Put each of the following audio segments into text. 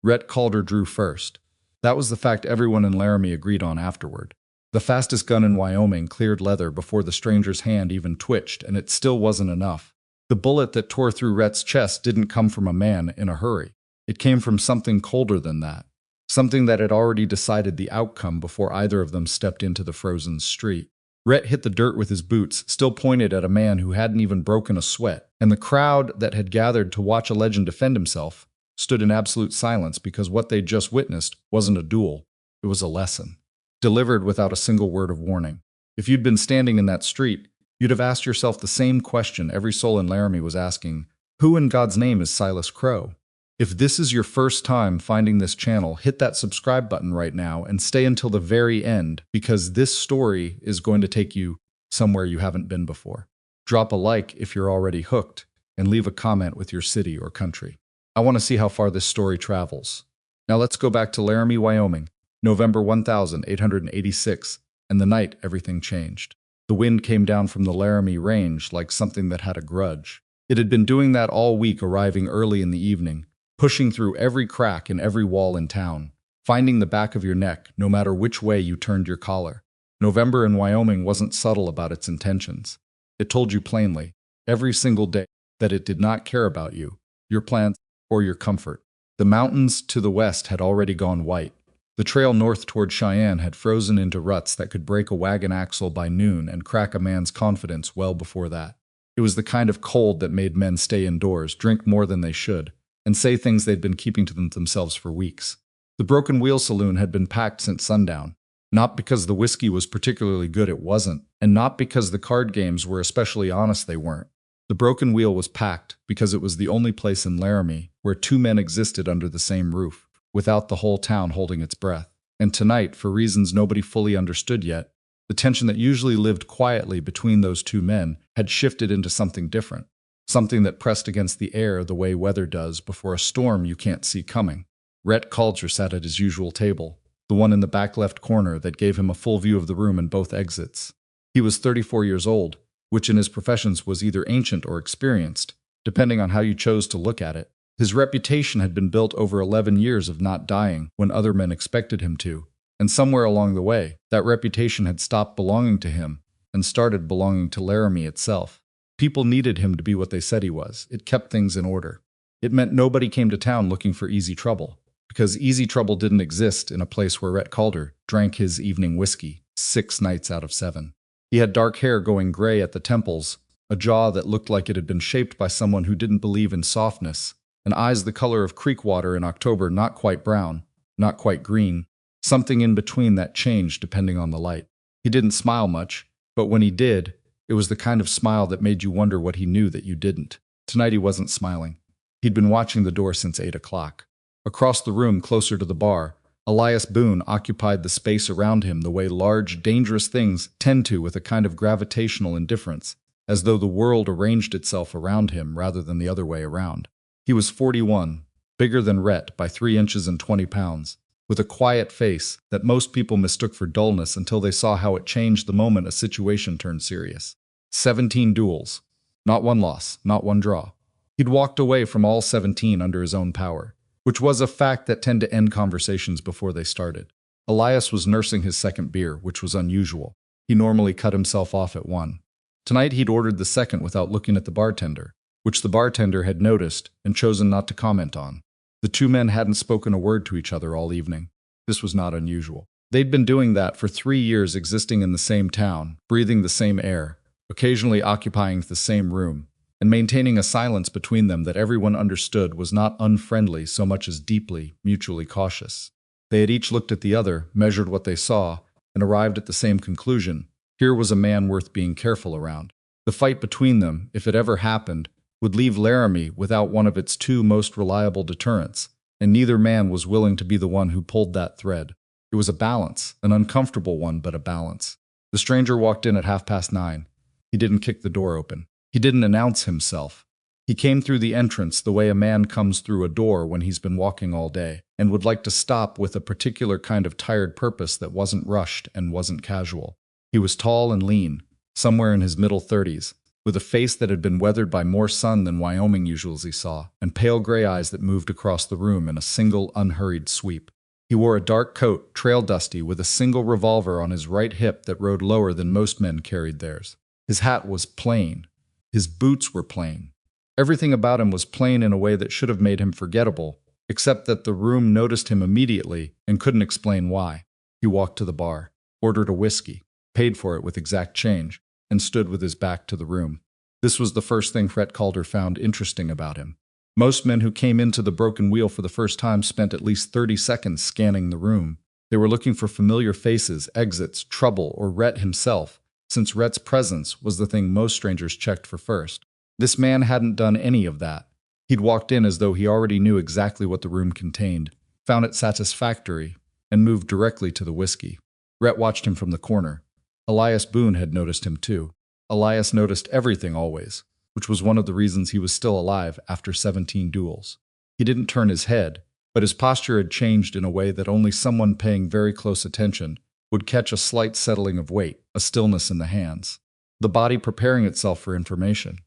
Rhett Calder drew first. That was the fact everyone in Laramie agreed on afterward. The fastest gun in Wyoming cleared leather before the stranger's hand even twitched, and it still wasn't enough. The bullet that tore through Rhett's chest didn't come from a man in a hurry. It came from something colder than that. Something that had already decided the outcome before either of them stepped into the frozen street. Rhett hit the dirt with his boots, still pointed at a man who hadn't even broken a sweat, and the crowd that had gathered to watch a legend defend himself stood in absolute silence because what they'd just witnessed wasn't a duel, it was a lesson, delivered without a single word of warning. If you'd been standing in that street, you'd have asked yourself the same question every soul in Laramie was asking: who in God's name is Silas Crowe? If this is your first time finding this channel, hit that subscribe button right now and stay until the very end, because this story is going to take you somewhere you haven't been before. Drop a like if you're already hooked, and leave a comment with your city or country. I want to see how far this story travels. Now let's go back to Laramie, Wyoming, November 1886, and the night everything changed. The wind came down from the Laramie Range like something that had a grudge. It had been doing that all week, arriving early in the evening, pushing through every crack in every wall in town, finding the back of your neck no matter which way you turned your collar. November in Wyoming wasn't subtle about its intentions. It told you plainly, every single day, that it did not care about you, your plans, or your comfort. The mountains to the west had already gone white. The trail north toward Cheyenne had frozen into ruts that could break a wagon axle by noon and crack a man's confidence well before that. It was the kind of cold that made men stay indoors, drink more than they should, and say things they'd been keeping to themselves for weeks. The Broken Wheel Saloon had been packed since sundown. Not because the whiskey was particularly good, it wasn't, and not because the card games were especially honest, they weren't. The Broken Wheel was packed because it was the only place in Laramie where two men existed under the same roof, without the whole town holding its breath. And tonight, for reasons nobody fully understood yet, the tension that usually lived quietly between those two men had shifted into something different. Something that pressed against the air the way weather does before a storm you can't see coming. Rhett Calder sat at his usual table, the one in the back left corner that gave him a full view of the room and both exits. He was 34 years old, which in his professions was either ancient or experienced, depending on how you chose to look at it. His reputation had been built over 11 years of not dying when other men expected him to, and somewhere along the way, that reputation had stopped belonging to him and started belonging to Laramie itself. People needed him to be what they said he was. It kept things in order. It meant nobody came to town looking for easy trouble, because easy trouble didn't exist in a place where Rhett Calder drank his evening whiskey 6 nights out of 7. He had dark hair going gray at the temples, a jaw that looked like it had been shaped by someone who didn't believe in softness, and eyes the color of creek water in October, not quite brown, not quite green, something in between that changed depending on the light. He didn't smile much, but when he did, it was the kind of smile that made you wonder what he knew that you didn't. Tonight he wasn't smiling. He'd been watching the door since 8 o'clock. Across the room, closer to the bar, Elias Boone occupied the space around him the way large, dangerous things tend to, with a kind of gravitational indifference, as though the world arranged itself around him rather than the other way around. He was 41, bigger than Rhett by 3 inches and 20 pounds, with a quiet face that most people mistook for dullness until they saw how it changed the moment a situation turned serious. 17 duels. Not one loss, not one draw. He'd walked away from all 17 under his own power, which was a fact that tended to end conversations before they started. Elias was nursing his second beer, which was unusual. He normally cut himself off at 1. Tonight he'd ordered the second without looking at the bartender, which the bartender had noticed and chosen not to comment on. The two men hadn't spoken a word to each other all evening. This was not unusual. They'd been doing that for 3 years, existing in the same town, breathing the same air, occasionally occupying the same room, and maintaining a silence between them that everyone understood was not unfriendly so much as deeply, mutually cautious. They had each looked at the other, measured what they saw, and arrived at the same conclusion. Here was a man worth being careful around. The fight between them, if it ever happened, would leave Laramie without one of its 2 most reliable deterrents, and neither man was willing to be the one who pulled that thread. It was a balance, an uncomfortable one, but a balance. The stranger walked in at 9:30. He didn't kick the door open. He didn't announce himself. He came through the entrance the way a man comes through a door when he's been walking all day, and would like to stop with a particular kind of tired purpose that wasn't rushed and wasn't casual. He was tall and lean, somewhere in his middle 30s, with a face that had been weathered by more sun than Wyoming usually saw, and pale gray eyes that moved across the room in a single, unhurried sweep. He wore a dark coat, trail dusty, with a single revolver on his right hip that rode lower than most men carried theirs. His hat was plain. His boots were plain. Everything about him was plain in a way that should have made him forgettable, except that the room noticed him immediately and couldn't explain why. He walked to the bar, ordered a whiskey, paid for it with exact change, and stood with his back to the room. This was the first thing Rhett Calder found interesting about him. Most men who came into the Broken Wheel for the first time spent at least 30 seconds scanning the room. They were looking for familiar faces, exits, trouble, or Rhett himself, since Rhett's presence was the thing most strangers checked for first. This man hadn't done any of that. He'd walked in as though he already knew exactly what the room contained, found it satisfactory, and moved directly to the whiskey. Rhett watched him from the corner. Elias Boone had noticed him too. Elias noticed everything always, which was one of the reasons he was still alive after 17 duels. He didn't turn his head, but his posture had changed in a way that only someone paying very close attention would catch a slight settling of weight, a stillness in the hands, the body preparing itself for information.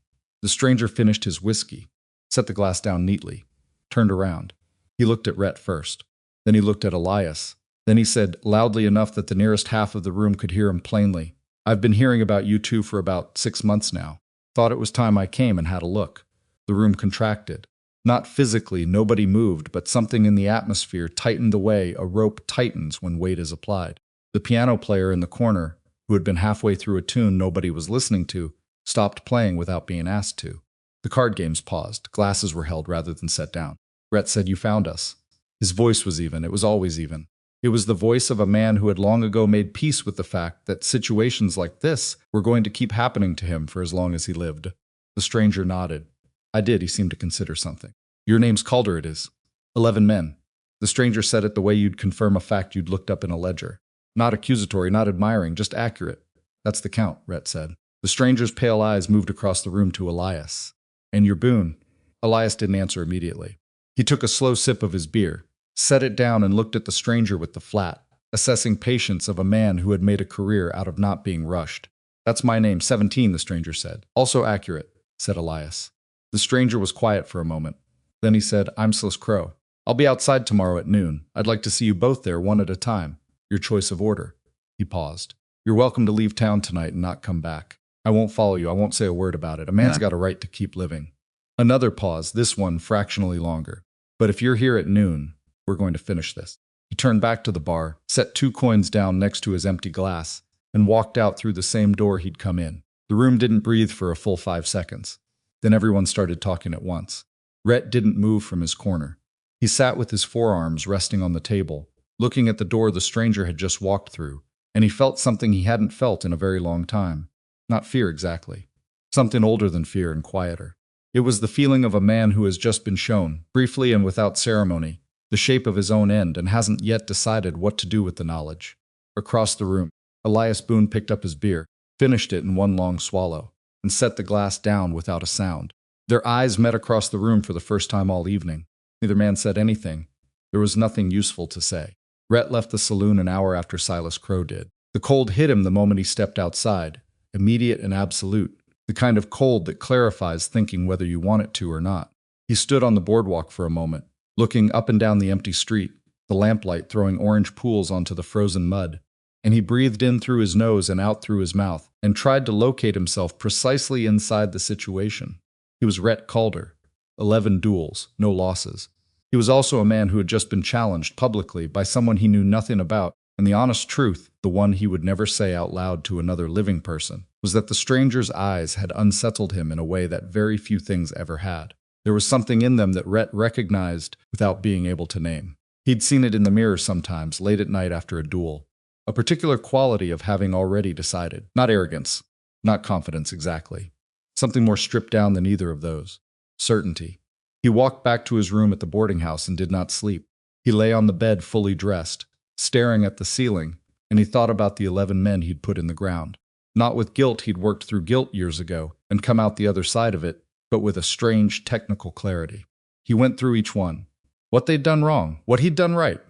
The stranger finished his whiskey, set the glass down neatly, turned around. He looked at Rhett first. Then he looked at Elias. Then he said, loudly enough that the nearest half of the room could hear him plainly, "I've been hearing about you two for about 6 months now. Thought it was time I came and had a look." The room contracted. Not physically, nobody moved, but something in the atmosphere tightened the way a rope tightens when weight is applied. The piano player in the corner, who had been halfway through a tune nobody was listening to, stopped playing without being asked to. The card games paused. Glasses were held rather than set down. Rhett said, "You found us." His voice was even. It was always even. It was the voice of a man who had long ago made peace with the fact that situations like this were going to keep happening to him for as long as he lived. The stranger nodded. "I did," he seemed to consider something. "Your name's Calder, it is." 11 men. The stranger said it the way you'd confirm a fact you'd looked up in a ledger. Not accusatory, not admiring, just accurate. "That's the count," Rhett said. The stranger's pale eyes moved across the room to Elias. "And you're Boone?" Elias didn't answer immediately. He took a slow sip of his beer, set it down and looked at the stranger with the flat, assessing patience of a man who had made a career out of not being rushed. "That's my name, 17, the stranger said. "Also accurate," said Elias. The stranger was quiet for a moment. Then he said, "I'm Silas Crowe. I'll be outside tomorrow at noon. I'd like to see you both there one at a time. Your choice of order." He paused. "You're welcome to leave town tonight and not come back. I won't follow you. I won't say a word about it. A man's got a right to keep living." Another pause, this one fractionally longer. "But if you're here at noon, we're going to finish this." He turned back to the bar, set 2 coins down next to his empty glass, and walked out through the same door he'd come in. The room didn't breathe for a full 5 seconds. Then everyone started talking at once. Rhett didn't move from his corner. He sat with his forearms resting on the table, looking at the door the stranger had just walked through, and he felt something he hadn't felt in a very long time. Not fear exactly. Something older than fear and quieter. It was the feeling of a man who has just been shown, briefly and without ceremony, the shape of his own end and hasn't yet decided what to do with the knowledge. Across the room, Elias Boone picked up his beer, finished it in one long swallow, and set the glass down without a sound. Their eyes met across the room for the first time all evening. Neither man said anything. There was nothing useful to say. Rhett left the saloon an hour after Silas Crowe did. The cold hit him the moment he stepped outside, immediate and absolute, the kind of cold that clarifies thinking whether you want it to or not. He stood on the boardwalk for a moment, looking up and down the empty street, the lamplight throwing orange pools onto the frozen mud, and he breathed in through his nose and out through his mouth, and tried to locate himself precisely inside the situation. He was Rhett Calder. 11 duels, no losses. He was also a man who had just been challenged publicly by someone he knew nothing about, and the honest truth, the one he would never say out loud to another living person, was that the stranger's eyes had unsettled him in a way that very few things ever had. There was something in them that Rhett recognized without being able to name. He'd seen it in the mirror sometimes, late at night after a duel. A particular quality of having already decided. Not arrogance, not confidence exactly. Something more stripped down than either of those. Certainty. He walked back to his room at the boarding house and did not sleep. He lay on the bed fully dressed, staring at the ceiling, and he thought about the 11 men he'd put in the ground. Not with guilt he'd worked through guilt years ago and come out the other side of it, but with a strange technical clarity. He went through each one. What they'd done wrong, what he'd done right,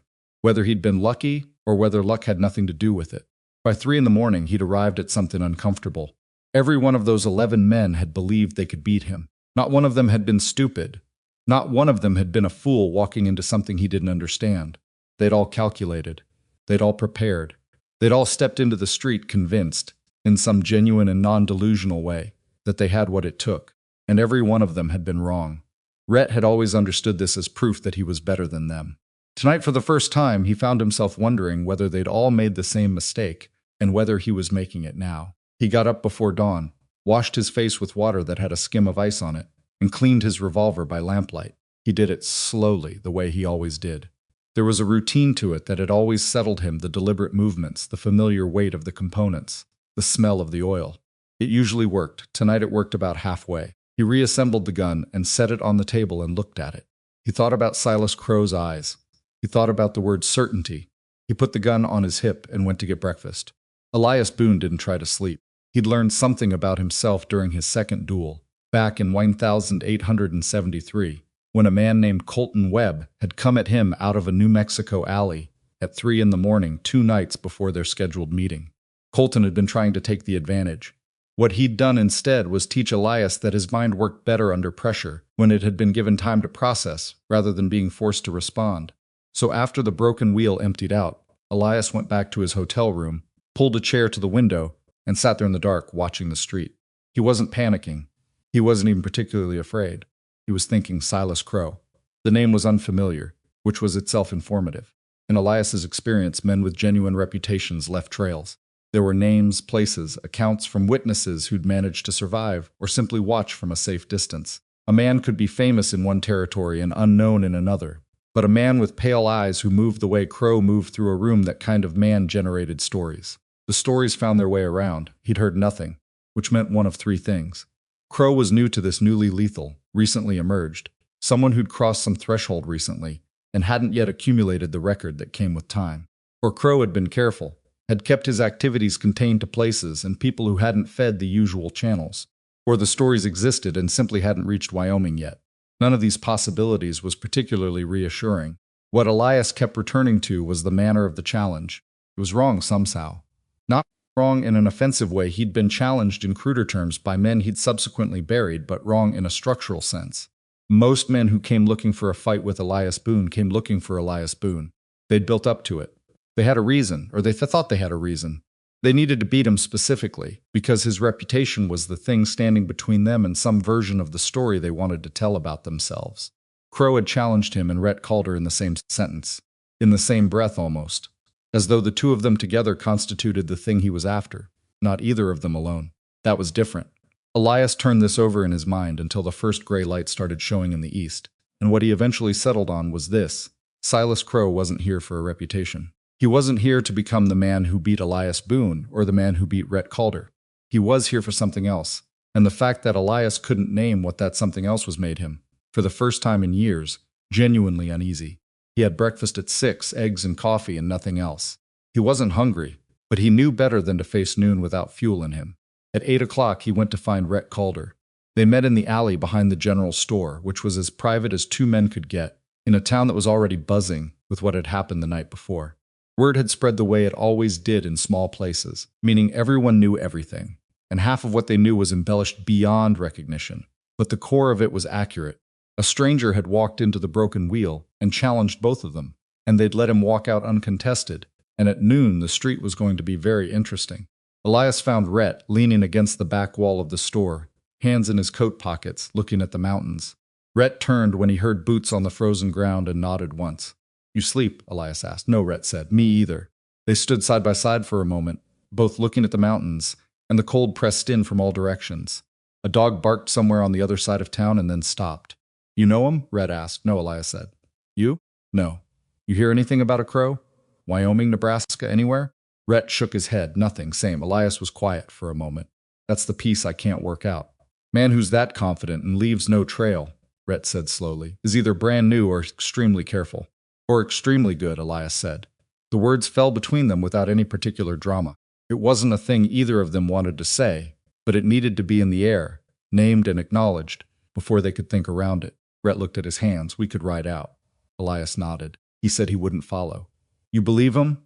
whether he'd been lucky or whether luck had nothing to do with it. By 3 in the morning he'd arrived at something uncomfortable. Every one of those 11 men had believed they could beat him. Not one of them had been stupid. Not one of them had been a fool walking into something he didn't understand. They'd all calculated. They'd all prepared. They'd all stepped into the street convinced, in some genuine and non-delusional way, that they had what it took. And every one of them had been wrong. Rhett had always understood this as proof that he was better than them. Tonight, for the first time, he found himself wondering whether they'd all made the same mistake, and whether he was making it now. He got up before dawn, washed his face with water that had a skim of ice on it, and cleaned his revolver by lamplight. He did it slowly, the way he always did. There was a routine to it that had always settled him, the deliberate movements, the familiar weight of the components, the smell of the oil. It usually worked. Tonight it worked about halfway. He reassembled the gun and set it on the table and looked at it. He thought about Silas Crowe's eyes. He thought about the word certainty. He put the gun on his hip and went to get breakfast. Elias Boone didn't try to sleep. He'd learned something about himself during his second duel, back in 1873, when a man named Colton Webb had come at him out of a New Mexico alley at 3 a.m, 2 nights before their scheduled meeting. Colton had been trying to take the advantage. What he'd done instead was teach Elias that his mind worked better under pressure when it had been given time to process rather than being forced to respond. So after the broken wheel emptied out, Elias went back to his hotel room, pulled a chair to the window, and sat there in the dark watching the street. He wasn't panicking. He wasn't even particularly afraid. He was thinking Silas Crowe. The name was unfamiliar, which was itself informative. In Elias's experience, men with genuine reputations left trails. There were names, places, accounts from witnesses who'd managed to survive or simply watch from a safe distance. A man could be famous in one territory and unknown in another, but a man with pale eyes who moved the way Crowe moved through a room, that kind of man generated stories. The stories found their way around. He'd heard nothing, which meant one of three things. Crowe was new to this newly lethal, recently emerged, someone who'd crossed some threshold recently and hadn't yet accumulated the record that came with time. Or Crowe had been careful, had kept his activities contained to places and people who hadn't fed the usual channels. Or the stories existed and simply hadn't reached Wyoming yet. None of these possibilities was particularly reassuring. What Elias kept returning to was the manner of the challenge. It was wrong somehow. Not wrong in an offensive way. He'd been challenged in cruder terms by men he'd subsequently buried, but wrong in a structural sense. Most men who came looking for a fight with Elias Boone came looking for Elias Boone. They'd built up to it. They had a reason, or they thought they had a reason. They needed to beat him specifically, because his reputation was the thing standing between them and some version of the story they wanted to tell about themselves. Crowe had challenged him and Rhett Calder in the same sentence, in the same breath almost, as though the two of them together constituted the thing he was after, not either of them alone. That was different. Elias turned this over in his mind until the first gray light started showing in the east, and what he eventually settled on was this: Silas Crowe wasn't here for a reputation. He wasn't here to become the man who beat Elias Boone or the man who beat Rhett Calder. He was here for something else, and the fact that Elias couldn't name what that something else was made him, for the first time in years, genuinely uneasy. He had breakfast at 6, eggs and coffee and nothing else. He wasn't hungry, but he knew better than to face noon without fuel in him. At 8 o'clock, he went to find Rhett Calder. They met in the alley behind the general store, which was as private as two men could get, in a town that was already buzzing with what had happened the night before. Word had spread the way it always did in small places, meaning everyone knew everything, and half of what they knew was embellished beyond recognition, but the core of it was accurate. A stranger had walked into the Broken Wheel and challenged both of them, and they'd let him walk out uncontested, and at noon the street was going to be very interesting. Elias found Rhett leaning against the back wall of the store, hands in his coat pockets, looking at the mountains. Rhett turned when he heard boots on the frozen ground and nodded once. "You sleep?" Elias asked. "No," Rhett said. "Me either." They stood side by side for a moment, both looking at the mountains, and the cold pressed in from all directions. A dog barked somewhere on the other side of town and then stopped. "You know him?" Rhett asked. "No," Elias said. "You?" "No." "You hear anything about a Crowe? Wyoming, Nebraska, anywhere?" Rhett shook his head. "Nothing, same." Elias was quiet for a moment. "That's the piece I can't work out. Man who's that confident and leaves no trail," Rhett said slowly, "is either brand new or extremely careful." "Or extremely good," Elias said. The words fell between them without any particular drama. It wasn't a thing either of them wanted to say, but it needed to be in the air, named and acknowledged, before they could think around it. Rhett looked at his hands. "We could ride out." Elias nodded. He said he wouldn't follow. "You believe him?"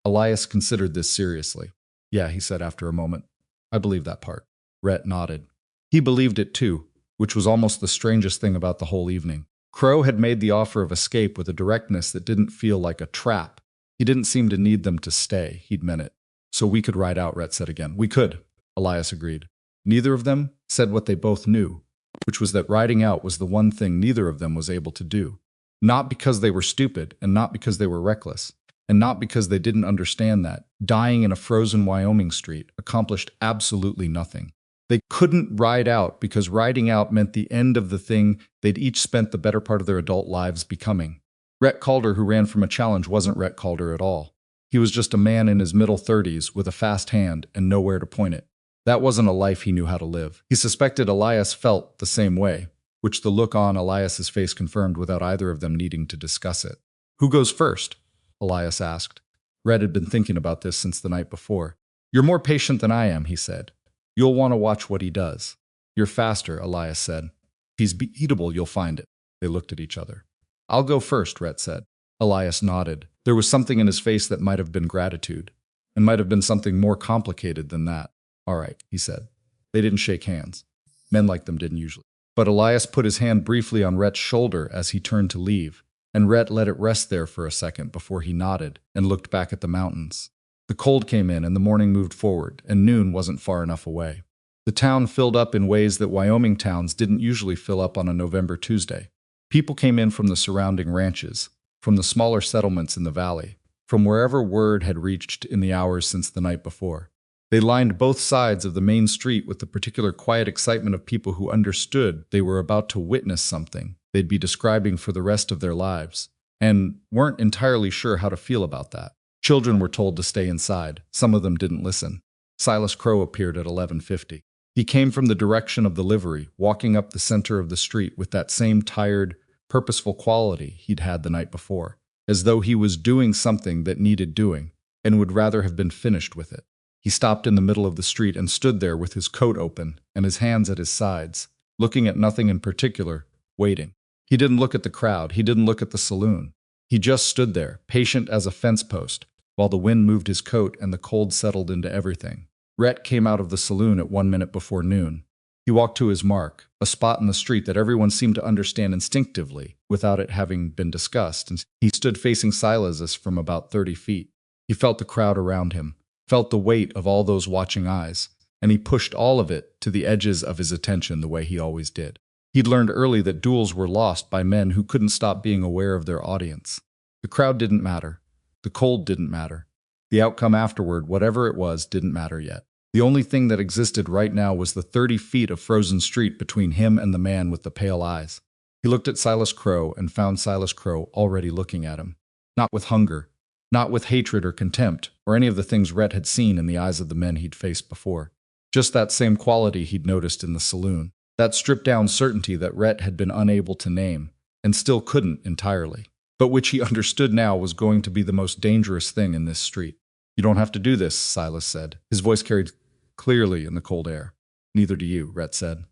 Elias considered this seriously. "Yeah," he said after a moment. "I believe that part." Rhett nodded. He believed it too, which was almost the strangest thing about the whole evening. Crowe had made the offer of escape with a directness that didn't feel like a trap. He didn't seem to need them to stay, he'd meant it. So we could ride out, Rhett said again. We could, Elias agreed. Neither of them said what they both knew, which was that riding out was the one thing neither of them was able to do. Not because they were stupid, and not because they were reckless, and not because they didn't understand that dying in a frozen Wyoming street accomplished absolutely nothing. They couldn't ride out because riding out meant the end of the thing they'd each spent the better part of their adult lives becoming. Rhett Calder, who ran from a challenge, wasn't Rhett Calder at all. He was just a man in his middle 30s with a fast hand and nowhere to point it. That wasn't a life he knew how to live. He suspected Elias felt the same way, which the look on Elias's face confirmed without either of them needing to discuss it. Who goes first? Elias asked. Rhett had been thinking about this since the night before. You're more patient than I am, he said. You'll want to watch what he does. You're faster, Elias said. If he's beatable, you'll find it. They looked at each other. I'll go first, Rhett said. Elias nodded. There was something in his face that might have been gratitude, and might have been something more complicated than that. All right, he said. They didn't shake hands. Men like them didn't usually. But Elias put his hand briefly on Rhett's shoulder as he turned to leave, and Rhett let it rest there for a second before he nodded and looked back at the mountains. The cold came in and the morning moved forward, and noon wasn't far enough away. The town filled up in ways that Wyoming towns didn't usually fill up on a November Tuesday. People came in from the surrounding ranches, from the smaller settlements in the valley, from wherever word had reached in the hours since the night before. They lined both sides of the main street with the particular quiet excitement of people who understood they were about to witness something they'd be describing for the rest of their lives, and weren't entirely sure how to feel about that. Children were told to stay inside. Some of them didn't listen. Silas Crowe appeared at 11:50. He came from the direction of the livery, walking up the center of the street with that same tired, purposeful quality he'd had the night before, as though he was doing something that needed doing, and would rather have been finished with it. He stopped in the middle of the street and stood there with his coat open and his hands at his sides, looking at nothing in particular, waiting. He didn't look at the crowd. He didn't look at the saloon. He just stood there, patient as a fence post, while the wind moved his coat and the cold settled into everything. Rhett came out of the saloon at 1 minute before noon. He walked to his mark, a spot in the street that everyone seemed to understand instinctively, without it having been discussed, and he stood facing Silas from about 30 feet. He felt the crowd around him, felt the weight of all those watching eyes, and he pushed all of it to the edges of his attention the way he always did. He'd learned early that duels were lost by men who couldn't stop being aware of their audience. The crowd didn't matter. The cold didn't matter. The outcome afterward, whatever it was, didn't matter yet. The only thing that existed right now was the 30 feet of frozen street between him and the man with the pale eyes. He looked at Silas Crowe and found Silas Crowe already looking at him. Not with hunger, not with hatred or contempt, or any of the things Rhett had seen in the eyes of the men he'd faced before. Just that same quality he'd noticed in the saloon. That stripped-down certainty that Rhett had been unable to name, and still couldn't entirely, but which he understood now was going to be the most dangerous thing in this street. You don't have to do this, Silas said. His voice carried clearly in the cold air. Neither do you, Rhett said.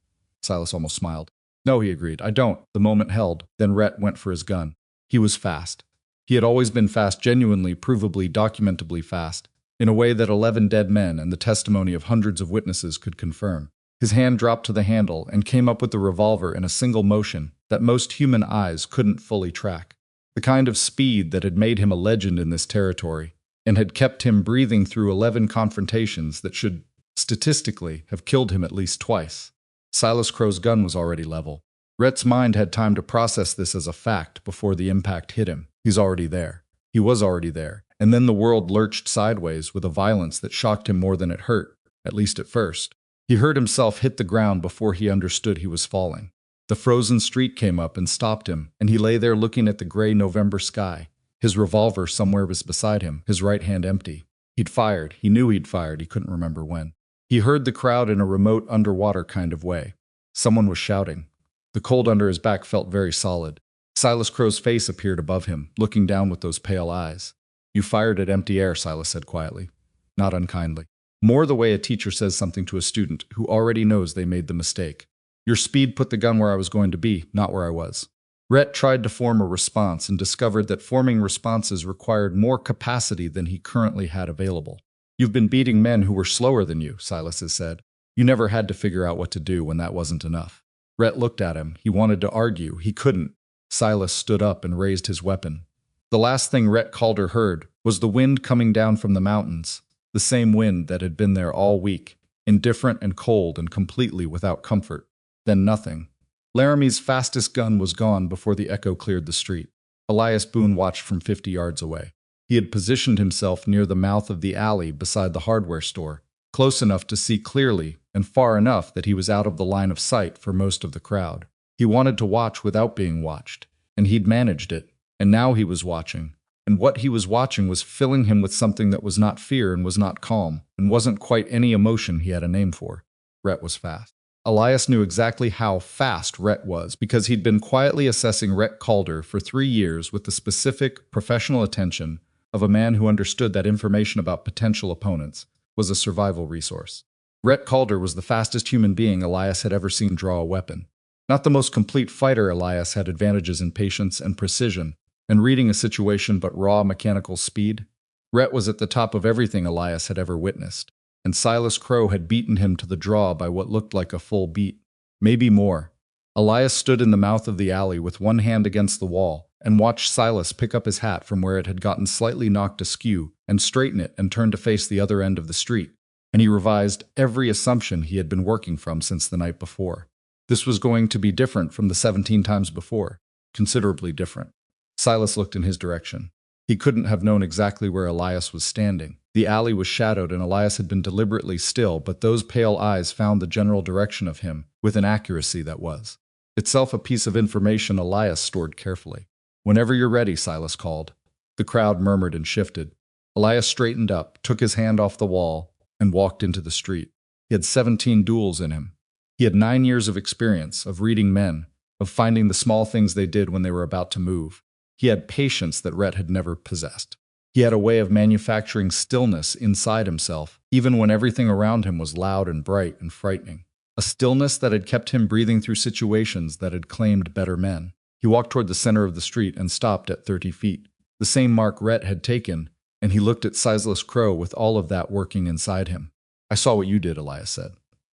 Silas almost smiled. No, he agreed. I don't. The moment held. Then Rhett went for his gun. He was fast. He had always been fast, genuinely, provably, documentably fast, in a way that 11 dead men and the testimony of hundreds of witnesses could confirm. His hand dropped to the handle and came up with the revolver in a single motion that most human eyes couldn't fully track. The kind of speed that had made him a legend in this territory, and had kept him breathing through 11 confrontations that should, statistically, have killed him at least twice. Silas Crowe's gun was already level. Rhett's mind had time to process this as a fact before the impact hit him. He's already there. He was already there. And then the world lurched sideways with a violence that shocked him more than it hurt, at least at first. He heard himself hit the ground before he understood he was falling. The frozen street came up and stopped him, and he lay there looking at the gray November sky. His revolver somewhere was beside him, his right hand empty. He'd fired. He knew he'd fired. He couldn't remember when. He heard the crowd in a remote underwater kind of way. Someone was shouting. The cold under his back felt very solid. Silas Crowe's face appeared above him, looking down with those pale eyes. You fired at empty air, Silas said quietly, not unkindly. More the way a teacher says something to a student who already knows they made the mistake. Your speed put the gun where I was going to be, not where I was. Rhett tried to form a response and discovered that forming responses required more capacity than he currently had available. You've been beating men who were slower than you, Silas has said. You never had to figure out what to do when that wasn't enough. Rhett looked at him. He wanted to argue. He couldn't. Silas stood up and raised his weapon. The last thing Rhett Calder heard was the wind coming down from the mountains, the same wind that had been there all week, indifferent and cold and completely without comfort. Then nothing. Laramie's fastest gun was gone before the echo cleared the street. Elias Boone watched from 50 yards away. He had positioned himself near the mouth of the alley beside the hardware store, close enough to see clearly and far enough that he was out of the line of sight for most of the crowd. He wanted to watch without being watched, and he'd managed it, and now he was watching. And what he was watching was filling him with something that was not fear and was not calm, and wasn't quite any emotion he had a name for. Rhett was fast. Elias knew exactly how fast Rhett was because he'd been quietly assessing Rhett Calder for 3 years with the specific, professional attention of a man who understood that information about potential opponents was a survival resource. Rhett Calder was the fastest human being Elias had ever seen draw a weapon. Not the most complete fighter, Elias had advantages in patience and precision, and reading a situation, but raw mechanical speed. Rhett was at the top of everything Elias had ever witnessed, and Silas Crowe had beaten him to the draw by what looked like a full beat. Maybe more. Elias stood in the mouth of the alley with one hand against the wall, and watched Silas pick up his hat from where it had gotten slightly knocked askew, and straighten it and turn to face the other end of the street. And he revised every assumption he had been working from since the night before. This was going to be different from the 17 times before. Considerably different. Silas looked in his direction. He couldn't have known exactly where Elias was standing. The alley was shadowed and Elias had been deliberately still, but those pale eyes found the general direction of him with an accuracy that was itself a piece of information Elias stored carefully. "Whenever you're ready," Silas called. The crowd murmured and shifted. Elias straightened up, took his hand off the wall, and walked into the street. He had 17 duels in him. He had 9 years of experience, of reading men, of finding the small things they did when they were about to move. He had patience that Rhett had never possessed. He had a way of manufacturing stillness inside himself, even when everything around him was loud and bright and frightening. A stillness that had kept him breathing through situations that had claimed better men. He walked toward the center of the street and stopped at 30 feet. The same mark Rhett had taken, and he looked at Silas Crowe with all of that working inside him. "I saw what you did," Elias said.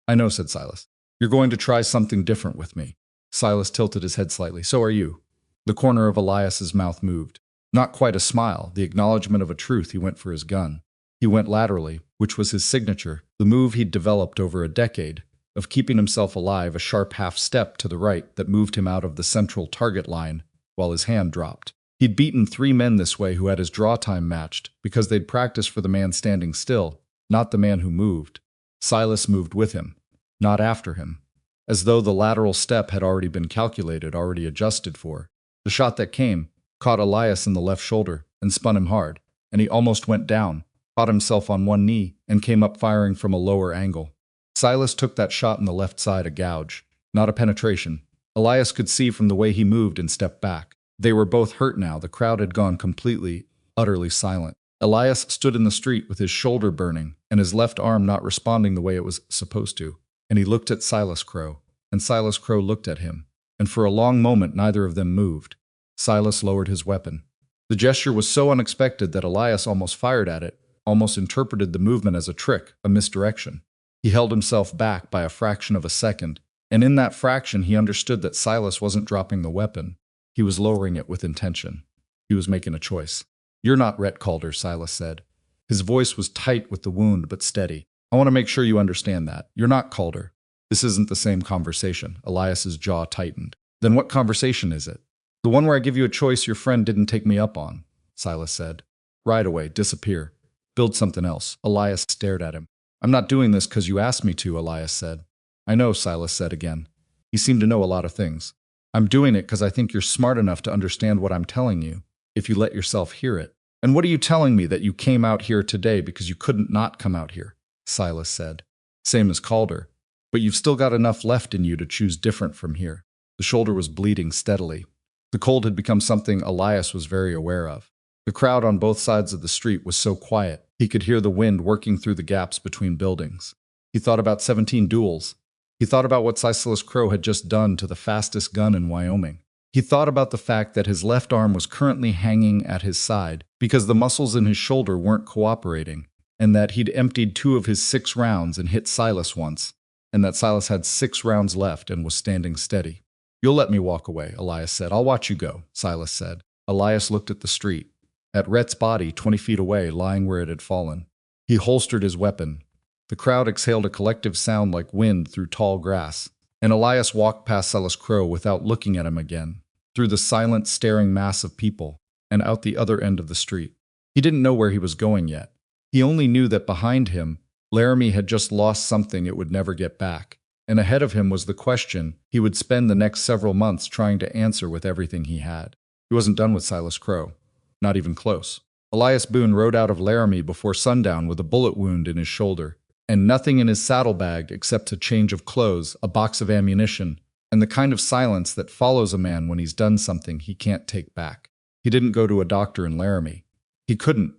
"I know," said Silas. "You're going to try something different with me." Silas tilted his head slightly. "So are you." The corner of Elias's mouth moved. Not quite a smile, the acknowledgement of a truth. He went for his gun. He went laterally, which was his signature, the move he'd developed over a decade, of keeping himself alive, a sharp half step to the right that moved him out of the central target line while his hand dropped. He'd beaten 3 men this way who had his draw time matched because they'd practiced for the man standing still, not the man who moved. Silas moved with him, not after him, as though the lateral step had already been calculated, already adjusted for. The shot that came caught Elias in the left shoulder and spun him hard, and he almost went down, caught himself on one knee, and came up firing from a lower angle. Silas took that shot in the left side, a gouge, not a penetration. Elias could see from the way he moved and stepped back. They were both hurt now. The crowd had gone completely, utterly silent. Elias stood in the street with his shoulder burning and his left arm not responding the way it was supposed to, and he looked at Silas Crowe, and Silas Crowe looked at him, and for a long moment neither of them moved. Silas lowered his weapon. The gesture was so unexpected that Elias almost fired at it, almost interpreted the movement as a trick, a misdirection. He held himself back by a fraction of a second, and in that fraction he understood that Silas wasn't dropping the weapon. He was lowering it with intention. He was making a choice. "You're not Rhett Calder," Silas said. His voice was tight with the wound, but steady. "I want to make sure you understand that. You're not Calder. This isn't the same conversation." Elias's jaw tightened. "Then what conversation is it?" "The one where I give you a choice your friend didn't take me up on," Silas said. "Right away, disappear. Build something else." Elias stared at him. "I'm not doing this because you asked me to," Elias said. "I know," Silas said again. He seemed to know a lot of things. "I'm doing it because I think you're smart enough to understand what I'm telling you, if you let yourself hear it." "And what are you telling me, that you came out here today because you couldn't not come out here?" Silas said. "Same as Calder. But you've still got enough left in you to choose different from here." The shoulder was bleeding steadily. The cold had become something Elias was very aware of. The crowd on both sides of the street was so quiet, he could hear the wind working through the gaps between buildings. He thought about 17 duels. He thought about what Silas Crowe had just done to the fastest gun in Wyoming. He thought about the fact that his left arm was currently hanging at his side because the muscles in his shoulder weren't cooperating, and that he'd emptied 2 of his 6 rounds and hit Silas once, and that Silas had 6 rounds left and was standing steady. "You'll let me walk away," Elias said. "I'll watch you go," Silas said. Elias looked at the street, at Rhett's body 20 feet away, lying where it had fallen. He holstered his weapon. The crowd exhaled a collective sound like wind through tall grass, and Elias walked past Silas Crowe without looking at him again, through the silent, staring mass of people, and out the other end of the street. He didn't know where he was going yet. He only knew that behind him, Laramie had just lost something it would never get back, and ahead of him was the question he would spend the next several months trying to answer with everything he had. He wasn't done with Silas Crowe. Not even close. Elias Boone rode out of Laramie before sundown with a bullet wound in his shoulder, and nothing in his saddlebag except a change of clothes, a box of ammunition, and the kind of silence that follows a man when he's done something he can't take back. He didn't go to a doctor in Laramie. He couldn't.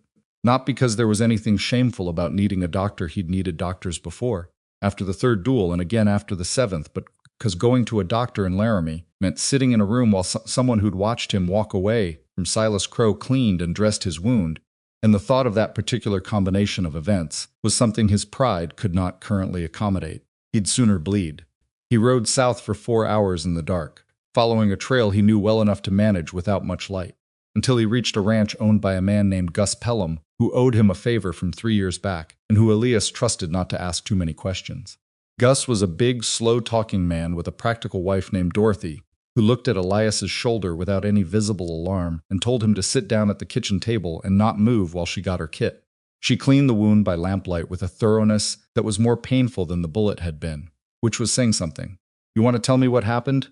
Not because there was anything shameful about needing a doctor. He'd needed doctors before, after the 3rd duel and again after the 7th, but because going to a doctor in Laramie meant sitting in a room while someone who'd watched him walk away from Silas Crowe cleaned and dressed his wound, and the thought of that particular combination of events was something his pride could not currently accommodate. He'd sooner bleed. He rode south for 4 hours in the dark, following a trail he knew well enough to manage without much light, until he reached a ranch owned by a man named Gus Pelham, who owed him a favor from 3 years back, and who Elias trusted not to ask too many questions. Gus was a big, slow-talking man with a practical wife named Dorothy, who looked at Elias's shoulder without any visible alarm and told him to sit down at the kitchen table and not move while she got her kit. She cleaned the wound by lamplight with a thoroughness that was more painful than the bullet had been, which was saying something. "You want to tell me what happened?"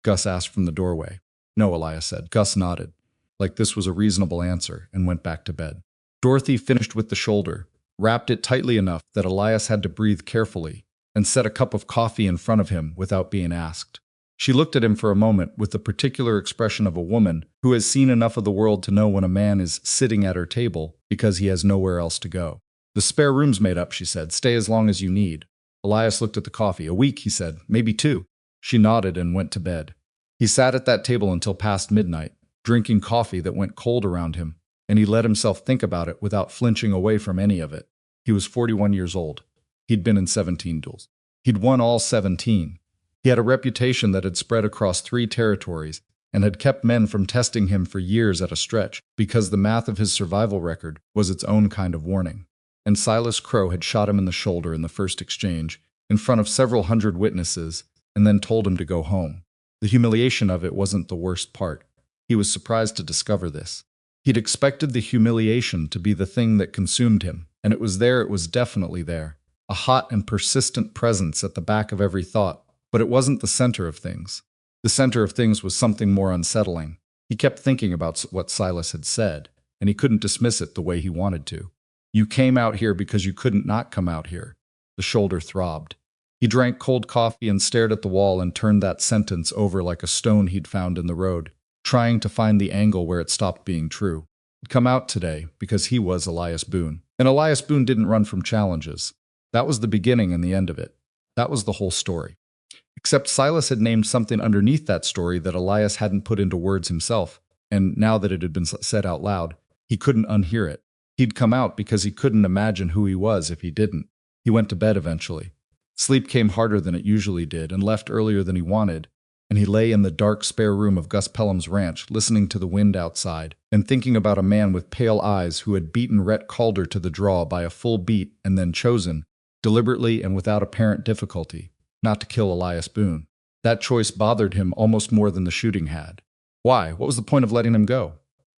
Gus asked from the doorway. "No," Elias said. Gus nodded, like this was a reasonable answer, and went back to bed. Dorothy finished with the shoulder, wrapped it tightly enough that Elias had to breathe carefully, and set a cup of coffee in front of him without being asked. She looked at him for a moment with the particular expression of a woman who has seen enough of the world to know when a man is sitting at her table because he has nowhere else to go. "The spare room's made up," she said. "Stay as long as you need." Elias looked at the coffee. "A week," he said. "Maybe 2. She nodded and went to bed. He sat at that table until past midnight, drinking coffee that went cold around him, and he let himself think about it without flinching away from any of it. He was 41 years old. He'd been in 17 duels. He'd won all 17. He had a reputation that had spread across 3 territories and had kept men from testing him for years at a stretch because the math of his survival record was its own kind of warning. And Silas Crowe had shot him in the shoulder in the first exchange, in front of several hundred witnesses, and then told him to go home. The humiliation of it wasn't the worst part. He was surprised to discover this. He'd expected the humiliation to be the thing that consumed him, and it was there, it was definitely there. A hot and persistent presence at the back of every thought, but it wasn't the center of things. The center of things was something more unsettling. He kept thinking about what Silas had said, and he couldn't dismiss it the way he wanted to. "You came out here because you couldn't not come out here." The shoulder throbbed. He drank cold coffee and stared at the wall and turned that sentence over like a stone he'd found in the road, trying to find the angle where it stopped being true. He'd come out today because he was Elias Boone. And Elias Boone didn't run from challenges. That was the beginning and the end of it. That was the whole story. Except Silas had named something underneath that story that Elias hadn't put into words himself, and now that it had been said out loud, he couldn't unhear it. He'd come out because he couldn't imagine who he was if he didn't. He went to bed eventually. Sleep came harder than it usually did and left earlier than he wanted, and he lay in the dark spare room of Gus Pelham's ranch, listening to the wind outside, and thinking about a man with pale eyes who had beaten Rhett Calder to the draw by a full beat and then chosen, deliberately and without apparent difficulty, not to kill Elias Boone. That choice bothered him almost more than the shooting had. Why? What was the point of letting him go?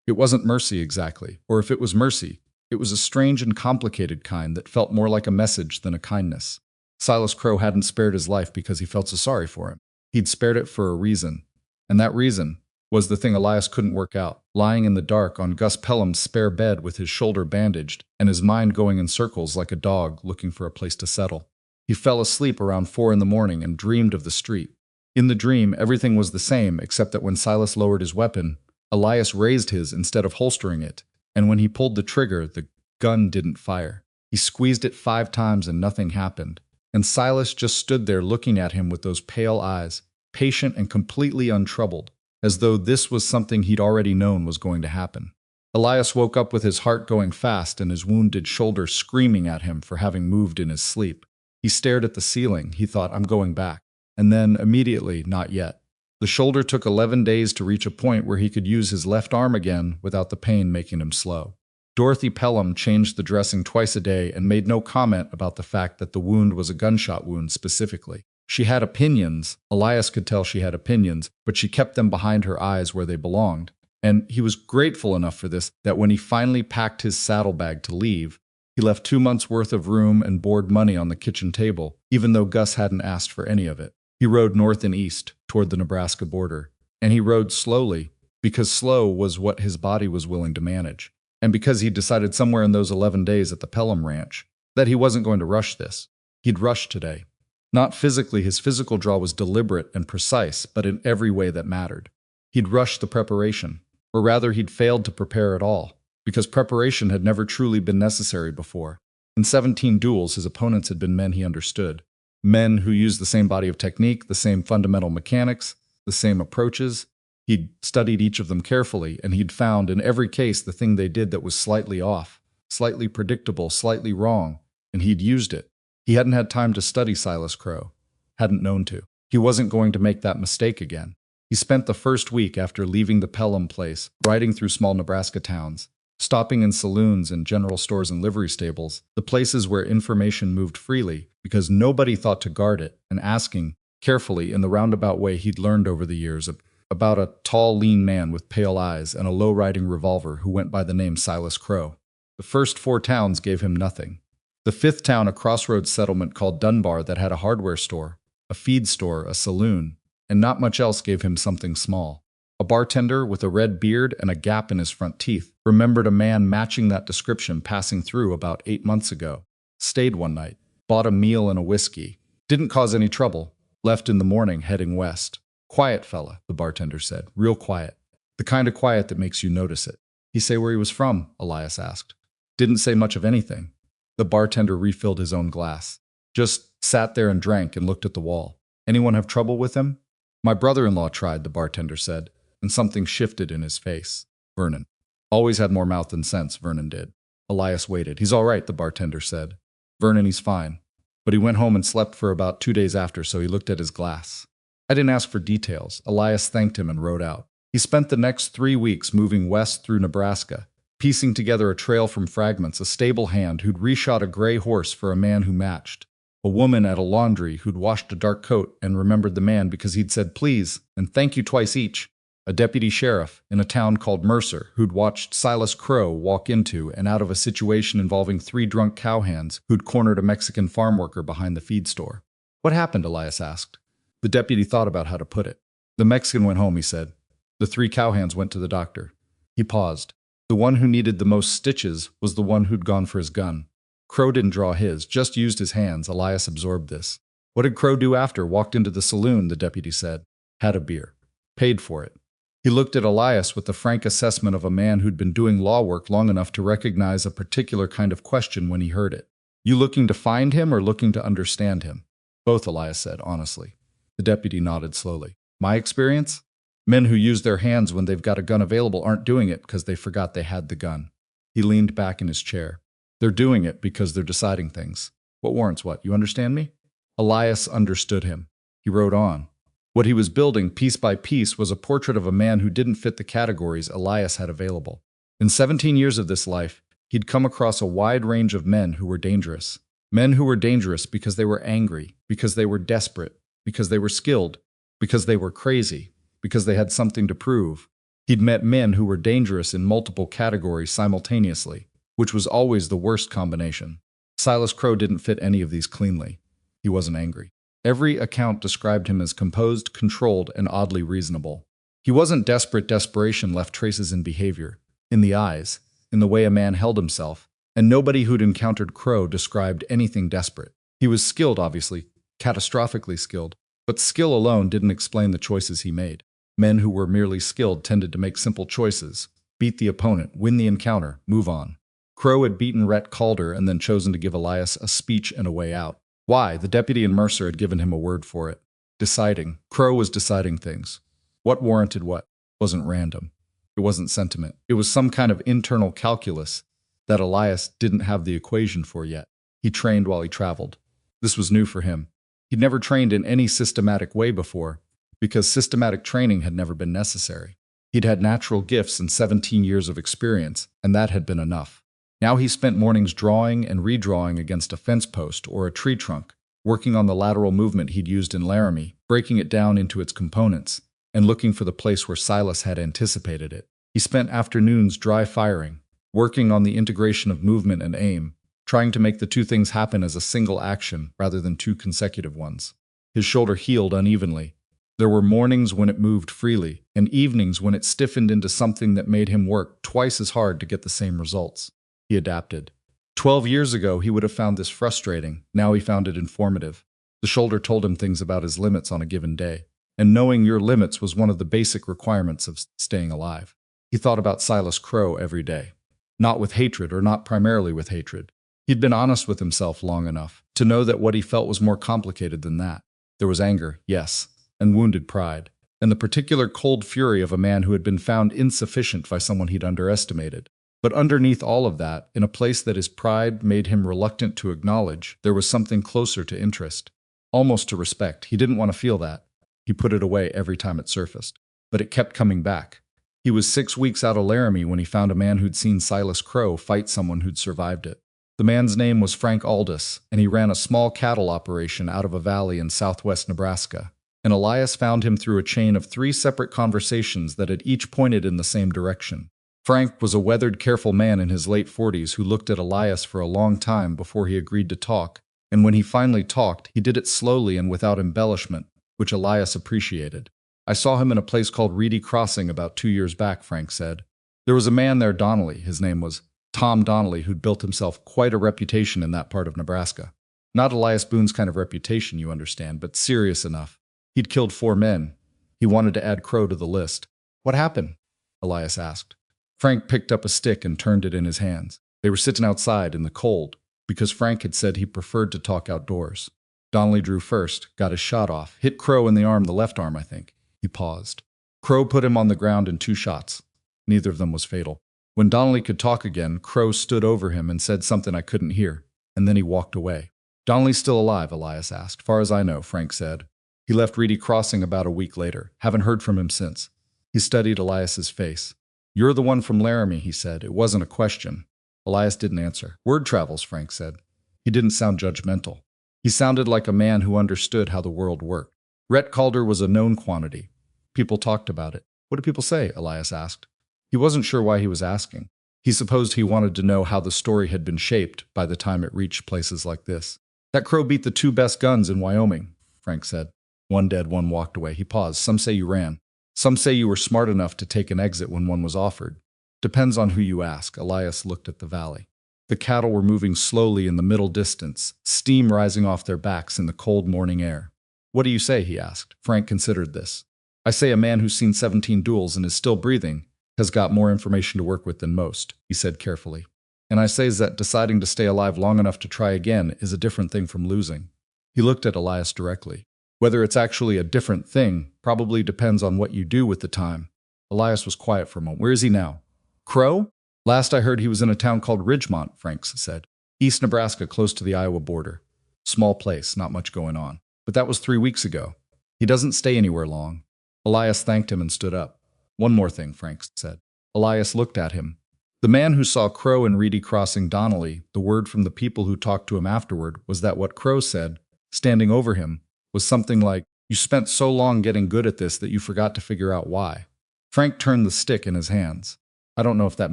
It wasn't mercy exactly, or if it was mercy, it was a strange and complicated kind that felt more like a message than a kindness. Silas Crowe hadn't spared his life because he felt so sorry for him. He'd spared it for a reason, and that reason was the thing Elias couldn't work out, lying in the dark on Gus Pelham's spare bed with his shoulder bandaged and his mind going in circles like a dog looking for a place to settle. He fell asleep around 4 in the morning and dreamed of the street. In the dream, everything was the same except that when Silas lowered his weapon, Elias raised his instead of holstering it, and when he pulled the trigger, the gun didn't fire. He squeezed it 5 times and nothing happened, and Silas just stood there looking at him with those pale eyes, patient and completely untroubled, as though this was something he'd already known was going to happen. Elias woke up with his heart going fast and his wounded shoulder screaming at him for having moved in his sleep. He stared at the ceiling. He thought, I'm going back. And then, immediately, not yet. The shoulder took 11 days to reach a point where he could use his left arm again without the pain making him slow. Dorothy Pelham changed the dressing twice a day and made no comment about the fact that the wound was a gunshot wound specifically. She had opinions. Elias could tell she had opinions, but she kept them behind her eyes where they belonged. And he was grateful enough for this that when he finally packed his saddlebag to leave, he left 2 months' worth of room and board money on the kitchen table, even though Gus hadn't asked for any of it. He rode north and east toward the Nebraska border, and he rode slowly because slow was what his body was willing to manage, and because he decided somewhere in those 11 days at the Pelham Ranch that he wasn't going to rush this. He'd rush today. Not physically, his physical draw was deliberate and precise, but in every way that mattered. He'd rushed the preparation, or rather he'd failed to prepare at all, because preparation had never truly been necessary before. In 17 duels, his opponents had been men he understood. Men who used the same body of technique, the same fundamental mechanics, the same approaches. He'd studied each of them carefully, and he'd found in every case the thing they did that was slightly off, slightly predictable, slightly wrong, and he'd used it. He hadn't had time to study Silas Crowe. Hadn't known to. He wasn't going to make that mistake again. He spent the first week after leaving the Pelham place, riding through small Nebraska towns, stopping in saloons and general stores and livery stables, the places where information moved freely, because nobody thought to guard it, and asking, carefully in the roundabout way he'd learned over the years, about a tall, lean man with pale eyes and a low-riding revolver who went by the name Silas Crowe. The first 4 towns gave him nothing. The 5th town, a crossroads settlement called Dunbar that had a hardware store, a feed store, a saloon, and not much else, gave him something small. A bartender with a red beard and a gap in his front teeth remembered a man matching that description passing through about 8 months ago. Stayed one night, bought a meal and a whiskey. Didn't cause any trouble. Left in the morning, heading west. Quiet fella, the bartender said. Real quiet. The kind of quiet that makes you notice it. He say where he was from? Elias asked. Didn't say much of anything. The bartender refilled his own glass. Just sat there and drank and looked at the wall. Anyone have trouble with him? My brother-in-law tried, the bartender said, and something shifted in his face. Vernon. Always had more mouth than sense, Vernon did. Elias waited. He's all right, the bartender said. Vernon, he's fine. But he went home and slept for about 2 days after, so he looked at his glass. I didn't ask for details. Elias thanked him and rode out. He spent the next 3 weeks moving west through Nebraska, piecing together a trail from fragments, a stable hand who'd reshot a gray horse for a man who matched, a woman at a laundry who'd washed a dark coat and remembered the man because he'd said please and thank you twice each, a deputy sheriff in a town called Mercer who'd watched Silas Crowe walk into and out of a situation involving 3 drunk cowhands who'd cornered a Mexican farm worker behind the feed store. What happened? Elias asked. The deputy thought about how to put it. The Mexican went home, he said. The 3 cowhands went to the doctor. He paused. The one who needed the most stitches was the one who'd gone for his gun. Crowe didn't draw his, just used his hands. Elias absorbed this. What did Crowe do after? Walked into the saloon, the deputy said. Had a beer. Paid for it. He looked at Elias with the frank assessment of a man who'd been doing law work long enough to recognize a particular kind of question when he heard it. You looking to find him or looking to understand him? Both, Elias said, honestly. The deputy nodded slowly. My experience? Men who use their hands when they've got a gun available aren't doing it because they forgot they had the gun. He leaned back in his chair. They're doing it because they're deciding things. What warrants what? You understand me? Elias understood him. He rode on. What he was building, piece by piece, was a portrait of a man who didn't fit the categories Elias had available. In 17 years of this life, he'd come across a wide range of men who were dangerous. Men who were dangerous because they were angry, because they were desperate, because they were skilled, because they were crazy, because they had something to prove. He'd met men who were dangerous in multiple categories simultaneously, which was always the worst combination. Silas Crowe didn't fit any of these cleanly. He wasn't angry. Every account described him as composed, controlled, and oddly reasonable. He wasn't desperate. Desperation left traces in behavior, in the eyes, in the way a man held himself, and nobody who'd encountered Crowe described anything desperate. He was skilled, obviously, catastrophically skilled, but skill alone didn't explain the choices he made. Men who were merely skilled tended to make simple choices, beat the opponent, win the encounter, move on. Crowe had beaten Rhett Calder and then chosen to give Elias a speech and a way out. Why? The deputy in Mercer had given him a word for it. Deciding. Crowe was deciding things. What warranted what? It wasn't random. It wasn't sentiment. It was some kind of internal calculus that Elias didn't have the equation for yet. He trained while he traveled. This was new for him. He'd never trained in any systematic way before, because systematic training had never been necessary. He'd had natural gifts and 17 years of experience, and that had been enough. Now he spent mornings drawing and redrawing against a fence post or a tree trunk, working on the lateral movement he'd used in Laramie, breaking it down into its components, and looking for the place where Silas had anticipated it. He spent afternoons dry firing, working on the integration of movement and aim, trying to make the two things happen as a single action rather than two consecutive ones. His shoulder healed unevenly. There were mornings when it moved freely, and evenings when it stiffened into something that made him work twice as hard to get the same results. He adapted. 12 years ago, he would have found this frustrating. Now he found it informative. The shoulder told him things about his limits on a given day, and knowing your limits was one of the basic requirements of staying alive. He thought about Silas Crowe every day. Not with hatred, or not primarily with hatred. He'd been honest with himself long enough to know that what he felt was more complicated than that. There was anger, yes, and wounded pride, and the particular cold fury of a man who had been found insufficient by someone he'd underestimated. But underneath all of that, in a place that his pride made him reluctant to acknowledge, there was something closer to interest, almost to respect. He didn't want to feel that. He put it away every time it surfaced. But it kept coming back. He was 6 weeks out of Laramie when he found a man who'd seen Silas Crowe fight someone who'd survived it. The man's name was Frank Aldis, and he ran a small cattle operation out of a valley in southwest Nebraska. And Elias found him through a chain of 3 separate conversations that had each pointed in the same direction. Frank was a weathered, careful man in his late 40s who looked at Elias for a long time before he agreed to talk, and when he finally talked, he did it slowly and without embellishment, which Elias appreciated. "I saw him in a place called Reedy Crossing about 2 years back," Frank said. "There was a man there, Donnelly, his name was Tom Donnelly, who'd built himself quite a reputation in that part of Nebraska. Not Elias Boone's kind of reputation, you understand, but serious enough. He'd killed 4 men. He wanted to add Crowe to the list." "What happened?" Elias asked. Frank picked up a stick and turned it in his hands. They were sitting outside in the cold, because Frank had said he preferred to talk outdoors. Donnelly drew first, got his shot off, hit Crowe in the arm, the left arm, I think. He paused. Crowe put him on the ground in 2 shots. Neither of them was fatal. When Donnelly could talk again, Crowe stood over him and said something I couldn't hear, and then he walked away. "Donnelly's still alive?" Elias asked. "Far as I know," Frank said. "He left Reedy Crossing about a week later. Haven't heard from him since." He studied Elias's face. "You're the one from Laramie," he said. It wasn't a question. Elias didn't answer. "Word travels," Frank said. He didn't sound judgmental. He sounded like a man who understood how the world worked. Rhett Calder was a known quantity. People talked about it. "What do people say?" Elias asked. He wasn't sure why he was asking. He supposed he wanted to know how the story had been shaped by the time it reached places like this. "That Crowe beat the 2 best guns in Wyoming," Frank said. "One dead, one walked away." He paused. "Some say you ran. Some say you were smart enough to take an exit when one was offered. Depends on who you ask." Elias looked at the valley. The cattle were moving slowly in the middle distance, steam rising off their backs in the cold morning air. "What do you say?" he asked. Frank considered this. "I say a man who's seen 17 duels and is still breathing has got more information to work with than most," he said carefully. "And I say that deciding to stay alive long enough to try again is a different thing from losing." He looked at Elias directly. "Whether it's actually a different thing probably depends on what you do with the time." Elias was quiet for a moment. "Where is he now?" "Crowe? Last I heard he was in a town called Ridgemont," Frank said. "East Nebraska, close to the Iowa border. Small place, not much going on. But that was 3 weeks ago. He doesn't stay anywhere long." Elias thanked him and stood up. "One more thing," Frank said. Elias looked at him. The man who saw Crowe in Reedy Crossing Donnelly, the word from the people who talked to him afterward was that what Crowe said, standing over him, was something like, "You spent so long getting good at this that you forgot to figure out why." Frank turned the stick in his hands. "I don't know if that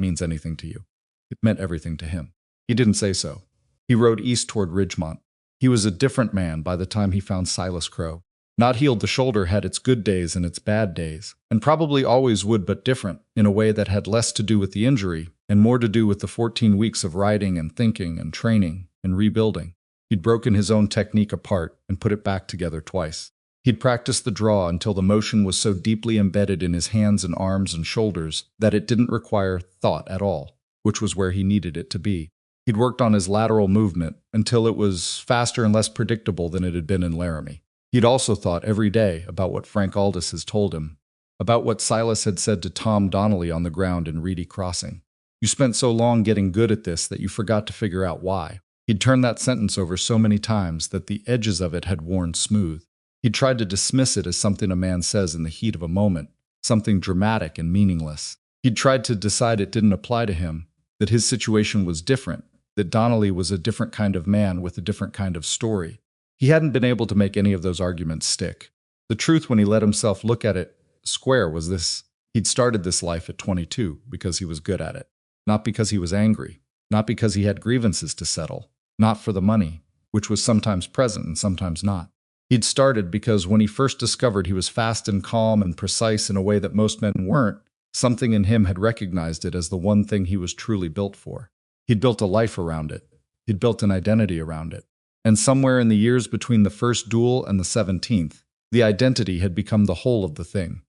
means anything to you." It meant everything to him. He didn't say so. He rode east toward Ridgemont. He was a different man by the time he found Silas Crowe. Not healed, the shoulder had its good days and its bad days, and probably always would, but different, in a way that had less to do with the injury and more to do with the 14 weeks of riding and thinking and training and rebuilding. He'd broken his own technique apart and put it back together twice. He'd practiced the draw until the motion was so deeply embedded in his hands and arms and shoulders that it didn't require thought at all, which was where he needed it to be. He'd worked on his lateral movement until it was faster and less predictable than it had been in Laramie. He'd also thought every day about what Frank Aldis has told him, about what Silas had said to Tom Donnelly on the ground in Reedy Crossing. "You spent so long getting good at this that you forgot to figure out why." He'd turned that sentence over so many times that the edges of it had worn smooth. He'd tried to dismiss it as something a man says in the heat of a moment, something dramatic and meaningless. He'd tried to decide it didn't apply to him, that his situation was different, that Donnelly was a different kind of man with a different kind of story. He hadn't been able to make any of those arguments stick. The truth, when he let himself look at it square, was this: he'd started this life at 22 because he was good at it, not because he was angry, not because he had grievances to settle, not for the money, which was sometimes present and sometimes not. He'd started because when he first discovered he was fast and calm and precise in a way that most men weren't, something in him had recognized it as the one thing he was truly built for. He'd built a life around it. He'd built an identity around it. And somewhere in the years between the first duel and the 17th, the identity had become the whole of the thing.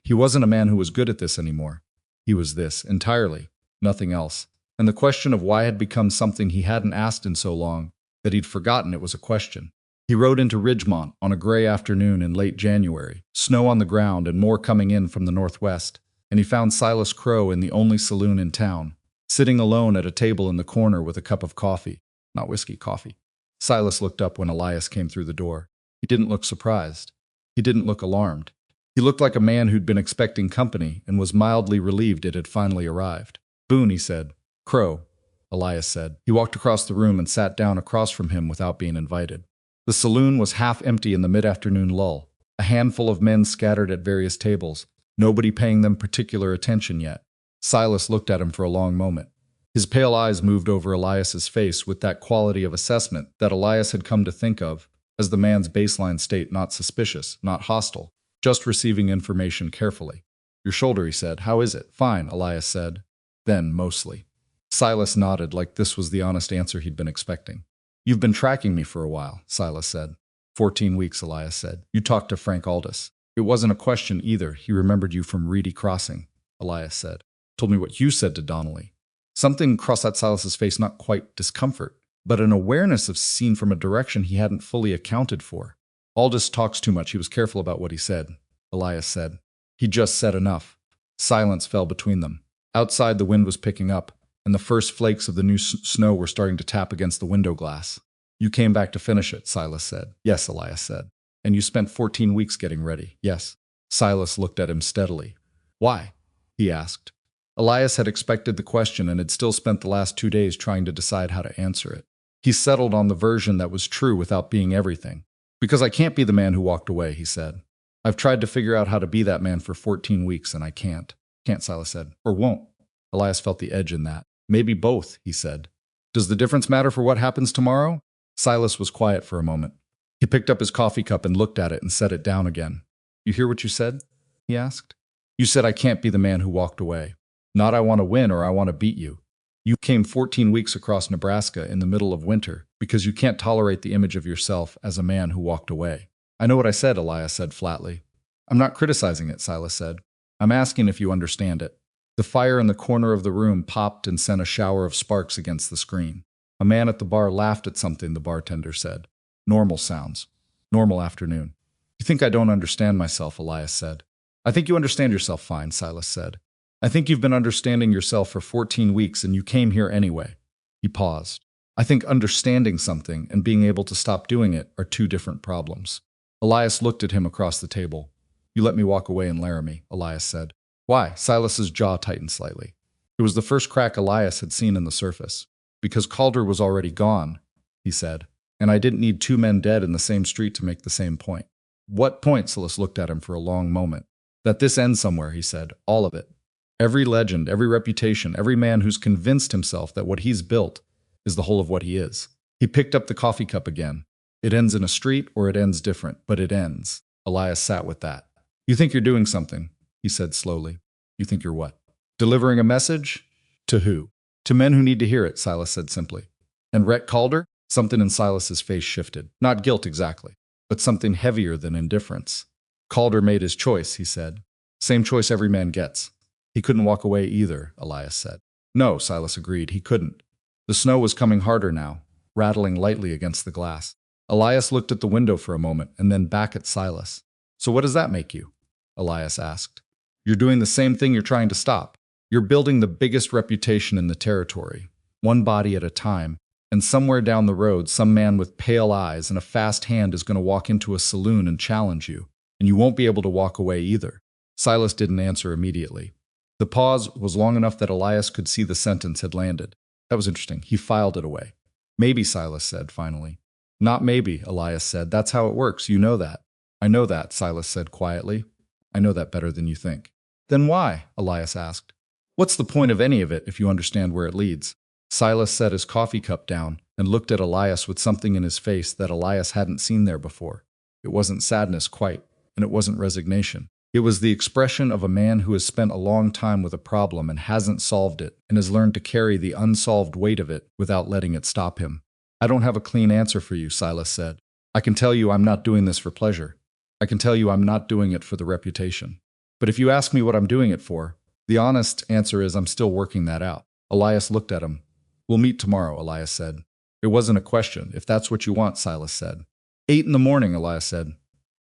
He wasn't a man who was good at this anymore. He was this, entirely, nothing else. And the question of why had become something he hadn't asked in so long that he'd forgotten it was a question. He rode into Ridgemont on a gray afternoon in late January, snow on the ground and more coming in from the northwest, and he found Silas Crowe in the only saloon in town, sitting alone at a table in the corner with a cup of coffee. Not whiskey, coffee. Silas looked up when Elias came through the door. He didn't look surprised. He didn't look alarmed. He looked like a man who'd been expecting company and was mildly relieved it had finally arrived. "Boone," he said. "Crowe," Elias said. He walked across the room and sat down across from him without being invited. The saloon was half empty in the mid-afternoon lull, a handful of men scattered at various tables, nobody paying them particular attention yet. Silas looked at him for a long moment. His pale eyes moved over Elias's face with that quality of assessment that Elias had come to think of as the man's baseline state, not suspicious, not hostile, just receiving information carefully. "Your shoulder," he said. "How is it?" "Fine," Elias said. "Then, mostly." Silas nodded like this was the honest answer he'd been expecting. "You've been tracking me for a while," Silas said. 14 weeks, Elias said. "You talked to Frank Aldous." "It wasn't a question either. He remembered you from Reedy Crossing," Elias said. "Told me what you said to Donnelly." Something crossed at Silas's face, not quite discomfort, but an awareness of seen from a direction he hadn't fully accounted for. "Aldous talks too much. He was careful about what he said," Elias said. "He just said enough." Silence fell between them. Outside, the wind was picking up, and the first flakes of the new snow were starting to tap against the window glass. "You came back to finish it," Silas said. "Yes," Elias said. "And you spent 14 weeks getting ready." "Yes." Silas looked at him steadily. "Why?" he asked. Elias had expected the question and had still spent the last 2 days trying to decide how to answer it. He settled on the version that was true without being everything. "Because I can't be the man who walked away," he said. "I've tried to figure out how to be that man for 14 weeks, and I can't." "Can't," Silas said. "Or won't." Elias felt the edge in that. "Maybe both," he said. "Does the difference matter for what happens tomorrow?" Silas was quiet for a moment. He picked up his coffee cup and looked at it and set it down again. "You hear what you said?" he asked. "You said I can't be the man who walked away. Not I want to win or I want to beat you. You came 14 weeks across Nebraska in the middle of winter because you can't tolerate the image of yourself as a man who walked away." "I know what I said," Elias said flatly. "I'm not criticizing it," Silas said. "I'm asking if you understand it." The fire in the corner of the room popped and sent a shower of sparks against the screen. A man at the bar laughed at something the bartender said. "Normal sounds. Normal afternoon." "You think I don't understand myself," Elias said. "I think you understand yourself fine," Silas said. "I think you've been understanding yourself for 14 weeks and you came here anyway." He paused. "I think understanding something and being able to stop doing it are two different problems." Elias looked at him across the table. "You let me walk away in Laramie," Elias said. "Why?" Silas's jaw tightened slightly. It was the first crack Elias had seen in the surface. "Because Calder was already gone," he said, "and I didn't need 2 men dead in the same street to make the same point." "What point?" Silas looked at him for a long moment. "That this ends somewhere," he said. "All of it. Every legend, every reputation, every man who's convinced himself that what he's built is the whole of what he is." He picked up the coffee cup again. "It ends in a street or it ends different, but it ends." Elias sat with that. "You think you're doing something," he said slowly. "You think you're what?" "Delivering a message?" "To who?" "To men who need to hear it," Silas said simply. "And Rhett Calder?" Something in Silas's face shifted. Not guilt exactly, but something heavier than indifference. "Calder made his choice," he said. "Same choice every man gets." "He couldn't walk away either," Elias said. "No," Silas agreed, "he couldn't." The snow was coming harder now, rattling lightly against the glass. Elias looked at the window for a moment and then back at Silas. "So what does that make you?" Elias asked. "You're doing the same thing you're trying to stop. You're building the biggest reputation in the territory, one body at a time, and And somewhere down the road, some man with pale eyes and a fast hand is going to walk into a saloon and challenge you, and you won't be able to walk away either. Silas didn't answer immediately. The pause was long enough that Elias could see the sentence had landed. That was interesting. He filed it away. Maybe, Silas said, finally. Not maybe, Elias said. That's how it works. You know that. I know that, Silas said quietly. I know that better than you think. Then why? Elias asked. What's the point of any of it if you understand where it leads? Silas set his coffee cup down and looked at Elias with something in his face that Elias hadn't seen there before. It wasn't sadness quite, and it wasn't resignation. It was the expression of a man who has spent a long time with a problem and hasn't solved it, and has learned to carry the unsolved weight of it without letting it stop him. I don't have a clean answer for you, Silas said. I can tell you I'm not doing this for pleasure. I can tell you I'm not doing it for the reputation. But if you ask me what I'm doing it for, the honest answer is I'm still working that out. Elias looked at him. We'll meet tomorrow, Elias said. It wasn't a question. If that's what you want, Silas said. 8 a.m, Elias said.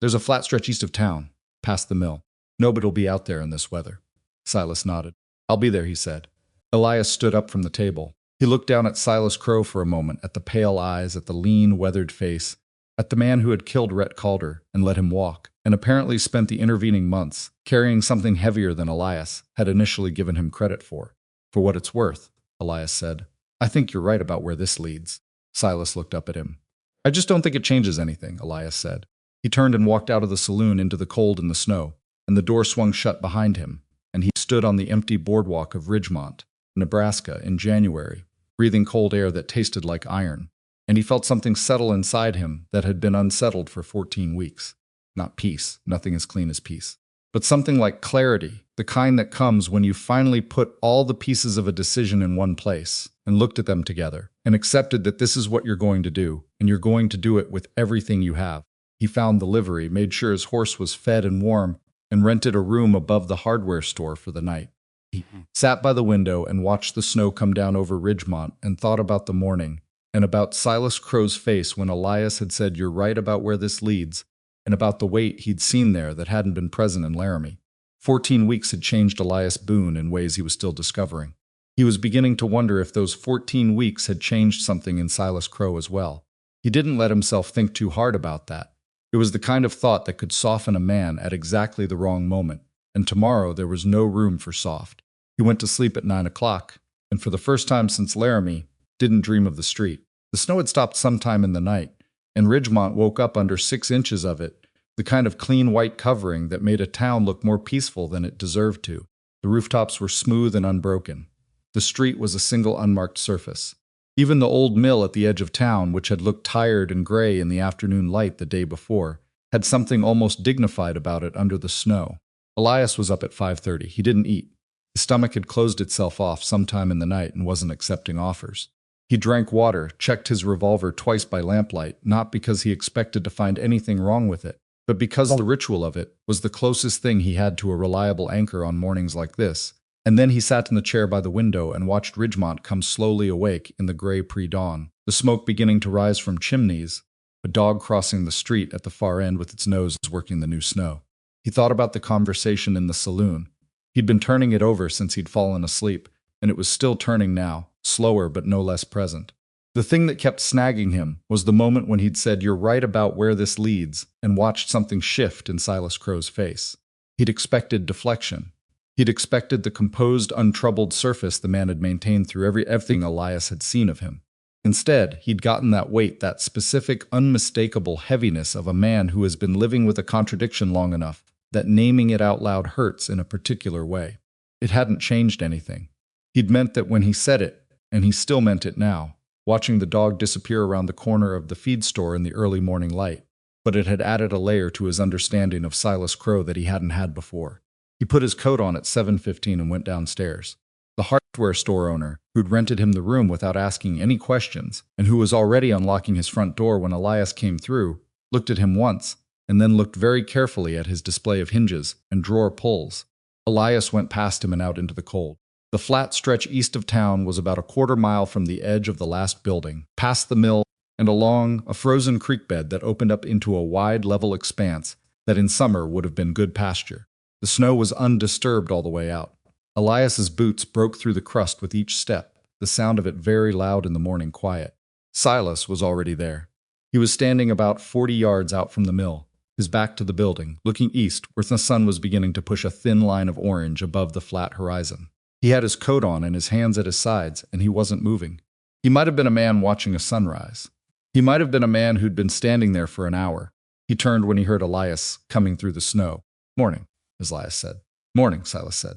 There's a flat stretch east of town, past the mill. Nobody'll be out there in this weather. Silas nodded. I'll be there, he said. Elias stood up from the table. He looked down at Silas Crowe for a moment, at the pale eyes, at the lean, weathered face, at the man who had killed Rhett Calder and let him walk, and apparently spent the intervening months carrying something heavier than Elias had initially given him credit for. For what it's worth, Elias said. I think you're right about where this leads. Silas looked up at him. I just don't think it changes anything, Elias said. He turned and walked out of the saloon into the cold and the snow, and the door swung shut behind him, and he stood on the empty boardwalk of Ridgemont, Nebraska, in January, breathing cold air that tasted like iron, and he felt something settle inside him that had been unsettled for 14 weeks. Not peace, nothing as clean as peace, but something like clarity, the kind that comes when you finally put all the pieces of a decision in one place and looked at them together and accepted that this is what you're going to do, and you're going to do it with everything you have. He found the livery, made sure his horse was fed and warm, and rented a room above the hardware store for the night. He sat by the window and watched the snow come down over Ridgemont and thought about the morning and about Silas Crowe's face when Elias had said, "You're right about where this leads," and about the weight he'd seen there that hadn't been present in Laramie. 14 weeks had changed Elias Boone in ways he was still discovering. He was beginning to wonder if those 14 weeks had changed something in Silas Crowe as well. He didn't let himself think too hard about that. It was the kind of thought that could soften a man at exactly the wrong moment, and tomorrow there was no room for soft. He went to sleep at 9 o'clock, and for the first time since Laramie, didn't dream of the street. The snow had stopped sometime in the night, and Ridgemont woke up under 6 inches of it, the kind of clean white covering that made a town look more peaceful than it deserved to. The rooftops were smooth and unbroken. The street was a single unmarked surface. Even the old mill at the edge of town, which had looked tired and gray in the afternoon light the day before, had something almost dignified about it under the snow. Elias was up at 5:30. He didn't eat. His stomach had closed itself off sometime in the night and wasn't accepting offers. He drank water, checked his revolver twice by lamplight, not because he expected to find anything wrong with it, but because the ritual of it was the closest thing he had to a reliable anchor on mornings like this. And then he sat in the chair by the window and watched Ridgemont come slowly awake in the gray pre-dawn, the smoke beginning to rise from chimneys, a dog crossing the street at the far end with its nose working the new snow. He thought about the conversation in the saloon. He'd been turning it over since he'd fallen asleep, and it was still turning now, slower but no less present. The thing that kept snagging him was the moment when he'd said, "You're right about where this leads," and watched something shift in Silas Crowe's face. He'd expected deflection. He'd expected the composed, untroubled surface the man had maintained through everything Elias had seen of him. Instead, he'd gotten that weight, that specific, unmistakable heaviness of a man who has been living with a contradiction long enough that naming it out loud hurts in a particular way. It hadn't changed anything. He'd meant that when he said it, and he still meant it now, watching the dog disappear around the corner of the feed store in the early morning light, but it had added a layer to his understanding of Silas Crowe that he hadn't had before. He put his coat on at 7:15 and went downstairs. The hardware store owner, who'd rented him the room without asking any questions, and who was already unlocking his front door when Elias came through, looked at him once, and then looked very carefully at his display of hinges and drawer pulls. Elias went past him and out into the cold. The flat stretch east of town was about a quarter-mile from the edge of the last building, past the mill, and along a frozen creek bed that opened up into a wide, level expanse that in summer would have been good pasture. The snow was undisturbed all the way out. Elias's boots broke through the crust with each step, the sound of it very loud in the morning quiet. Silas was already there. He was standing about 40 yards out from the mill, his back to the building, looking east where the sun was beginning to push a thin line of orange above the flat horizon. He had his coat on and his hands at his sides, and he wasn't moving. He might have been a man watching a sunrise. He might have been a man who'd been standing there for an hour. He turned when he heard Elias coming through the snow. "Morning," Elias said. "Morning," Silas said.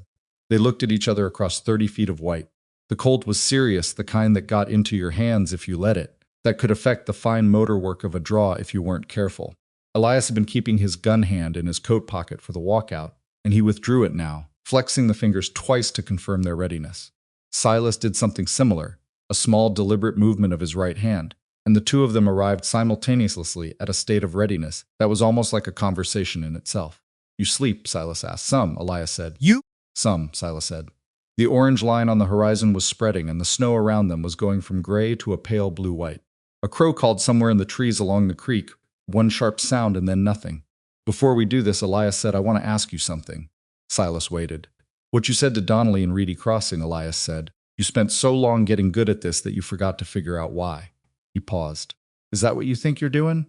They looked at each other across 30 feet of white. The cold was serious, the kind that got into your hands if you let it, that could affect the fine motor work of a draw if you weren't careful. Elias had been keeping his gun hand in his coat pocket for the walkout, and he withdrew it now, flexing the fingers twice to confirm their readiness. Silas did something similar, a small, deliberate movement of his right hand, and the two of them arrived simultaneously at a state of readiness that was almost like a conversation in itself. "You sleep?" Silas asked. "Some," Elias said. "You?" "Some," Silas said. The orange line on the horizon was spreading, and the snow around them was going from gray to a pale blue-white. A crow called somewhere in the trees along the creek, one sharp sound and then nothing. "Before we do this," Elias said, "I want to ask you something." Silas waited. "What you said to Donnelly in Reedy Crossing," Elias said. "You spent so long getting good at this that you forgot to figure out why." He paused. "Is that what you think you're doing?"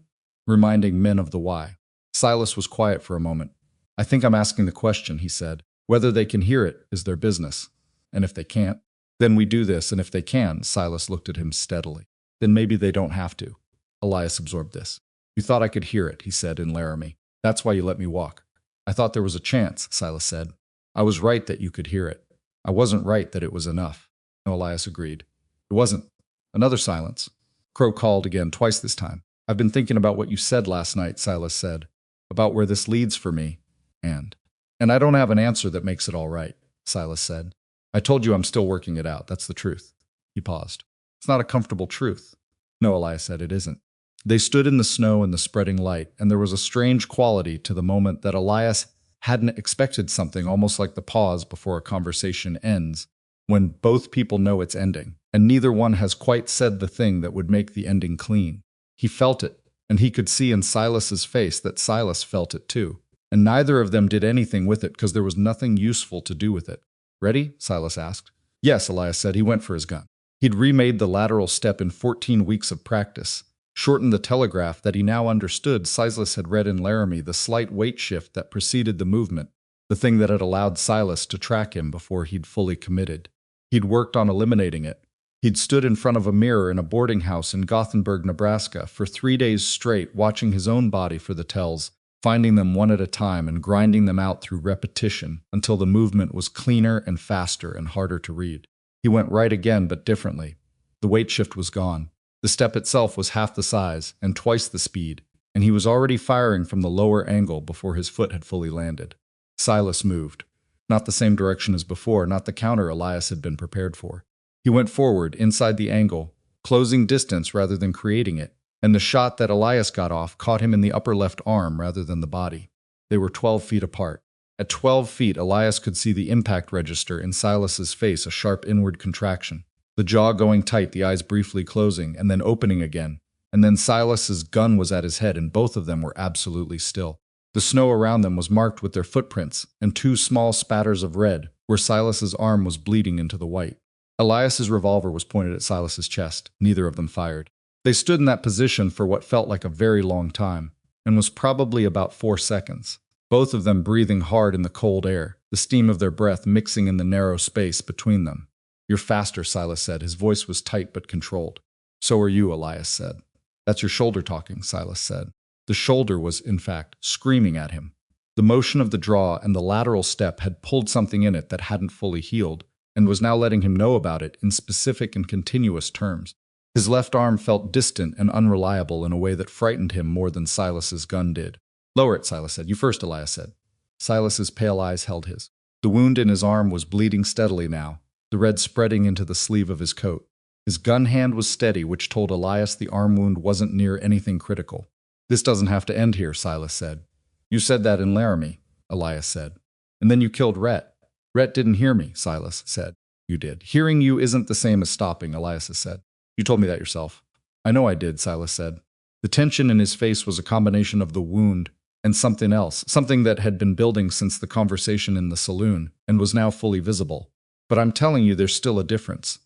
Reminding men of the why. Silas was quiet for a moment. "I think I'm asking the question," he said. "Whether they can hear it is their business. And if they can't, then we do this, and if they can," Silas looked at him steadily, "then maybe they don't have to." Elias absorbed this. "You thought I could hear it," he said in Laramie. "That's why you let me walk." "I thought there was a chance," Silas said. "I was right that you could hear it. I wasn't right that it was enough." No, Elias agreed. "It wasn't." Another silence. Crow called again, twice this time. "I've been thinking about what you said last night," Silas said. "About where this leads for me. And I don't have an answer that makes it all right," Silas said. "I told you I'm still working it out. That's the truth." He paused. "It's not a comfortable truth." "No," Elias said, "it isn't." They stood in the snow in the spreading light, and there was a strange quality to the moment that Elias hadn't expected, something almost like the pause before a conversation ends, when both people know it's ending, and neither one has quite said the thing that would make the ending clean. He felt it, and he could see in Silas's face that Silas felt it too, and neither of them did anything with it because there was nothing useful to do with it. "Ready?" Silas asked. "Yes," Elias said. He went for his gun. He'd remade the lateral step in 14 weeks of practice, shortened the telegraph that he now understood Silas had read in Laramie, the slight weight shift that preceded the movement, the thing that had allowed Silas to track him before he'd fully committed. He'd worked on eliminating it. He'd stood in front of a mirror in a boarding house in Gothenburg, Nebraska, for 3 days straight, watching his own body for the tells, finding them one at a time and grinding them out through repetition until the movement was cleaner and faster and harder to read. He went right again, but differently. The weight shift was gone. The step itself was half the size and twice the speed, and he was already firing from the lower angle before his foot had fully landed. Silas moved. Not the same direction as before, not the counter Elias had been prepared for. He went forward, inside the angle, closing distance rather than creating it, and the shot that Elias got off caught him in the upper left arm rather than the body. They were 12 feet apart. At 12 feet, Elias could see the impact register in Silas's face, a sharp inward contraction. The jaw going tight, the eyes briefly closing, and then opening again. And then Silas's gun was at his head, and both of them were absolutely still. The snow around them was marked with their footprints, and 2 small spatters of red, where Silas's arm was bleeding into the white. Elias's revolver was pointed at Silas's chest. Neither of them fired. They stood in that position for what felt like a very long time, and was probably about 4 seconds, both of them breathing hard in the cold air, the steam of their breath mixing in the narrow space between them. "You're faster," Silas said. His voice was tight but controlled. "So are you," Elias said. "That's your shoulder talking," Silas said. The shoulder was, in fact, screaming at him. The motion of the draw and the lateral step had pulled something in it that hadn't fully healed, and was now letting him know about it in specific and continuous terms. His left arm felt distant and unreliable in a way that frightened him more than Silas's gun did. "Lower it," Silas said. "You first," Elias said. Silas's pale eyes held his. The wound in his arm was bleeding steadily now, the red spreading into the sleeve of his coat. His gun hand was steady, which told Elias the arm wound wasn't near anything critical. "This doesn't have to end here," Silas said. "You said that in Laramie," Elias said. "And then you killed Rhett." "Rhett didn't hear me," Silas said. "You did. Hearing you isn't the same as stopping," Elias said. "You told me that yourself." "I know I did," Silas said. The tension in his face was a combination of the wound and something else, something that had been building since the conversation in the saloon and was now fully visible. "But I'm telling you there's still a difference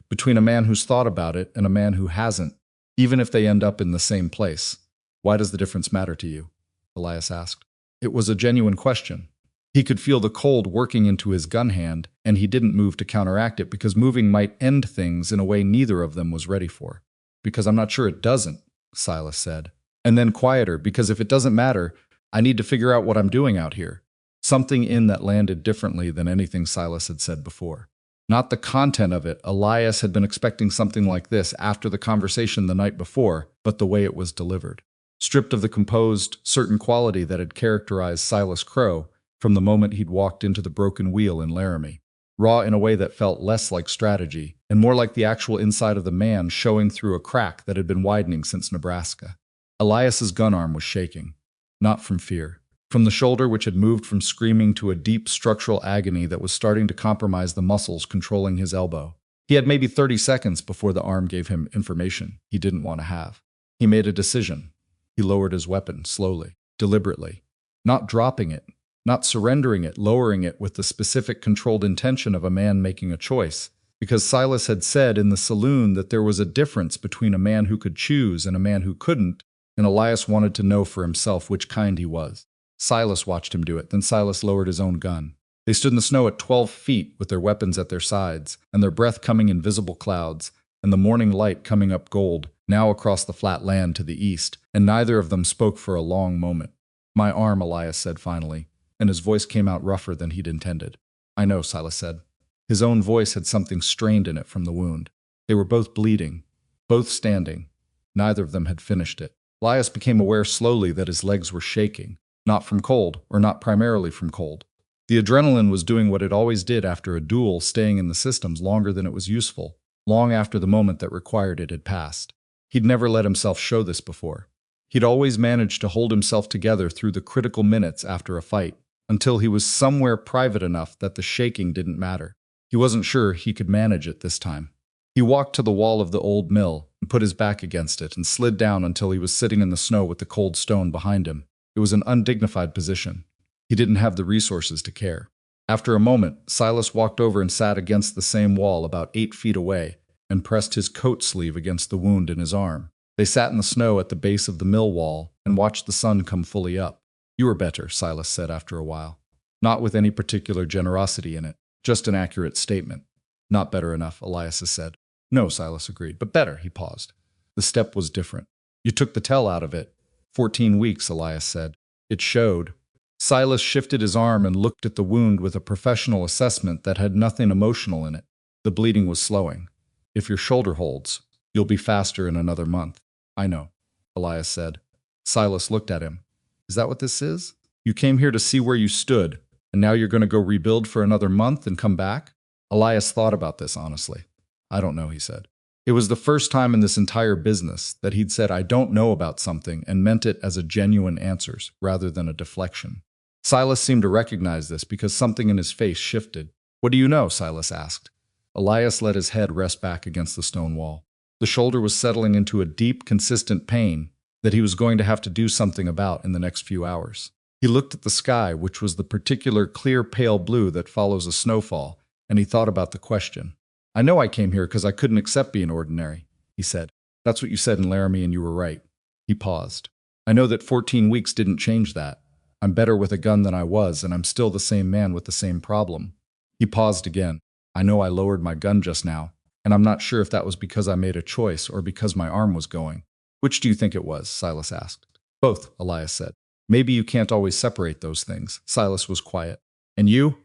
between a man who's thought about it and a man who hasn't. even if they end up in the same place. Why does the difference matter to you? Elias asked. It was a genuine question. He could feel the cold working into his gun hand, and he didn't move to counteract it because moving might end things in a way neither of them was ready for. Because I'm not sure it doesn't, Silas said. And then quieter, because if it doesn't matter, I need to figure out what I'm doing out here. Something in that landed differently than anything Silas had said before. Not the content of it. Elias had been expecting something like this after the conversation the night before, but the way it was delivered. Stripped of the composed, certain quality that had characterized Silas Crowe from the moment he'd walked into the Broken Wheel in Laramie. Raw in a way that felt less like strategy, and more like the actual inside of the man showing through a crack that had been widening since Nebraska. Elias's gun arm was shaking. Not from fear. From the shoulder which had moved from screaming to a deep structural agony that was starting to compromise the muscles controlling his elbow. He had maybe 30 seconds before the arm gave him information he didn't want to have. He made a decision. He lowered his weapon slowly, deliberately. Not dropping it, not surrendering it, lowering it with the specific controlled intention of a man making a choice. Because Silas had said in the saloon that there was a difference between a man who could choose and a man who couldn't, and Elias wanted to know for himself which kind he was. Silas watched him do it, then Silas lowered his own gun. They stood in the snow at 12 feet with their weapons at their sides, and their breath coming in visible clouds, and the morning light coming up gold, now across the flat land to the east, and neither of them spoke for a long moment. My arm, Elias said finally, and his voice came out rougher than he'd intended. I know, Silas said. His own voice had something strained in it from the wound. They were both bleeding, both standing. Neither of them had finished it. Elias became aware slowly that his legs were shaking. Not from cold, or not primarily from cold. The adrenaline was doing what it always did after a duel, staying in the systems longer than it was useful, long after the moment that required it had passed. He'd never let himself show this before. He'd always managed to hold himself together through the critical minutes after a fight, until he was somewhere private enough that the shaking didn't matter. He wasn't sure he could manage it this time. He walked to the wall of the old mill and put his back against it and slid down until he was sitting in the snow with the cold stone behind him. It was an undignified position. He didn't have the resources to care. After a moment, Silas walked over and sat against the same wall about 8 feet away and pressed his coat sleeve against the wound in his arm. They sat in the snow at the base of the mill wall and watched the sun come fully up. You were better, Silas said after a while. Not with any particular generosity in it, just an accurate statement. Not better enough, Elias said. No, Silas agreed, but better, he paused. The step was different. You took the tell out of it. 14 weeks, Elias said. It showed. Silas shifted his arm and looked at the wound with a professional assessment that had nothing emotional in it. The bleeding was slowing. If your shoulder holds, you'll be faster in another month. I know, Elias said. Silas looked at him. Is that what this is? You came here to see where you stood, and now you're going to go rebuild for another month and come back? Elias thought about this honestly. I don't know, he said. It was the first time in this entire business that he'd said I don't know about something and meant it as a genuine answer rather than a deflection. Silas seemed to recognize this because something in his face shifted. What do you know? Silas asked. Elias let his head rest back against the stone wall. The shoulder was settling into a deep, consistent pain that he was going to have to do something about in the next few hours. He looked at the sky, which was the particular clear pale blue that follows a snowfall, and he thought about the question. I know I came here because I couldn't accept being ordinary, he said. That's what you said in Laramie, and you were right. He paused. I know that 14 weeks didn't change that. I'm better with a gun than I was, and I'm still the same man with the same problem. He paused again. I know I lowered my gun just now, and I'm not sure if that was because I made a choice or because my arm was going. Which do you think it was? Silas asked. Both, Elias said. Maybe you can't always separate those things. Silas was quiet. And you?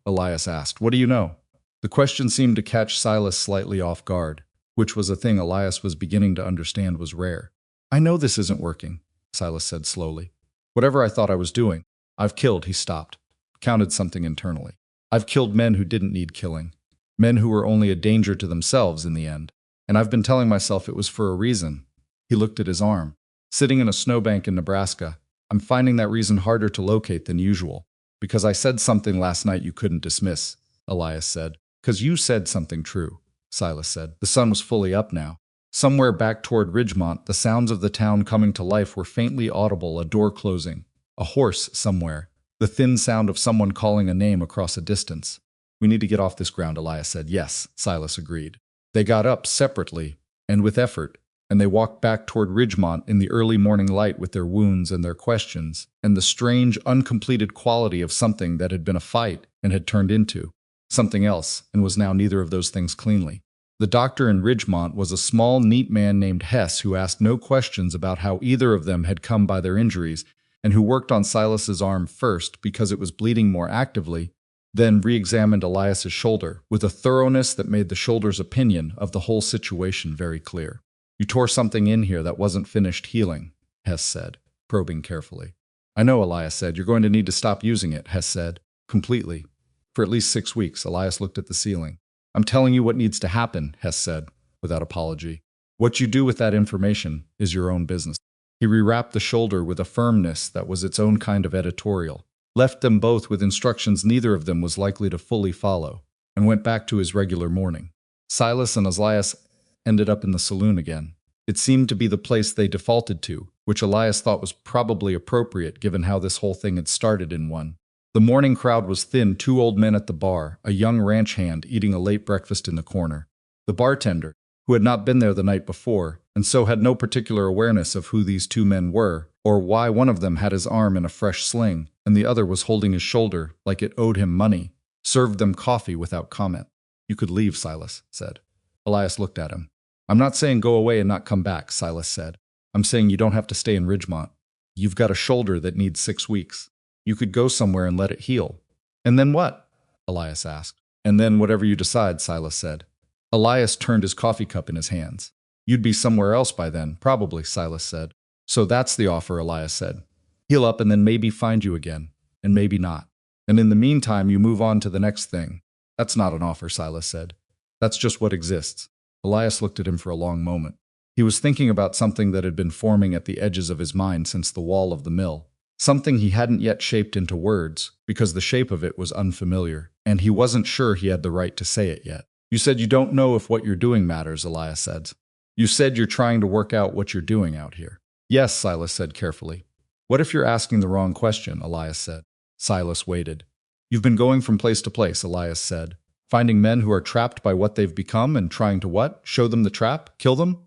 Elias asked. What do you know? The question seemed to catch Silas slightly off guard, which was a thing Elias was beginning to understand was rare. I know this isn't working, Silas said slowly. Whatever I thought I was doing, I've killed, he stopped, counted something internally. I've killed men who didn't need killing, men who were only a danger to themselves in the end, and I've been telling myself it was for a reason. He looked at his arm. Sitting in a snowbank in Nebraska, I'm finding that reason harder to locate than usual, because I said something last night you couldn't dismiss, Elias said. Because you said something true, Silas said. The sun was fully up now. Somewhere back toward Ridgemont, the sounds of the town coming to life were faintly audible, a door closing, a horse somewhere, the thin sound of someone calling a name across a distance. We need to get off this ground, Elias said. Yes, Silas agreed. They got up separately, and with effort, and they walked back toward Ridgemont in the early morning light with their wounds and their questions, and the strange, uncompleted quality of something that had been a fight and had turned into something else and was now neither of those things cleanly. The doctor in Ridgemont was a small, neat man named Hess who asked no questions about how either of them had come by their injuries and who worked on Silas's arm first because it was bleeding more actively, then re-examined Elias's shoulder with a thoroughness that made the shoulder's opinion of the whole situation very clear. "You tore something in here that wasn't finished healing," Hess said, probing carefully. "I know," Elias said. "You're going to need to stop using it," Hess said. "Completely. For at least 6 weeks," Elias looked at the ceiling. "I'm telling you what needs to happen," Hess said, without apology. "What you do with that information is your own business." He rewrapped the shoulder with a firmness that was its own kind of editorial, left them both with instructions neither of them was likely to fully follow, and went back to his regular morning. Silas and Elias ended up in the saloon again. It seemed to be the place they defaulted to, which Elias thought was probably appropriate given how this whole thing had started in one. The morning crowd was thin, 2 old men at the bar, a young ranch hand eating a late breakfast in the corner. The bartender, who had not been there the night before, and so had no particular awareness of who these 2 men were, or why one of them had his arm in a fresh sling, and the other was holding his shoulder like it owed him money, served them coffee without comment. "You could leave," Silas said. Elias looked at him. "I'm not saying go away and not come back," Silas said. "I'm saying you don't have to stay in Ridgemont. You've got a shoulder that needs 6 weeks. You could go somewhere and let it heal." "And then what?" Elias asked. "And then whatever you decide," Silas said. Elias turned his coffee cup in his hands. "You'd be somewhere else by then, probably," Silas said. "So that's the offer," Elias said. "Heal up and then maybe find you again, and maybe not. And in the meantime, you move on to the next thing." "That's not an offer," Silas said. "That's just what exists." Elias looked at him for a long moment. He was thinking about something that had been forming at the edges of his mind since the wall of the mill. Something he hadn't yet shaped into words, because the shape of it was unfamiliar, and he wasn't sure he had the right to say it yet. "You said you don't know if what you're doing matters," Elias said. "You said you're trying to work out what you're doing out here." "Yes," Silas said carefully. "What if you're asking the wrong question?" Elias said. Silas waited. "You've been going from place to place," Elias said, "finding men who are trapped by what they've become and trying to what? Show them the trap? Kill them?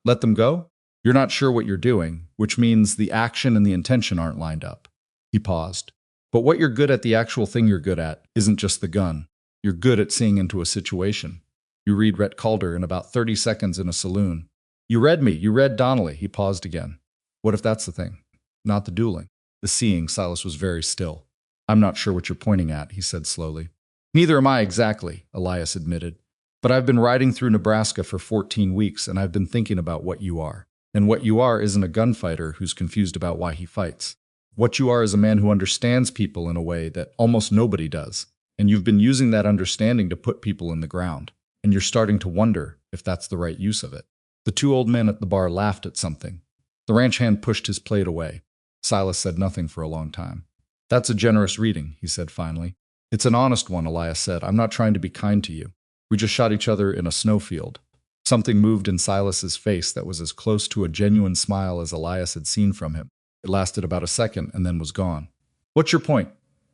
Let them go? You're not sure what you're doing, which means the action and the intention aren't lined up." He paused. "But what you're good at, the actual thing you're good at, isn't just the gun. You're good at seeing into a situation. You read Rhett Calder in about 30 seconds in a saloon. You read me, you read Donnelly." He paused again. "What if that's the thing? Not the dueling?" The seeing, Silas was very still. "I'm not sure what you're pointing at," he said slowly. "Neither am I exactly," Elias admitted. "But I've been riding through Nebraska for 14 weeks, and I've been thinking about what you are. And what you are isn't a gunfighter who's confused about why he fights. What you are is a man who understands people in a way that almost nobody does. And you've been using that understanding to put people in the ground. And you're starting to wonder if that's the right use of it." The 2 old men at the bar laughed at something. The ranch hand pushed his plate away. Silas said nothing for a long time. "That's a generous reading," he said finally. "It's an honest one," Elias said. "I'm not trying to be kind to you. We just shot each other in a snowfield." Something moved in Silas's face that was as close to a genuine smile as Elias had seen from him. It lasted about a second and then was gone. "What's your point?"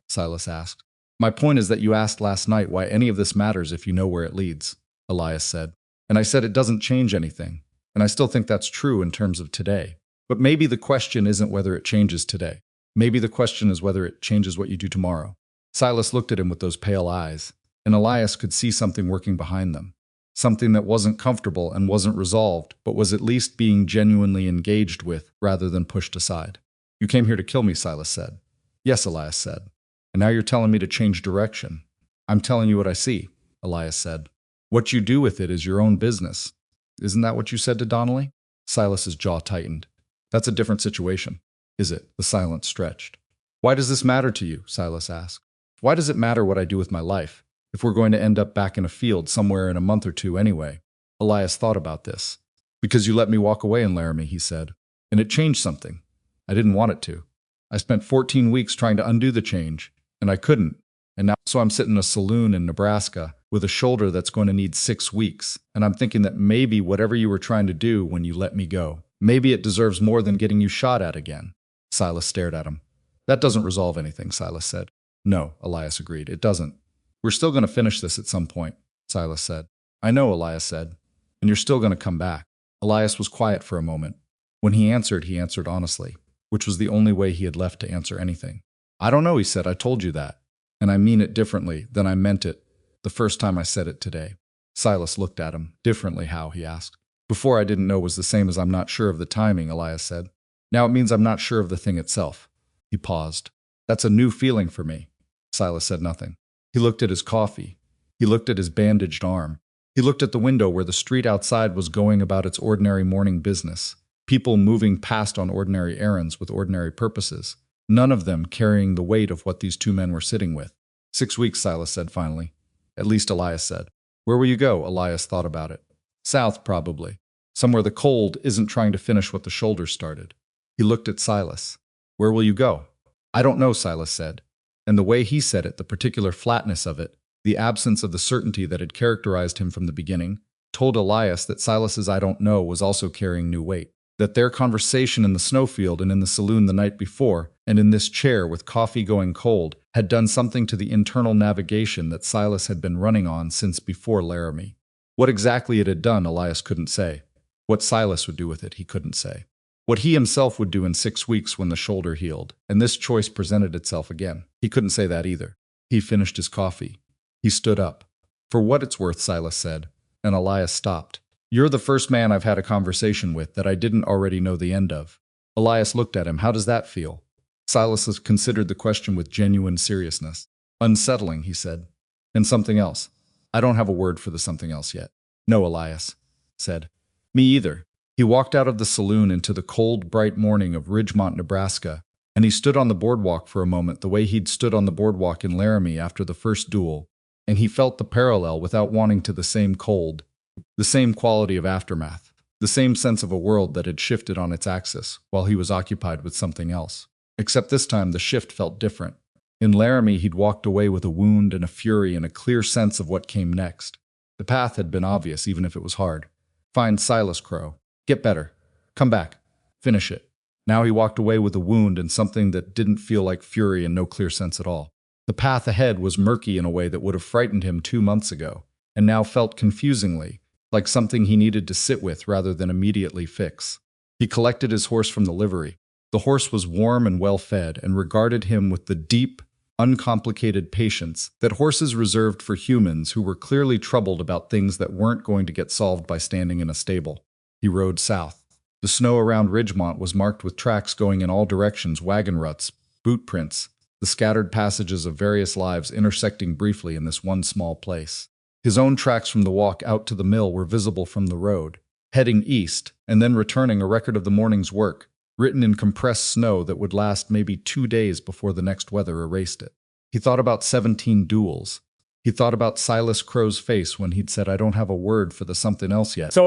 Silas asked. "My point is that you asked last night why any of this matters if you know where it leads," Elias said. "And I said it doesn't change anything. And I still think that's true in terms of today. But maybe the question isn't whether it changes today. Maybe the question is whether it changes what you do tomorrow." Silas looked at him with those pale eyes, and Elias could see something working behind them. Something that wasn't comfortable and wasn't resolved, but was at least being genuinely engaged with rather than pushed aside. "You came here to kill me," Silas said. "Yes," Elias said. "And now you're telling me to change direction." "I'm telling you what I see," Elias said. "What you do with it is your own business. Isn't that what you said to Donnelly?" Silas's jaw tightened. "That's a different situation." "Is it?" The silence stretched. "Why does this matter to you?" Silas asked. "Why does it matter what I do with my life, if we're going to end up back in a field somewhere in a month or 2 anyway?" Elias thought about this. "Because you let me walk away in Laramie," he said. "And it changed something. I didn't want it to. I spent 14 weeks trying to undo the change, and I couldn't. And now so I'm sitting in a saloon in Nebraska with a shoulder that's going to need 6 weeks, and I'm thinking that maybe whatever you were trying to do when you let me go, maybe it deserves more than getting you shot at again." Silas stared at him. "That doesn't resolve anything," Silas said. "No," Elias agreed, "it doesn't. We're still going to finish this at some point," Silas said. "I know," Elias said. "And you're still going to come back." Elias was quiet for a moment. When he answered honestly, which was the only way he had left to answer anything. I don't know, he said. I told you that. And I mean it differently than I meant it the first time I said it today. Silas looked at him. Differently how, he asked. Before I didn't know was the same as I'm not sure of the timing, Elias said. Now it means I'm not sure of the thing itself. He paused. That's a new feeling for me. Silas said nothing. He looked at his coffee. He looked at his bandaged arm. He looked at the window where the street outside was going about its ordinary morning business. People moving past on ordinary errands with ordinary purposes. None of them carrying the weight of what these two men were sitting with. 6 weeks, Silas said finally. At least Elias said. Where will you go? Elias thought about it. South, probably. Somewhere the cold isn't trying to finish what the shoulder started. He looked at Silas. Where will you go? I don't know, Silas said. And the way he said it, the particular flatness of it, the absence of the certainty that had characterized him from the beginning, told Elias that Silas's I don't know was also carrying new weight. That their conversation in the snowfield and in the saloon the night before, and in this chair with coffee going cold, had done something to the internal navigation that Silas had been running on since before Laramie. What exactly it had done, Elias couldn't say. What Silas would do with it, he couldn't say. What he himself would do in 6 weeks when the shoulder healed, and this choice presented itself again. He couldn't say that either. He finished his coffee. He stood up. For what it's worth, Silas said, and Elias stopped. You're the first man I've had a conversation with that I didn't already know the end of. Elias looked at him. How does that feel? Silas considered the question with genuine seriousness. Unsettling, he said. And something else. I don't have a word for the something else yet. No, Elias said. Me either. He walked out of the saloon into the cold, bright morning of Ridgemont, Nebraska, and he stood on the boardwalk for a moment the way he'd stood on the boardwalk in Laramie after the first duel, and he felt the parallel without wanting to the same cold, the same quality of aftermath, the same sense of a world that had shifted on its axis while he was occupied with something else. Except this time the shift felt different. In Laramie he'd walked away with a wound and a fury and a clear sense of what came next. The path had been obvious even if it was hard. Find Silas Crowe. Get better. Come back. Finish it. Now he walked away with a wound and something that didn't feel like fury and no clear sense at all. The path ahead was murky in a way that would have frightened him 2 months ago, and now felt confusingly like something he needed to sit with rather than immediately fix. He collected his horse from the livery. The horse was warm and well-fed and regarded him with the deep, uncomplicated patience that horses reserved for humans who were clearly troubled about things that weren't going to get solved by standing in a stable. He rode south. The snow around Ridgemont was marked with tracks going in all directions, wagon ruts, boot prints, the scattered passages of various lives intersecting briefly in this one small place. His own tracks from the walk out to the mill were visible from the road, heading east and then returning a record of the morning's work, written in compressed snow that would last maybe 2 days before the next weather erased it. He thought about 17 duels. He thought about Silas Crowe's face when he'd said, I don't have a word for the something else yet.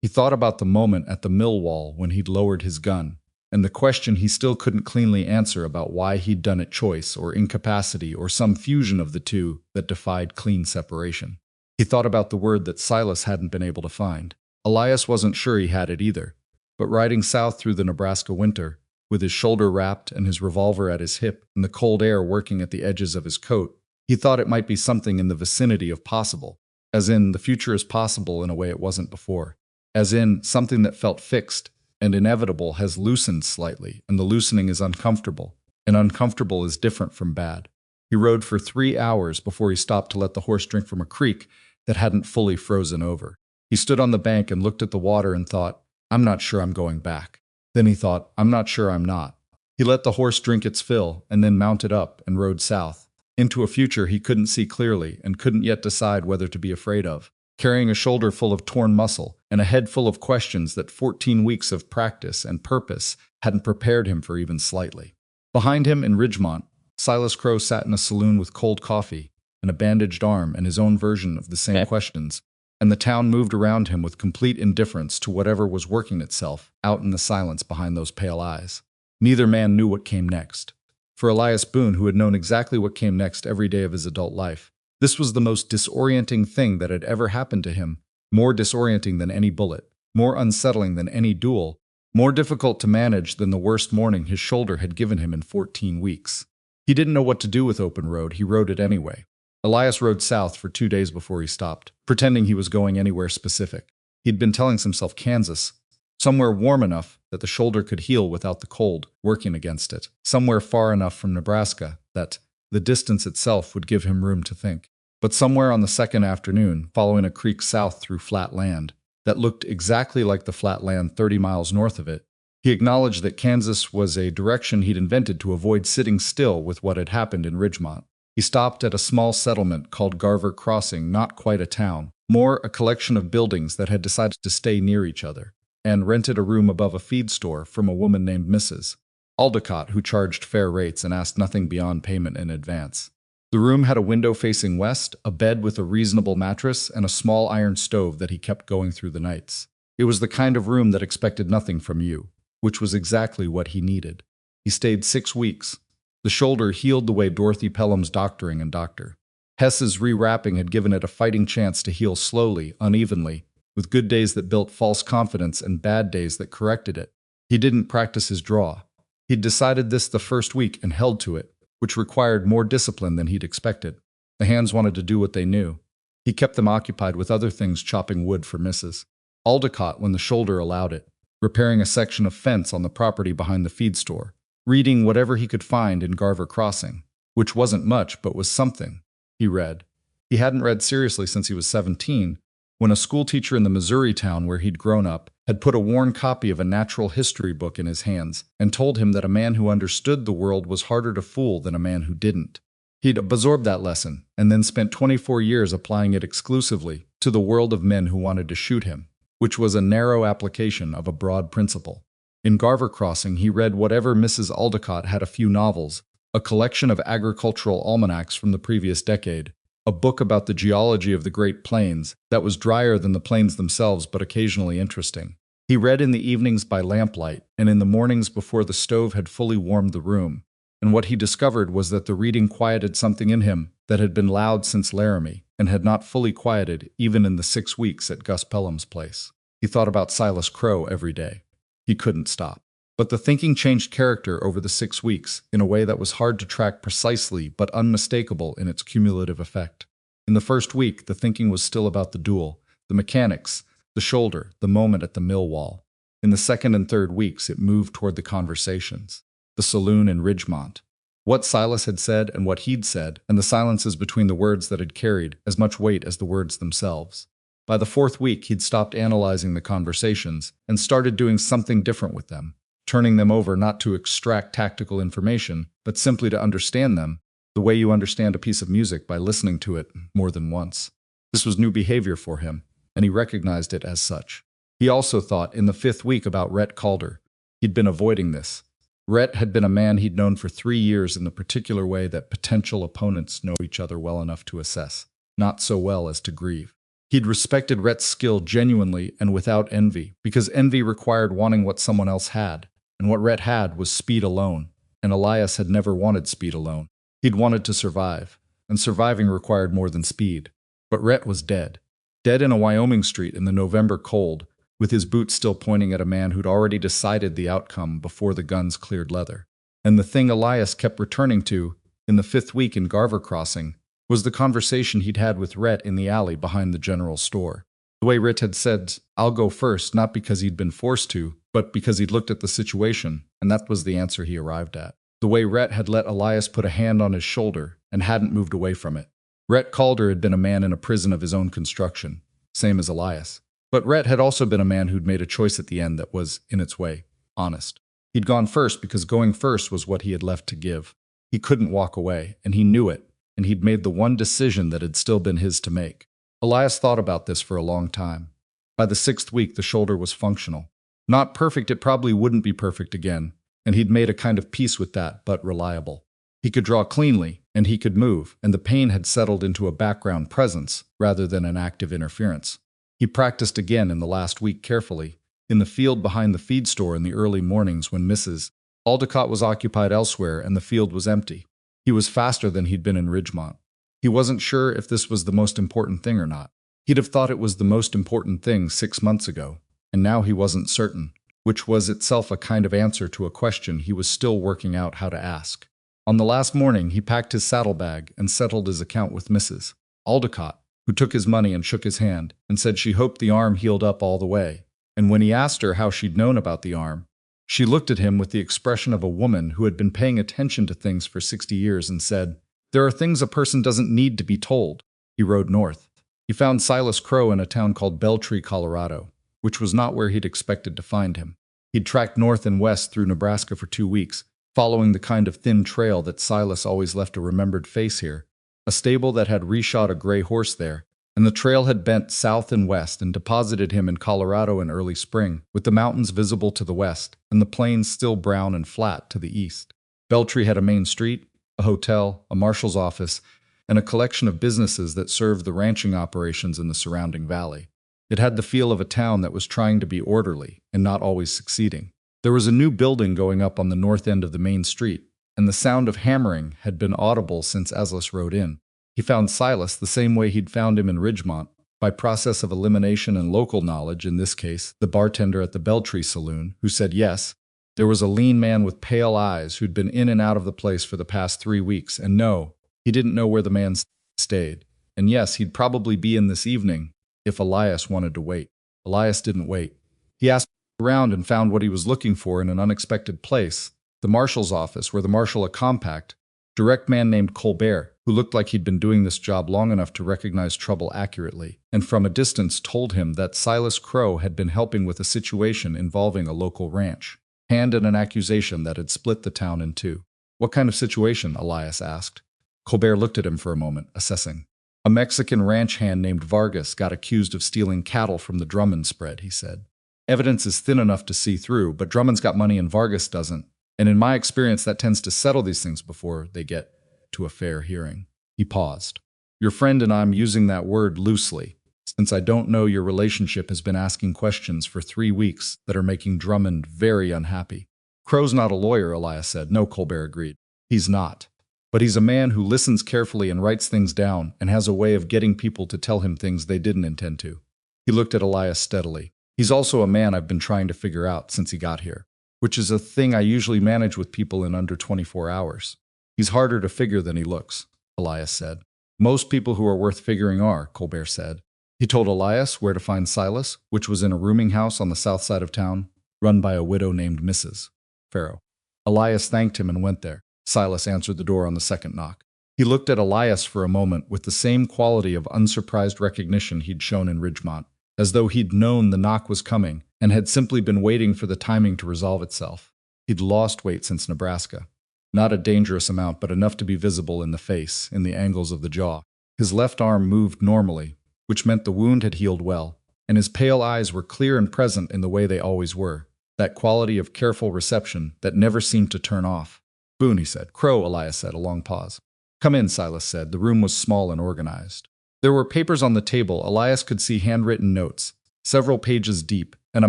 He thought about the moment at the mill wall when he'd lowered his gun, and the question he still couldn't cleanly answer about why he'd done it, choice or incapacity or some fusion of the two that defied clean separation. He thought about the word that Silas hadn't been able to find. Elias wasn't sure he had it either, but riding south through the Nebraska winter, with his shoulder wrapped and his revolver at his hip and the cold air working at the edges of his coat, he thought it might be something in the vicinity of possible, as in the future is possible in a way it wasn't before. As in, something that felt fixed and inevitable has loosened slightly, and the loosening is uncomfortable, and uncomfortable is different from bad. He rode for 3 hours before he stopped to let the horse drink from a creek that hadn't fully frozen over. He stood on the bank and looked at the water and thought, I'm not sure I'm going back. Then he thought, I'm not sure I'm not. He let the horse drink its fill and then mounted up and rode south, into a future he couldn't see clearly and couldn't yet decide whether to be afraid of, carrying a shoulder full of torn muscle and a head full of questions that 14 weeks of practice and purpose hadn't prepared him for even slightly. Behind him in Ridgemont, Silas Crowe sat in a saloon with cold coffee and a bandaged arm and his own version of the same questions, and the town moved around him with complete indifference to whatever was working itself out in the silence behind those pale eyes. Neither man knew what came next. For Elias Boone, who had known exactly what came next every day of his adult life, this was the most disorienting thing that had ever happened to him, more disorienting than any bullet, more unsettling than any duel, more difficult to manage than the worst morning his shoulder had given him in 14 weeks. He didn't know what to do with open road. He rode it anyway. Elias rode south for 2 days before he stopped, pretending he was going anywhere specific. He'd been telling himself Kansas, somewhere warm enough that the shoulder could heal without the cold working against it, somewhere far enough from Nebraska that the distance itself would give him room to think. But somewhere on the second afternoon, following a creek south through flat land that looked exactly like the flat land 30 miles north of it, he acknowledged that Kansas was a direction he'd invented to avoid sitting still with what had happened in Ridgemont. He stopped at a small settlement called Garver Crossing, not quite a town, more a collection of buildings that had decided to stay near each other, and rented a room above a feed store from a woman named Mrs. Aldicott, who charged fair rates and asked nothing beyond payment in advance. The room had a window facing west, a bed with a reasonable mattress, and a small iron stove that he kept going through the nights. It was the kind of room that expected nothing from you, which was exactly what he needed. He stayed 6 weeks. The shoulder healed the way Dorothy Pelham's doctoring and Dr. Hess's rewrapping had given it a fighting chance to heal slowly, unevenly, with good days that built false confidence and bad days that corrected it. He didn't practice his draw. He'd decided this the first week and held to it, which required more discipline than he'd expected. The hands wanted to do what they knew. He kept them occupied with other things, chopping wood for Mrs. Aldicott when the shoulder allowed it, repairing a section of fence on the property behind the feed store, reading whatever he could find in Garver Crossing, which wasn't much but was something. He read. He hadn't read seriously since he was 17, when a schoolteacher in the Missouri town where he'd grown up had put a worn copy of a natural history book in his hands and told him that a man who understood the world was harder to fool than a man who didn't. He'd absorbed that lesson and then spent 24 years applying it exclusively to the world of men who wanted to shoot him, which was a narrow application of a broad principle. In Garver Crossing, he read whatever Mrs. Aldicott had, a few novels, a collection of agricultural almanacs from the previous decade, a book about the geology of the Great Plains that was drier than the plains themselves but occasionally interesting. He read in the evenings by lamplight and in the mornings before the stove had fully warmed the room, and what he discovered was that the reading quieted something in him that had been loud since Laramie and had not fully quieted even in the 6 weeks at Gus Pelham's place. He thought about Silas Crowe every day. He couldn't stop. But the thinking changed character over the 6 weeks in a way that was hard to track precisely but unmistakable in its cumulative effect. In the first week, the thinking was still about the duel, the mechanics, the shoulder, the moment at the mill wall. In the second and third weeks, it moved toward the conversations, the saloon in Ridgemont, what Silas had said and what he'd said, and the silences between the words that had carried as much weight as the words themselves. By the fourth week, he'd stopped analyzing the conversations and started doing something different with them, turning them over not to extract tactical information, but simply to understand them, the way you understand a piece of music by listening to it more than once. This was new behavior for him, and he recognized it as such. He also thought in the 5th week about Rhett Calder. He'd been avoiding this. Rhett had been a man he'd known for 3 years in the particular way that potential opponents know each other well enough to assess, not so well as to grieve. He'd respected Rhett's skill genuinely and without envy, because envy required wanting what someone else had, and what Rhett had was speed alone, and Elias had never wanted speed alone. He'd wanted to survive, and surviving required more than speed. But Rhett was dead. Dead in a Wyoming street in the November cold, with his boots still pointing at a man who'd already decided the outcome before the guns cleared leather. And the thing Elias kept returning to, in the 5th week in Garver Crossing, was the conversation he'd had with Rhett in the alley behind the general store. The way Rhett had said, "I'll go first," not because he'd been forced to, but because he'd looked at the situation, and that was the answer he arrived at. The way Rhett had let Elias put a hand on his shoulder and hadn't moved away from it. Rhett Calder had been a man in a prison of his own construction, same as Elias. But Rhett had also been a man who'd made a choice at the end that was, in its way, honest. He'd gone first because going first was what he had left to give. He couldn't walk away, and he knew it, and he'd made the one decision that had still been his to make. Elias thought about this for a long time. By the 6th week, the shoulder was functional. Not perfect, it probably wouldn't be perfect again, and he'd made a kind of peace with that, but reliable. He could draw cleanly, and he could move, and the pain had settled into a background presence rather than an active interference. He practiced again in the last week carefully, in the field behind the feed store in the early mornings when Mrs. Aldicott was occupied elsewhere and the field was empty. He was faster than he'd been in Ridgemont. He wasn't sure if this was the most important thing or not. He'd have thought it was the most important thing 6 months ago, and now he wasn't certain, which was itself a kind of answer to a question he was still working out how to ask. On the last morning, he packed his saddlebag and settled his account with Mrs. Aldicott, who took his money and shook his hand, and said she hoped the arm healed up all the way. And when he asked her how she'd known about the arm, she looked at him with the expression of a woman who had been paying attention to things for 60 years and said, "There are things a person doesn't need to be told." He rode north. He found Silas Crowe in a town called Beltree, Colorado, which was not where he'd expected to find him. He'd tracked north and west through Nebraska for 2 weeks, following the kind of thin trail that Silas always left a remembered face here, a stable that had reshod a gray horse there, and the trail had bent south and west and deposited him in Colorado in early spring, with the mountains visible to the west and the plains still brown and flat to the east. Beltree had a main street, a hotel, a marshal's office, and a collection of businesses that served the ranching operations in the surrounding valley. It had the feel of a town that was trying to be orderly and not always succeeding. There was a new building going up on the north end of the main street, and the sound of hammering had been audible since Elias rode in. He found Silas the same way he'd found him in Ridgemont, by process of elimination and local knowledge, in this case, the bartender at the Beltree Saloon, who said yes. There was a lean man with pale eyes who'd been in and out of the place for the past 3 weeks, and no, he didn't know where the man stayed. And yes, he'd probably be in this evening if Elias wanted to wait. Elias didn't wait. He asked around and found what he was looking for in an unexpected place, the marshal's office, where the marshal, a compact, direct man named Colbert, who looked like he'd been doing this job long enough to recognize trouble accurately, and from a distance told him that Silas Crowe had been helping with a situation involving a local ranch, hand in an accusation that had split the town in two. "What kind of situation?" Elias asked. Colbert looked at him for a moment, assessing. "A Mexican ranch hand named Vargas got accused of stealing cattle from the Drummond spread," he said. "Evidence is thin enough to see through, but Drummond's got money and Vargas doesn't. And in my experience, that tends to settle these things before they get to a fair hearing." He paused. "Your friend and I'm using that word loosely, since I don't know your relationship has been asking questions for 3 weeks that are making Drummond very unhappy." "Crowe's not a lawyer," Elias said. "No," Colbert agreed. "He's not. But he's a man who listens carefully and writes things down and has a way of getting people to tell him things they didn't intend to." He looked at Elias steadily. "He's also a man I've been trying to figure out since he got here, which is a thing I usually manage with people in under 24 hours. He's harder to figure than he looks," Elias said. "Most people who are worth figuring are," Colbert said. He told Elias where to find Silas, which was in a rooming house on the south side of town, run by a widow named Mrs. Farrow. Elias thanked him and went there. Silas answered the door on the second knock. He looked at Elias for a moment with the same quality of unsurprised recognition he'd shown in Ridgemont, as though he'd known the knock was coming and had simply been waiting for the timing to resolve itself. He'd lost weight since Nebraska. Not a dangerous amount, but enough to be visible in the face, in the angles of the jaw. His left arm moved normally, which meant the wound had healed well, and his pale eyes were clear and present in the way they always were, that quality of careful reception that never seemed to turn off. "Boone," he said. "Crowe," Elias said, a long pause. "Come in," Silas said. The room was small and organized. There were papers on the table. Elias could see handwritten notes, several pages deep, and a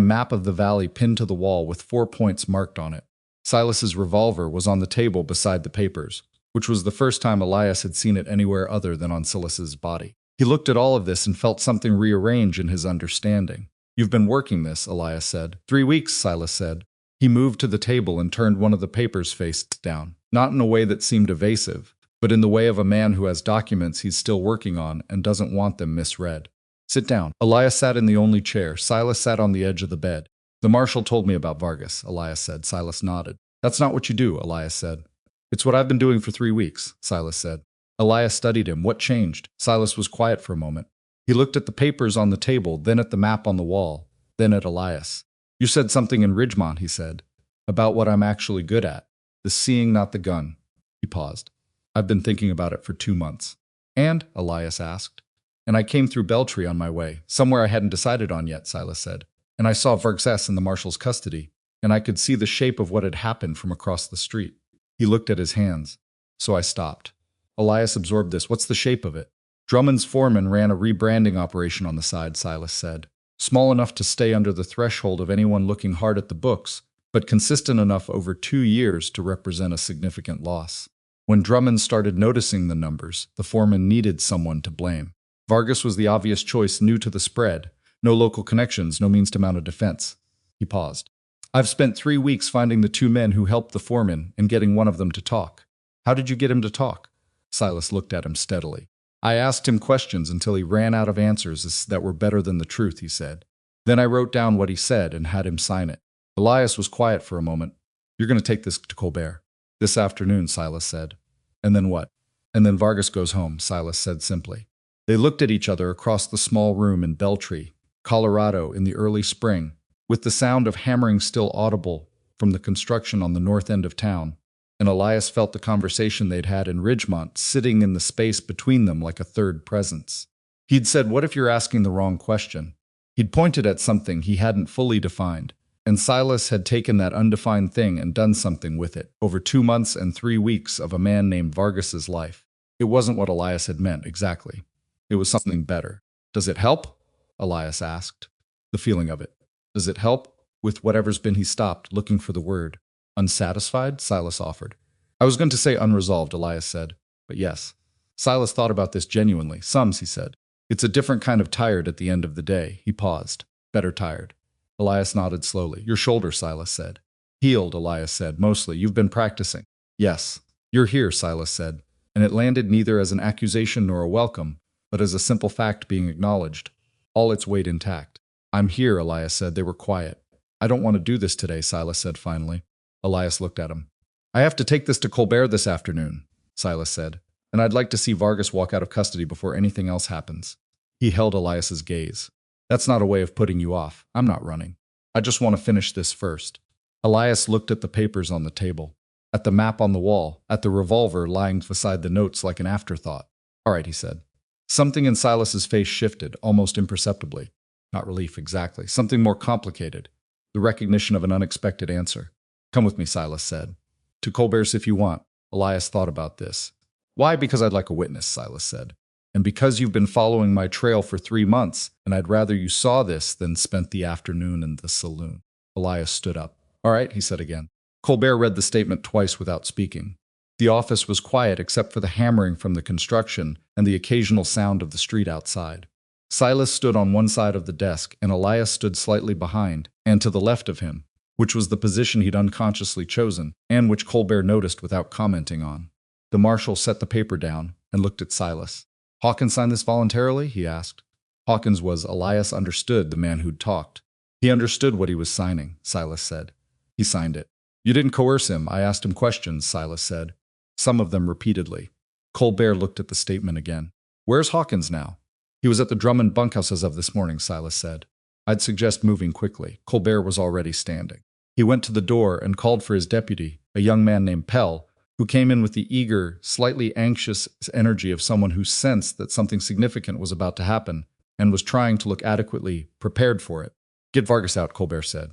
map of the valley pinned to the wall with 4 points marked on it. Silas's revolver was on the table beside the papers, which was the first time Elias had seen it anywhere other than on Silas's body. He looked at all of this and felt something rearrange in his understanding. "You've been working this," Elias said. 3 weeks, Silas said. He moved to the table and turned one of the papers face down, not in a way that seemed evasive, but in the way of a man who has documents he's still working on and doesn't want them misread. "Sit down." Elias sat in the only chair. Silas sat on the edge of the bed. "The marshal told me about Vargas," Elias said. Silas nodded. "That's not what you do," Elias said. "It's what I've been doing for 3 weeks, Silas said. Elias studied him. "What changed?" Silas was quiet for a moment. He looked at the papers on the table, then at the map on the wall, then at Elias. "You said something in Ridgemont," he said, "about what I'm actually good at. The seeing, not the gun." He paused. "I've been thinking about it for 2 months. "And?" Elias asked. "And I came through Beltree on my way, somewhere I hadn't decided on yet," Silas said. "And I saw Vargas in the marshal's custody, and I could see the shape of what had happened from across the street." He looked at his hands. "So I stopped." Elias absorbed this. "What's the shape of it?" "Drummond's foreman ran a rebranding operation on the side," Silas said. "Small enough to stay under the threshold of anyone looking hard at the books, but consistent enough over 2 years to represent a significant loss. When Drummond started noticing the numbers, the foreman needed someone to blame. Vargas was the obvious choice, new to the spread. No local connections, no means to mount a defense." He paused. "I've spent 3 weeks finding the 2 men who helped the foreman and getting one of them to talk." "How did you get him to talk?" Silas looked at him steadily. I asked him questions until he ran out of answers that were better than the truth, he said. Then I wrote down what he said and had him sign it. Elias was quiet for a moment. You're going to take this to Colbert. This afternoon, Silas said. And then what? And then Vargas goes home, Silas said simply. They looked at each other across the small room in Beltree, Colorado, in the early spring, with the sound of hammering still audible from the construction on the north end of town, and Elias felt the conversation they'd had in Ridgemont sitting in the space between them like a third presence. He'd said, "What if you're asking the wrong question?" He'd pointed at something he hadn't fully defined, and Silas had taken that undefined thing and done something with it over 2 months and 3 weeks of a man named Vargas's life. It wasn't what Elias had meant, exactly. It was something better. Does it help? Elias asked. The feeling of it. Does it help? With whatever's been, he stopped, looking for the word. Unsatisfied? Silas offered. I was going to say unresolved, Elias said. But yes. Silas thought about this genuinely. Sums, he said. It's a different kind of tired at the end of the day. He paused. Better tired. Elias nodded slowly. Your shoulder, Silas said. Healed, Elias said. Mostly. You've been practicing. Yes. You're here, Silas said. And it landed neither as an accusation nor a welcome, but as a simple fact being acknowledged. All its weight intact. I'm here, Elias said. They were quiet. I don't want to do this today, Silas said finally. Elias looked at him. I have to take this to Colbert this afternoon, Silas said, and I'd like to see Vargas walk out of custody before anything else happens. He held Elias's gaze. That's not a way of putting you off. I'm not running. I just want to finish this first. Elias looked at the papers on the table, at the map on the wall, at the revolver lying beside the notes like an afterthought. All right, he said. Something in Silas's face shifted, almost imperceptibly. Not relief, exactly. Something more complicated. The recognition of an unexpected answer. Come with me, Silas said. To Colbert's if you want. Elias thought about this. Why? Because I'd like a witness, Silas said. And because you've been following my trail for 3 months, and I'd rather you saw this than spent the afternoon in the saloon. Elias stood up. All right, he said again. Colbert read the statement twice without speaking. The office was quiet except for the hammering from the construction and the occasional sound of the street outside. Silas stood on one side of the desk, and Elias stood slightly behind, and to the left of him, which was the position he'd unconsciously chosen, and which Colbert noticed without commenting on. The marshal set the paper down and looked at Silas. Hawkins signed this voluntarily? He asked. Hawkins was, Elias understood, the man who'd talked. He understood what he was signing, Silas said. He signed it. You didn't coerce him. I asked him questions, Silas said. Some of them repeatedly. Colbert looked at the statement again. Where's Hawkins now? He was at the Drummond bunkhouse as of this morning, Silas said. I'd suggest moving quickly. Colbert was already standing. He went to the door and called for his deputy, a young man named Pell, who came in with the eager, slightly anxious energy of someone who sensed that something significant was about to happen and was trying to look adequately prepared for it. Get Vargas out, Colbert said.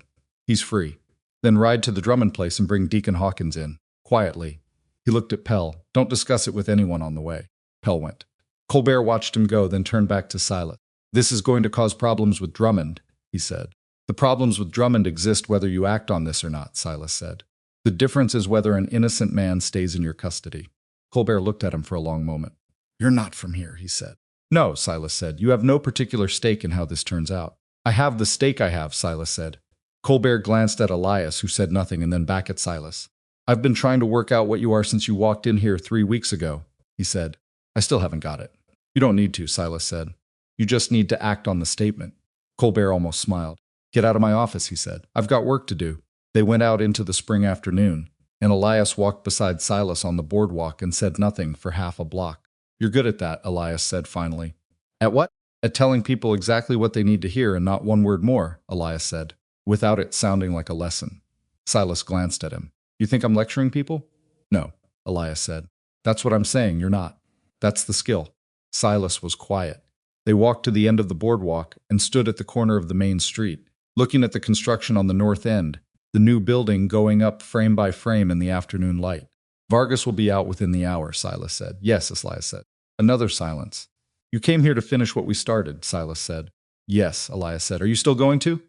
He's free. Then ride to the Drummond place and bring Deacon Hawkins in, quietly. He looked at Pell. Don't discuss it with anyone on the way. Pell went. Colbert watched him go, then turned back to Silas. This is going to cause problems with Drummond, he said. The problems with Drummond exist whether you act on this or not, Silas said. The difference is whether an innocent man stays in your custody. Colbert looked at him for a long moment. You're not from here, he said. No, Silas said. You have no particular stake in how this turns out. I have the stake I have, Silas said. Colbert glanced at Elias, who said nothing, and then back at Silas. I've been trying to work out what you are since you walked in here 3 weeks ago, he said. I still haven't got it. You don't need to, Silas said. You just need to act on the statement. Colbert almost smiled. Get out of my office, he said. I've got work to do. They went out into the spring afternoon, and Elias walked beside Silas on the boardwalk and said nothing for half a block. You're good at that, Elias said finally. At what? At telling people exactly what they need to hear and not one word more, Elias said, without it sounding like a lesson. Silas glanced at him. You think I'm lecturing people? No, Elias said. That's what I'm saying, you're not. That's the skill. Silas was quiet. They walked to the end of the boardwalk and stood at the corner of the main street, looking at the construction on the north end, the new building going up frame by frame in the afternoon light. Vargas will be out within the hour, Silas said. Yes, Elias said. Another silence. You came here to finish what we started, Silas said. Yes, Elias said. Are you still going to?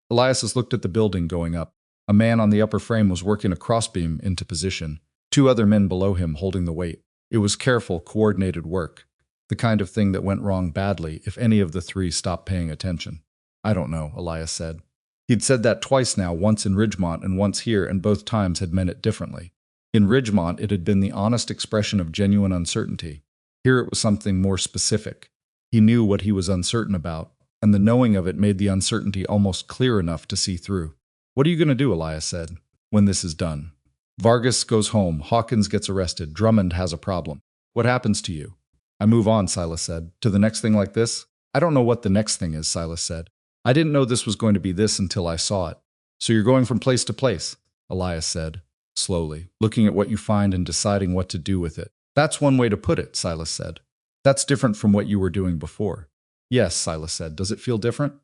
Elias looked at the building going up. A man on the upper frame was working a crossbeam into position, 2 other men below him holding the weight. It was careful, coordinated work, the kind of thing that went wrong badly if any of the 3 stopped paying attention. I don't know, Elias said. He'd said that twice now, once in Ridgemont and once here, and both times had meant it differently. In Ridgemont, it had been the honest expression of genuine uncertainty. Here it was something more specific. He knew what he was uncertain about, and the knowing of it made the uncertainty almost clear enough to see through. "What are you going to do?" Elias said, "when this is done?" "Vargas goes home, Hawkins gets arrested, Drummond has a problem. What happens to you?" "I move on," Silas said. "To the next thing like this?" "I don't know what the next thing is," Silas said. "I didn't know this was going to be this until I saw it." "So you're going from place to place," Elias said, slowly, "looking at what you find and deciding what to do with it." "That's one way to put it," Silas said. "That's different from what you were doing before." "Yes," Silas said. "Does it feel different?"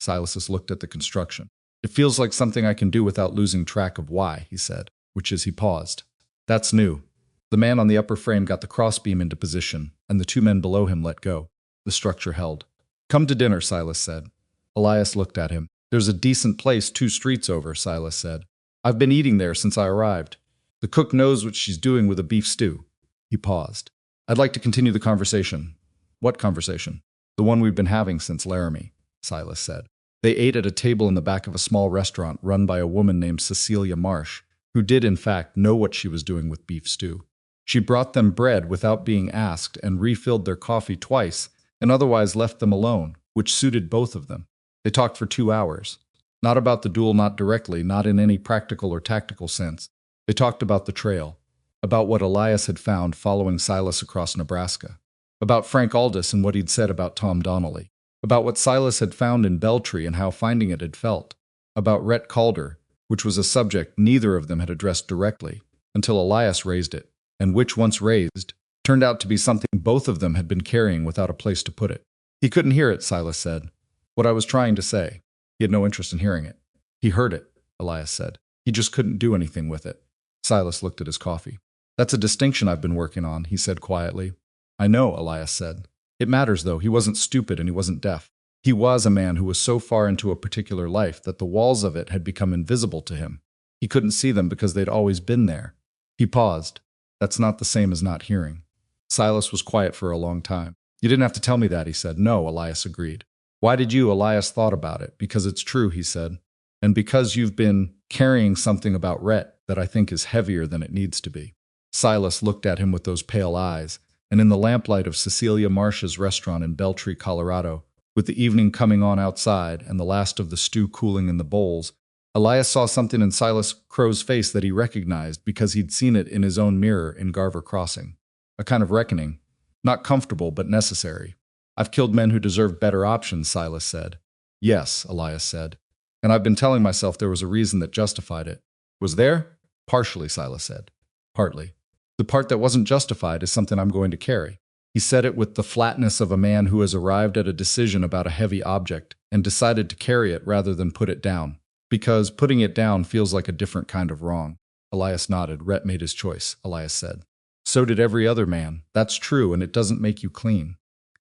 Silas looked at the construction. "It feels like something I can do without losing track of why," he said, which is he paused. "That's new." The man on the upper frame got the crossbeam into position, and the two men below him let go. The structure held. "Come to dinner," Silas said. Elias looked at him. "There's a decent place 2 streets over," Silas said. "I've been eating there since I arrived. The cook knows what she's doing with a beef stew." He paused. "I'd like to continue the conversation." "What conversation?" "The one we've been having since Laramie," Silas said. They ate at a table in the back of a small restaurant run by a woman named Cecilia Marsh, who did in fact know what she was doing with beef stew. She brought them bread without being asked and refilled their coffee twice and otherwise left them alone, which suited both of them. They talked for 2 hours. Not about the duel, not directly, not in any practical or tactical sense. They talked about the trail, about what Elias had found following Silas across Nebraska, about Frank Aldis and what he'd said about Tom Donnelly, about what Silas had found in Beltree and how finding it had felt, about Rhett Calder, which was a subject neither of them had addressed directly until Elias raised it, and which, once raised, turned out to be something both of them had been carrying without a place to put it. He couldn't hear it, Silas said. What I was trying to say. He had no interest in hearing it. He heard it, Elias said. He just couldn't do anything with it. Silas looked at his coffee. That's a distinction I've been working on, he said quietly. I know, Elias said. It matters, though. He wasn't stupid and he wasn't deaf. He was a man who was so far into a particular life that the walls of it had become invisible to him. He couldn't see them because they'd always been there. He paused. That's not the same as not hearing. Silas was quiet for a long time. You didn't have to tell me that, he said. No, Elias agreed. Why did you? Elias thought about it. Because it's true, he said. And because you've been carrying something about Rhett that I think is heavier than it needs to be. Silas looked at him with those pale eyes, and in the lamplight of Cecilia Marsh's restaurant in Beltree, Colorado, with the evening coming on outside and the last of the stew cooling in the bowls, Elias saw something in Silas Crowe's face that he recognized because he'd seen it in his own mirror in Garver Crossing. A kind of reckoning. Not comfortable, but necessary. I've killed men who deserved better options, Silas said. Yes, Elias said. And I've been telling myself there was a reason that justified it. Was there? Partially, Silas said. Partly. The part that wasn't justified is something I'm going to carry. He said it with the flatness of a man who has arrived at a decision about a heavy object and decided to carry it rather than put it down. Because putting it down feels like a different kind of wrong. Elias nodded. Rhett made his choice, Elias said. So did every other man. That's true, and it doesn't make you clean.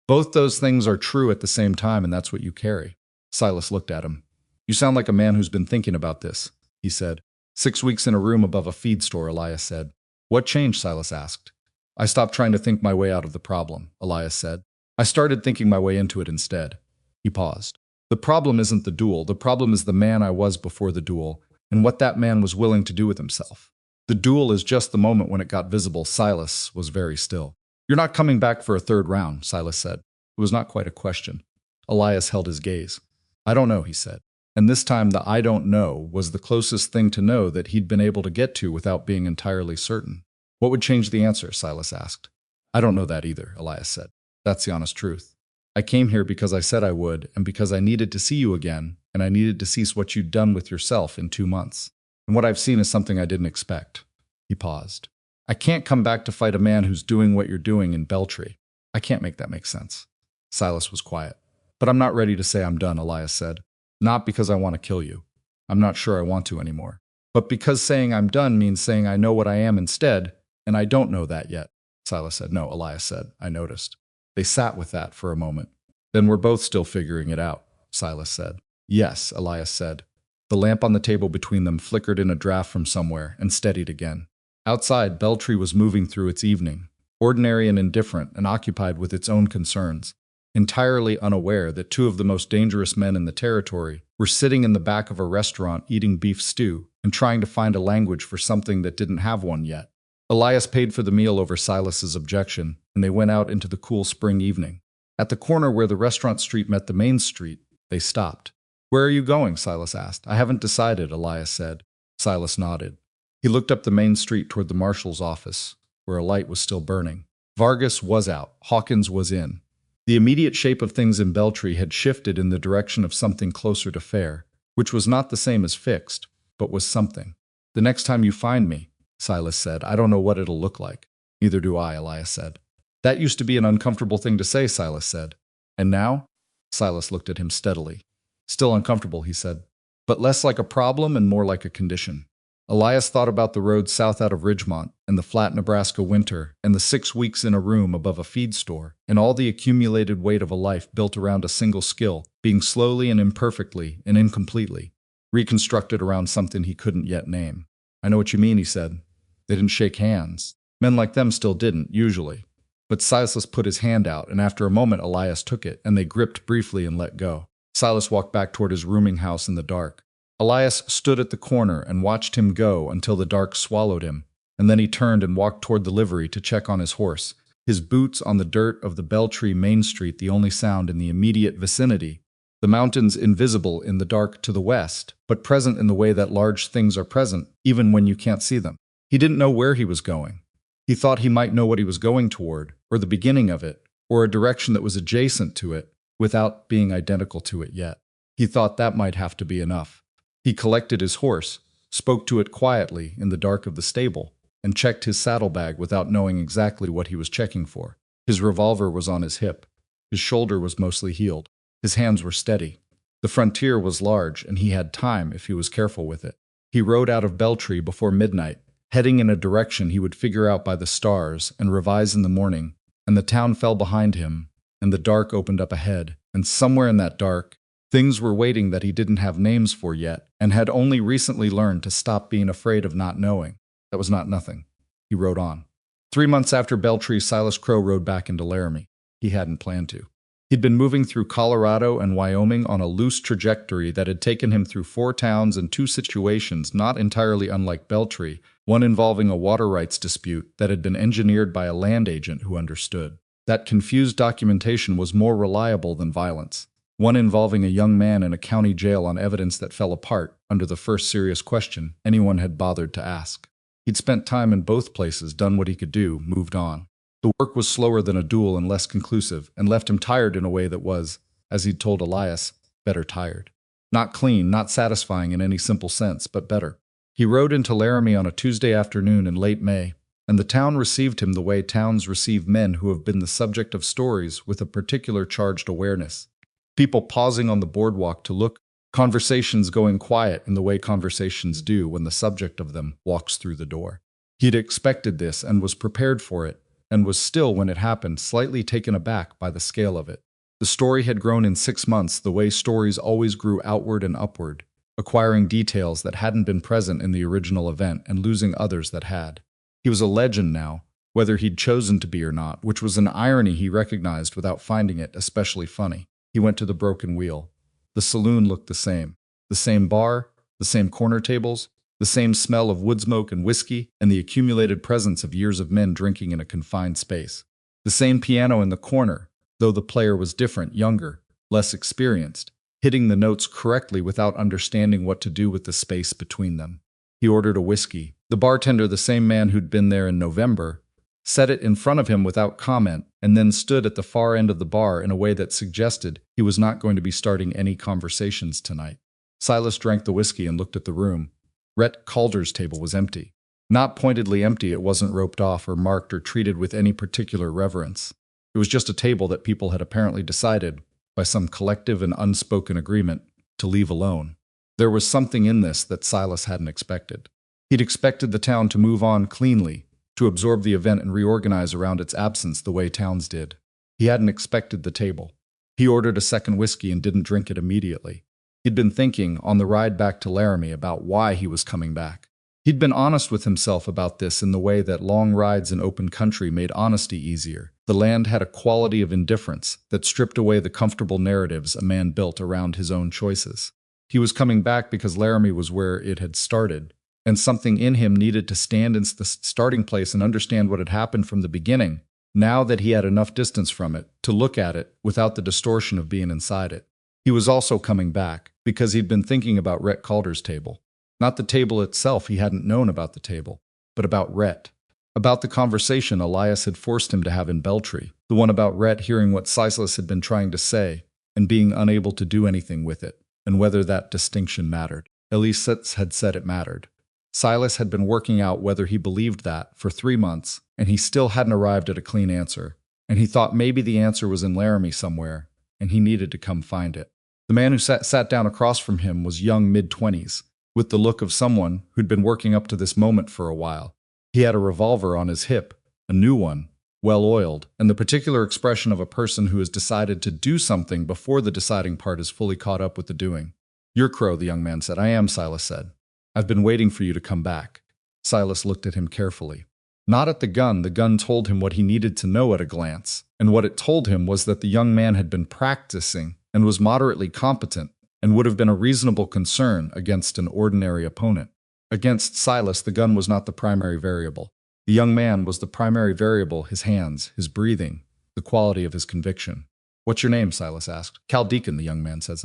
Both those things are true at the same time, and that's what you carry. Silas looked at him. You sound like a man who's been thinking about this, he said. 6 weeks in a room above a feed store, Elias said. What changed? Silas asked. I stopped trying to think my way out of the problem, Elias said. I started thinking my way into it instead. He paused. The problem isn't the duel. The problem is the man I was before the duel, and what that man was willing to do with himself. The duel is just the moment when it got visible. Silas was very still. You're not coming back for a third round, Silas said. It was not quite a question. Elias held his gaze. I don't know, he said. And this time the I don't know was the closest thing to know that he'd been able to get to without being entirely certain. What would change the answer? Silas asked. I don't know that either, Elias said. That's the honest truth. I came here because I said I would, and because I needed to see you again, and I needed to see what you'd done with yourself in 2 months. And what I've seen is something I didn't expect. He paused. I can't come back to fight a man who's doing what you're doing in Beltree. I can't make that make sense. Silas was quiet. But I'm not ready to say I'm done, Elias said. Not because I want to kill you. I'm not sure I want to anymore. But because saying I'm done means saying I know what I am instead, and I don't know that yet. Silas said. No, Elias said. I noticed. They sat with that for a moment. Then we're both still figuring it out, Silas said. Yes, Elias said. The lamp on the table between them flickered in a draft from somewhere and steadied again. Outside, Beltree was moving through its evening, ordinary and indifferent and occupied with its own concerns, entirely unaware that 2 of the most dangerous men in the territory were sitting in the back of a restaurant eating beef stew and trying to find a language for something that didn't have one yet. Elias paid for the meal over Silas's objection, and they went out into the cool spring evening. At the corner where the restaurant street met the main street, they stopped. "Where are you going?" Silas asked. "I haven't decided," Elias said. Silas nodded. He looked up the main street toward the marshal's office, where a light was still burning. Vargas was out. Hawkins was in. The immediate shape of things in Beltree had shifted in the direction of something closer to fair, which was not the same as fixed, but was something. "The next time you find me," Silas said, "I don't know what it'll look like." "Neither do I," Elias said. "That used to be an uncomfortable thing to say," Silas said. "And now?" Silas looked at him steadily. "Still uncomfortable," he said, "but less like a problem and more like a condition." Elias thought about the road south out of Ridgemont, and the flat Nebraska winter, and the 6 weeks in a room above a feed store, and all the accumulated weight of a life built around a single skill, being slowly and imperfectly and incompletely reconstructed around something he couldn't yet name. "I know what you mean," he said. "They didn't shake hands. Men like them still didn't, usually." But Silas put his hand out, and after a moment Elias took it, and they gripped briefly and let go. Silas walked back toward his rooming house in the dark. Elias stood at the corner and watched him go until the dark swallowed him, and then he turned and walked toward the livery to check on his horse, his boots on the dirt of the Beltree Main Street the only sound in the immediate vicinity, the mountains invisible in the dark to the west, but present in the way that large things are present, even when you can't see them. He didn't know where he was going. He thought he might know what he was going toward, or the beginning of it, or a direction that was adjacent to it, without being identical to it yet. He thought that might have to be enough. He collected his horse, spoke to it quietly in the dark of the stable, and checked his saddlebag without knowing exactly what he was checking for. His revolver was on his hip. His shoulder was mostly healed. His hands were steady. The frontier was large, and he had time if he was careful with it. He rode out of Beltree before midnight, heading in a direction he would figure out by the stars and revise in the morning, and the town fell behind him, and the dark opened up ahead, and somewhere in that dark, things were waiting that he didn't have names for yet, and had only recently learned to stop being afraid of not knowing. That was not nothing. He rode on. 3 months after Beltree, Silas Crowe rode back into Laramie. He hadn't planned to. He'd been moving through Colorado and Wyoming on a loose trajectory that had taken him through 4 towns and 2 situations not entirely unlike Beltree, one involving a water rights dispute that had been engineered by a land agent who understood. That confused documentation was more reliable than violence. One involving a young man in a county jail on evidence that fell apart under the first serious question anyone had bothered to ask. He'd spent time in both places, done what he could do, moved on. The work was slower than a duel and less conclusive, and left him tired in a way that was, as he'd told Elias, better tired. Not clean, not satisfying in any simple sense, but better. He rode into Laramie on a Tuesday afternoon in late May, and the town received him the way towns receive men who have been the subject of stories with a particular charged awareness. People pausing on the boardwalk to look, conversations going quiet in the way conversations do when the subject of them walks through the door. He'd expected this and was prepared for it, and was still, when it happened, slightly taken aback by the scale of it. The story had grown in 6 months the way stories always grew outward and upward, acquiring details that hadn't been present in the original event and losing others that had. He was a legend now, whether he'd chosen to be or not, which was an irony he recognized without finding it especially funny. He went to the Broken Wheel. The saloon looked the same. The same bar, the same corner tables, the same smell of wood smoke and whiskey, and the accumulated presence of years of men drinking in a confined space. The same piano in the corner, though the player was different, younger, less experienced, hitting the notes correctly without understanding what to do with the space between them. He ordered a whiskey. The bartender, the same man who'd been there in November, set it in front of him without comment, and then stood at the far end of the bar in a way that suggested he was not going to be starting any conversations tonight. Silas drank the whiskey and looked at the room. Rhett Calder's table was empty. Not pointedly empty, it wasn't roped off or marked or treated with any particular reverence. It was just a table that people had apparently decided, by some collective and unspoken agreement, to leave alone. There was something in this that Silas hadn't expected. He'd expected the town to move on cleanly, to absorb the event and reorganize around its absence the way towns did. He hadn't expected the table. He ordered a second whiskey and didn't drink it immediately. He'd been thinking, on the ride back to Laramie, about why he was coming back. He'd been honest with himself about this in the way that long rides in open country made honesty easier. The land had a quality of indifference that stripped away the comfortable narratives a man built around his own choices. He was coming back because Laramie was where it had started, and something in him needed to stand in the starting place and understand what had happened from the beginning, now that he had enough distance from it to look at it without the distortion of being inside it. He was also coming back because he'd been thinking about Rhett Calder's table. Not the table itself, he hadn't known about the table, but about Rhett. About the conversation Elias had forced him to have in Beltree, the one about Rhett hearing what Silas had been trying to say and being unable to do anything with it, and whether that distinction mattered. Elias had said it mattered. Silas had been working out whether he believed that for 3 months, and he still hadn't arrived at a clean answer, and he thought maybe the answer was in Laramie somewhere, and he needed to come find it. The man who sat down across from him was young mid-20s, with the look of someone who'd been working up to this moment for a while. He had a revolver on his hip, a new one, well-oiled, and the particular expression of a person who has decided to do something before the deciding part is fully caught up with the doing. "You're Crowe," the young man said. "I am," Silas said. "I've been waiting for you to come back." Silas looked at him carefully. Not at the gun. The gun told him what he needed to know at a glance, and what it told him was that the young man had been practicing and was moderately competent and would have been a reasonable concern against an ordinary opponent. Against Silas, the gun was not the primary variable. The young man was the primary variable, his hands, his breathing, the quality of his conviction. "What's your name?" Silas asked. "Cal Deacon," the young man said.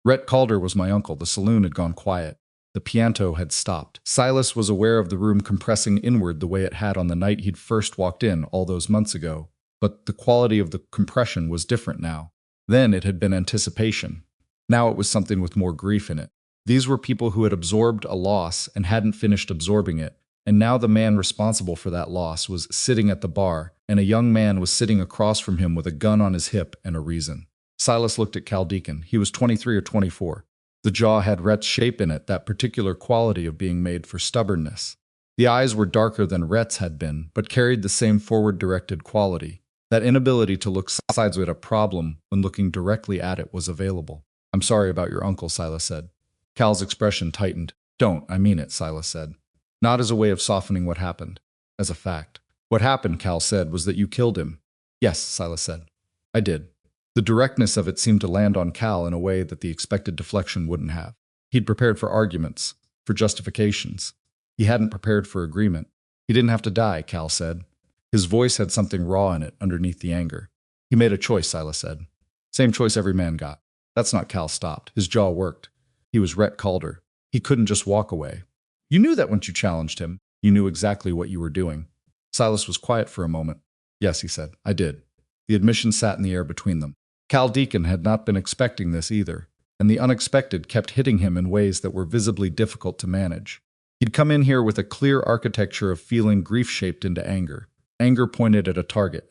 "Rhett Calder was my uncle." The saloon had gone quiet. The piano had stopped. Silas was aware of the room compressing inward the way it had on the night he'd first walked in all those months ago, but the quality of the compression was different now. Then it had been anticipation. Now it was something with more grief in it. These were people who had absorbed a loss and hadn't finished absorbing it, and now the man responsible for that loss was sitting at the bar, and a young man was sitting across from him with a gun on his hip and a reason. Silas looked at Cal Deacon. He was 23 or 24. The jaw had Rhett's shape in it, that particular quality of being made for stubbornness. The eyes were darker than Rhett's had been, but carried the same forward-directed quality. That inability to look sideways at a problem when looking directly at it was available. "I'm sorry about your uncle," Silas said. Cal's expression tightened. "Don't, I mean it," Silas said. Not as a way of softening what happened, as a fact. "What happened," Cal said, "was that you killed him." "Yes," Silas said. "I did." The directness of it seemed to land on Cal in a way that the expected deflection wouldn't have. He'd prepared for arguments, for justifications. He hadn't prepared for agreement. "He didn't have to die," Cal said. His voice had something raw in it underneath the anger. "He made a choice," Silas said. "Same choice every man got." "That's not." Cal stopped. His jaw worked. He was Rhett Calder. He couldn't just walk away. "You knew that once you challenged him. You knew exactly what you were doing." Silas was quiet for a moment. "Yes," he said, "I did." The admission sat in the air between them. Cal Deacon had not been expecting this either, and the unexpected kept hitting him in ways that were visibly difficult to manage. He'd come in here with a clear architecture of feeling grief shaped into anger. Anger pointed at a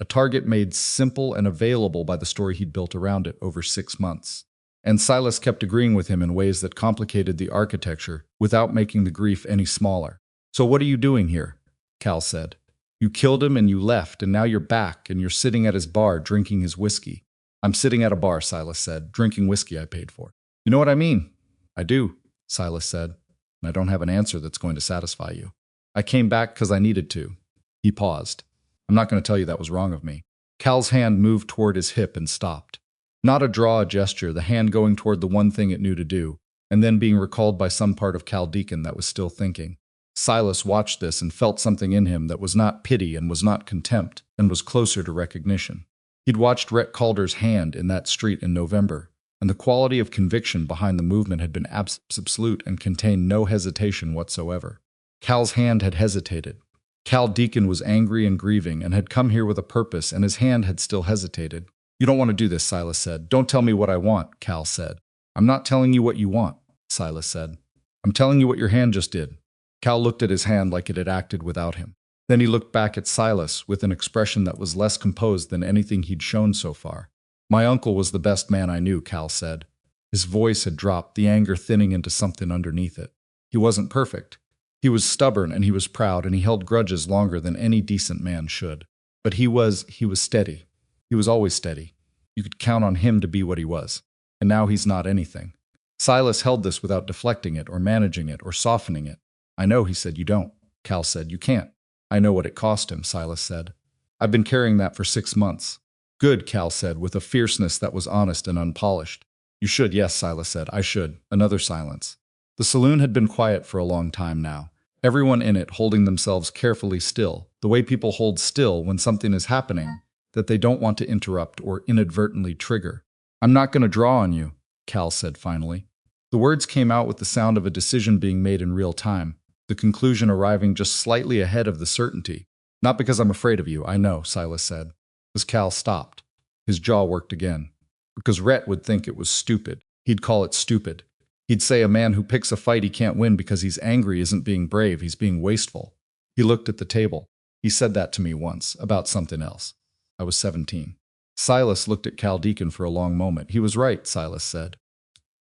target made simple and available by the story he'd built around it over 6 months. And Silas kept agreeing with him in ways that complicated the architecture without making the grief any smaller. "So what are you doing here?" Cal said. "You killed him and you left, and now you're back, and you're sitting at his bar drinking his whiskey." "I'm sitting at a bar," Silas said, "drinking whiskey I paid for." "You know what I mean?" "I do," Silas said, "and I don't have an answer that's going to satisfy you. I came back because I needed to." He paused. "I'm not going to tell you that was wrong of me." Cal's hand moved toward his hip and stopped. Not a draw, a gesture, the hand going toward the one thing it knew to do, and then being recalled by some part of Cal Deacon that was still thinking. Silas watched this and felt something in him that was not pity and was not contempt, and was closer to recognition. He'd watched Rhett Calder's hand in that street in November, and the quality of conviction behind the movement had been absolute and contained no hesitation whatsoever. Cal's hand had hesitated. Cal Deacon was angry and grieving and had come here with a purpose, and his hand had still hesitated. "You don't want to do this," Silas said. "Don't tell me what I want," Cal said. "I'm not telling you what you want," Silas said. "I'm telling you what your hand just did." Cal looked at his hand like it had acted without him. Then he looked back at Silas with an expression that was less composed than anything he'd shown so far. "My uncle was the best man I knew," Cal said. His voice had dropped, the anger thinning into something underneath it. "He wasn't perfect. He was stubborn and he was proud and he held grudges longer than any decent man should. But he was steady. He was always steady. You could count on him to be what he was. And now he's not anything." Silas held this without deflecting it or managing it or softening it. "I know," he said. "You don't." Cal said. "You can't." "I know what it cost him," Silas said. "I've been carrying that for 6 months. "Good," Cal said, with a fierceness that was honest and unpolished. "You should." "Yes," Silas said. "I should." Another silence. The saloon had been quiet for a long time now, everyone in it holding themselves carefully still, the way people hold still when something is happening that they don't want to interrupt or inadvertently trigger. "I'm not going to draw on you," Cal said finally. The words came out with the sound of a decision being made in real time, the conclusion arriving just slightly ahead of the certainty. "Not because I'm afraid of you, I know," Silas said. As Cal stopped, his jaw worked again. "Because Rhett would think it was stupid. He'd call it stupid. He'd say a man who picks a fight he can't win because he's angry isn't being brave, he's being wasteful." He looked at the table. "He said that to me once, about something else. I was 17. Silas looked at Cal Deacon for a long moment. "He was right," Silas said.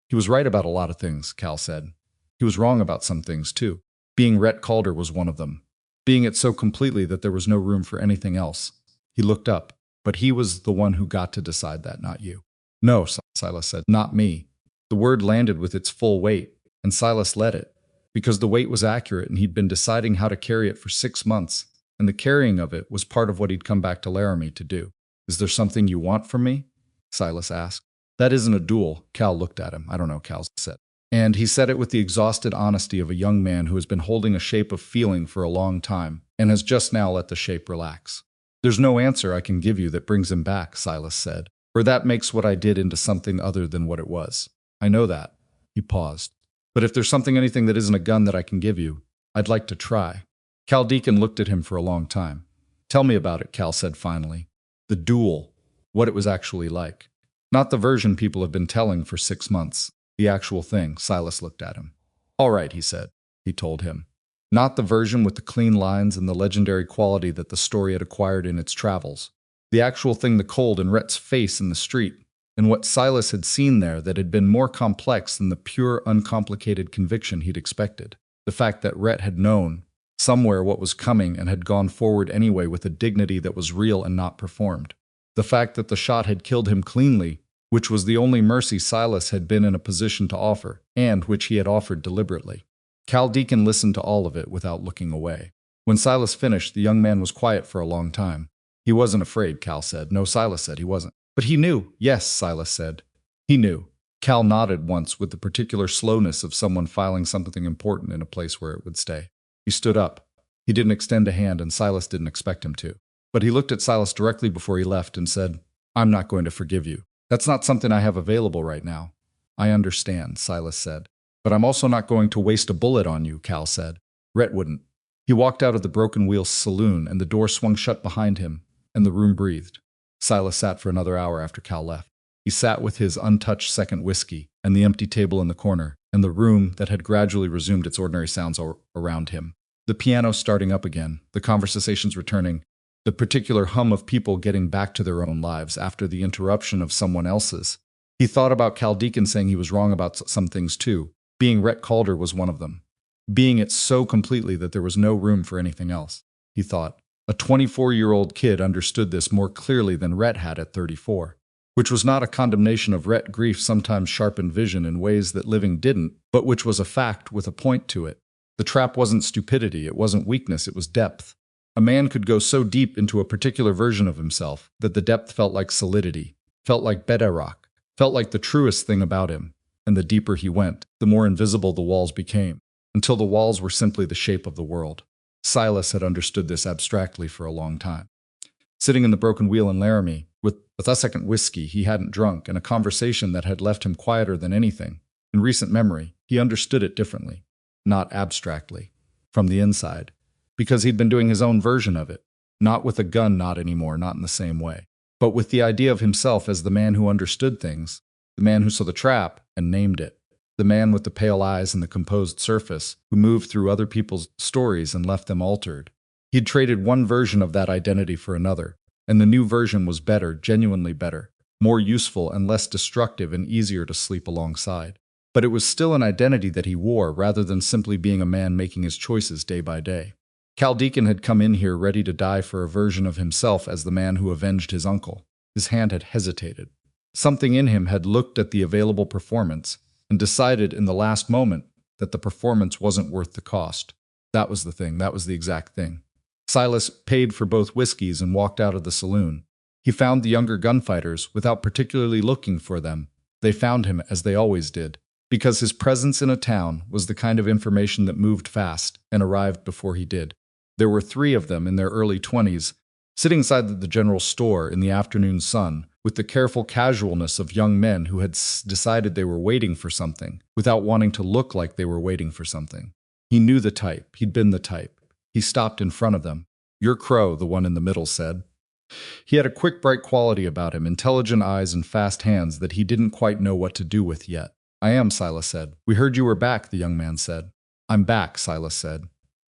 "He was right about a lot of things," Cal said. "He was wrong about some things, too. Being Rhett Calder was one of them. Being it so completely that there was no room for anything else." He looked up, but he was the one who got to decide that, not you. "No," Silas said, "not me." The word landed with its full weight, and Silas let it, because the weight was accurate and he'd been deciding how to carry it for 6 months, and the carrying of it was part of what he'd come back to Laramie to do. "Is there something you want from me?" Silas asked. "That isn't a duel." Cal looked at him. "I don't know," Cal said. And he said it with the exhausted honesty of a young man who has been holding a shape of feeling for a long time and has just now let the shape relax. "There's no answer I can give you that brings him back," Silas said, "or that makes what I did into something other than what it was. I know that." He paused. "But if there's anything that isn't a gun that I can give you, I'd like to try." Cal Deacon looked at him for a long time. "Tell me about it," Cal said finally. "The duel. What it was actually like. Not the version people have been telling for 6 months. The actual thing." Silas looked at him. "All right," he said. He told him. Not the version with the clean lines and the legendary quality that the story had acquired in its travels. The actual thing, the cold in Rhett's face in the street, and what Silas had seen there that had been more complex than the pure, uncomplicated conviction he'd expected. The fact that Rhett had known somewhere what was coming and had gone forward anyway with a dignity that was real and not performed. The fact that the shot had killed him cleanly, which was the only mercy Silas had been in a position to offer, and which he had offered deliberately. Cal Deacon listened to all of it without looking away. When Silas finished, the young man was quiet for a long time. "He wasn't afraid," Cal said. "No," Silas said, "he wasn't." "But he knew." "Yes," Silas said. "He knew." Cal nodded once with the particular slowness of someone filing something important in a place where it would stay. He stood up. He didn't extend a hand, and Silas didn't expect him to. But he looked at Silas directly before he left and said, "I'm not going to forgive you. That's not something I have available right now." "I understand," Silas said. "But I'm also not going to waste a bullet on you," Cal said. Rhett wouldn't. He walked out of the Broken Wheel Saloon, and the door swung shut behind him, and the room breathed. Silas sat for another hour after Cal left. He sat with his untouched second whiskey, and the empty table in the corner, and the room that had gradually resumed its ordinary sounds around him. The piano starting up again, the conversations returning, the particular hum of people getting back to their own lives after the interruption of someone else's. He thought about Cal Deacon saying he was wrong about some things too. Being Rhett Calder was one of them. Being it so completely that there was no room for anything else. He thought, a 24-year-old kid understood this more clearly than Rhett had at 34. Which was not a condemnation of Rhett grief sometimes sharpened vision in ways that living didn't, but which was a fact with a point to it. The trap wasn't stupidity, it wasn't weakness, it was depth. A man could go so deep into a particular version of himself that the depth felt like solidity, felt like bedrock, felt like the truest thing about him. And the deeper he went, the more invisible the walls became, until the walls were simply the shape of the world. Silas had understood this abstractly for a long time. Sitting in the Broken Wheel in Laramie, with a second whiskey he hadn't drunk and a conversation that had left him quieter than anything, in recent memory, he understood it differently, not abstractly, from the inside, because he'd been doing his own version of it, not with a gun, not anymore, not in the same way, but with the idea of himself as the man who understood things, the man who saw the trap and named it, the man with the pale eyes and the composed surface, who moved through other people's stories and left them altered. He'd traded one version of that identity for another, and the new version was better, genuinely better, more useful and less destructive and easier to sleep alongside. But it was still an identity that he wore rather than simply being a man making his choices day by day. Cal Deacon had come in here ready to die for a version of himself as the man who avenged his uncle. His hand had hesitated. Something in him had looked at the available performance and decided in the last moment that the performance wasn't worth the cost. That was the thing, that was the exact thing. Silas paid for both whiskeys and walked out of the saloon. He found the younger gunfighters without particularly looking for them. They found him as they always did, because his presence in a town was the kind of information that moved fast and arrived before he did. There were 3 of them in their early 20s, sitting inside the general store in the afternoon sun, with the careful casualness of young men who had decided they were waiting for something, without wanting to look like they were waiting for something. He knew the type. He'd been the type. He stopped in front of them. "You're Crowe," the one in the middle said. He had a quick, bright quality about him, intelligent eyes and fast hands that he didn't quite know what to do with yet. "I am," Silas said. "We heard you were back," the young man said. "I'm back," Silas said.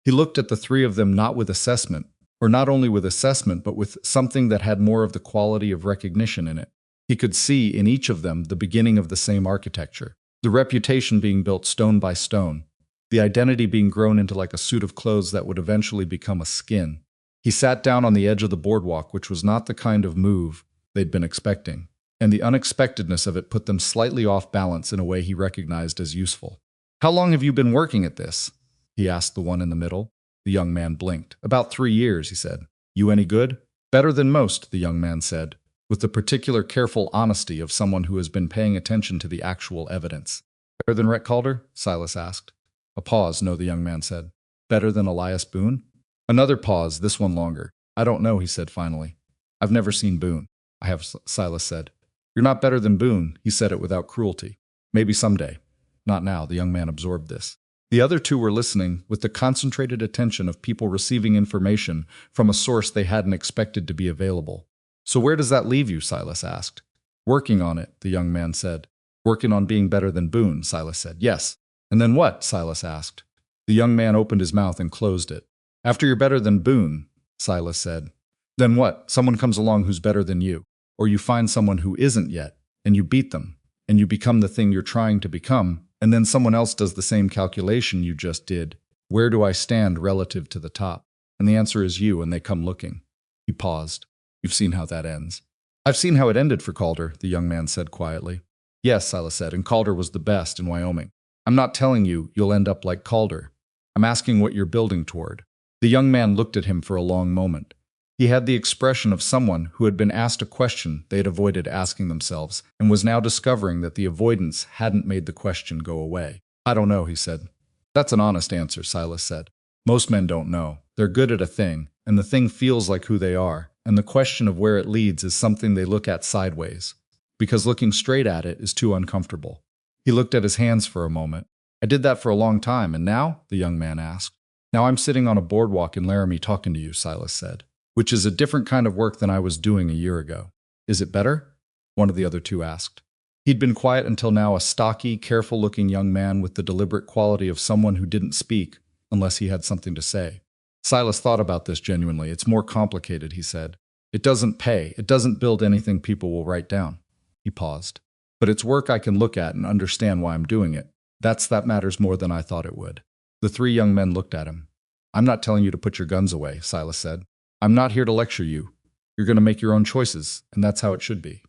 He looked at the 3 of them not with assessment, or not only with assessment, but with something that had more of the quality of recognition in it. He could see in each of them the beginning of the same architecture, the reputation being built stone by stone, the identity being grown into like a suit of clothes that would eventually become a skin. He sat down on the edge of the boardwalk, which was not the kind of move they'd been expecting, and the unexpectedness of it put them slightly off balance in a way he recognized as useful. "How long have you been working at this?" he asked the one in the middle. The young man blinked. "About 3 years," he said. "You any good?" "Better than most," the young man said, with the particular careful honesty of someone who has been paying attention to the actual evidence. "Better than Rhett Calder?" Silas asked. A pause. "No," the young man said. "Better than Elias Boone?" Another pause, this one longer. "I don't know," he said finally. "I've never seen Boone." "I have," Silas said. "You're not better than Boone," he said it without cruelty. "Maybe someday." "Not now," the young man absorbed this. The other 2 were listening with the concentrated attention of people receiving information from a source they hadn't expected to be available. "So where does that leave you?" Silas asked. "Working on it," the young man said. "Working on being better than Boone," Silas said. "Yes." "And then what?" Silas asked. The young man opened his mouth and closed it. "After you're better than Boone," Silas said. "Then what? Someone comes along who's better than you. Or you find someone who isn't yet, and you beat them, and you become the thing you're trying to become, and then someone else does the same calculation you just did. Where do I stand relative to the top? And the answer is you, and they come looking." He paused. "You've seen how that ends." "I've seen how it ended for Calder," the young man said quietly. "Yes," Silas said, "and Calder was the best in Wyoming. I'm not telling you you'll end up like Calder. I'm asking what you're building toward." The young man looked at him for a long moment. He had the expression of someone who had been asked a question they had avoided asking themselves, and was now discovering that the avoidance hadn't made the question go away. "I don't know," he said. "That's an honest answer," Silas said. "Most men don't know. They're good at a thing, and the thing feels like who they are, and the question of where it leads is something they look at sideways, because looking straight at it is too uncomfortable." He looked at his hands for a moment. "I did that for a long time, and now?" the young man asked. "Now I'm sitting on a boardwalk in Laramie talking to you," Silas said. "Which is a different kind of work than I was doing a year ago." "Is it better?" one of the other 2 asked. He'd been quiet until now, a stocky, careful-looking young man with the deliberate quality of someone who didn't speak unless he had something to say. Silas thought about this genuinely. "It's more complicated," he said. "It doesn't pay. It doesn't build anything people will write down." He paused. "But it's work I can look at and understand why I'm doing it. That matters more than I thought it would." The 3 young men looked at him. "I'm not telling you to put your guns away," Silas said. "I'm not here to lecture you. You're going to make your own choices, and that's how it should be."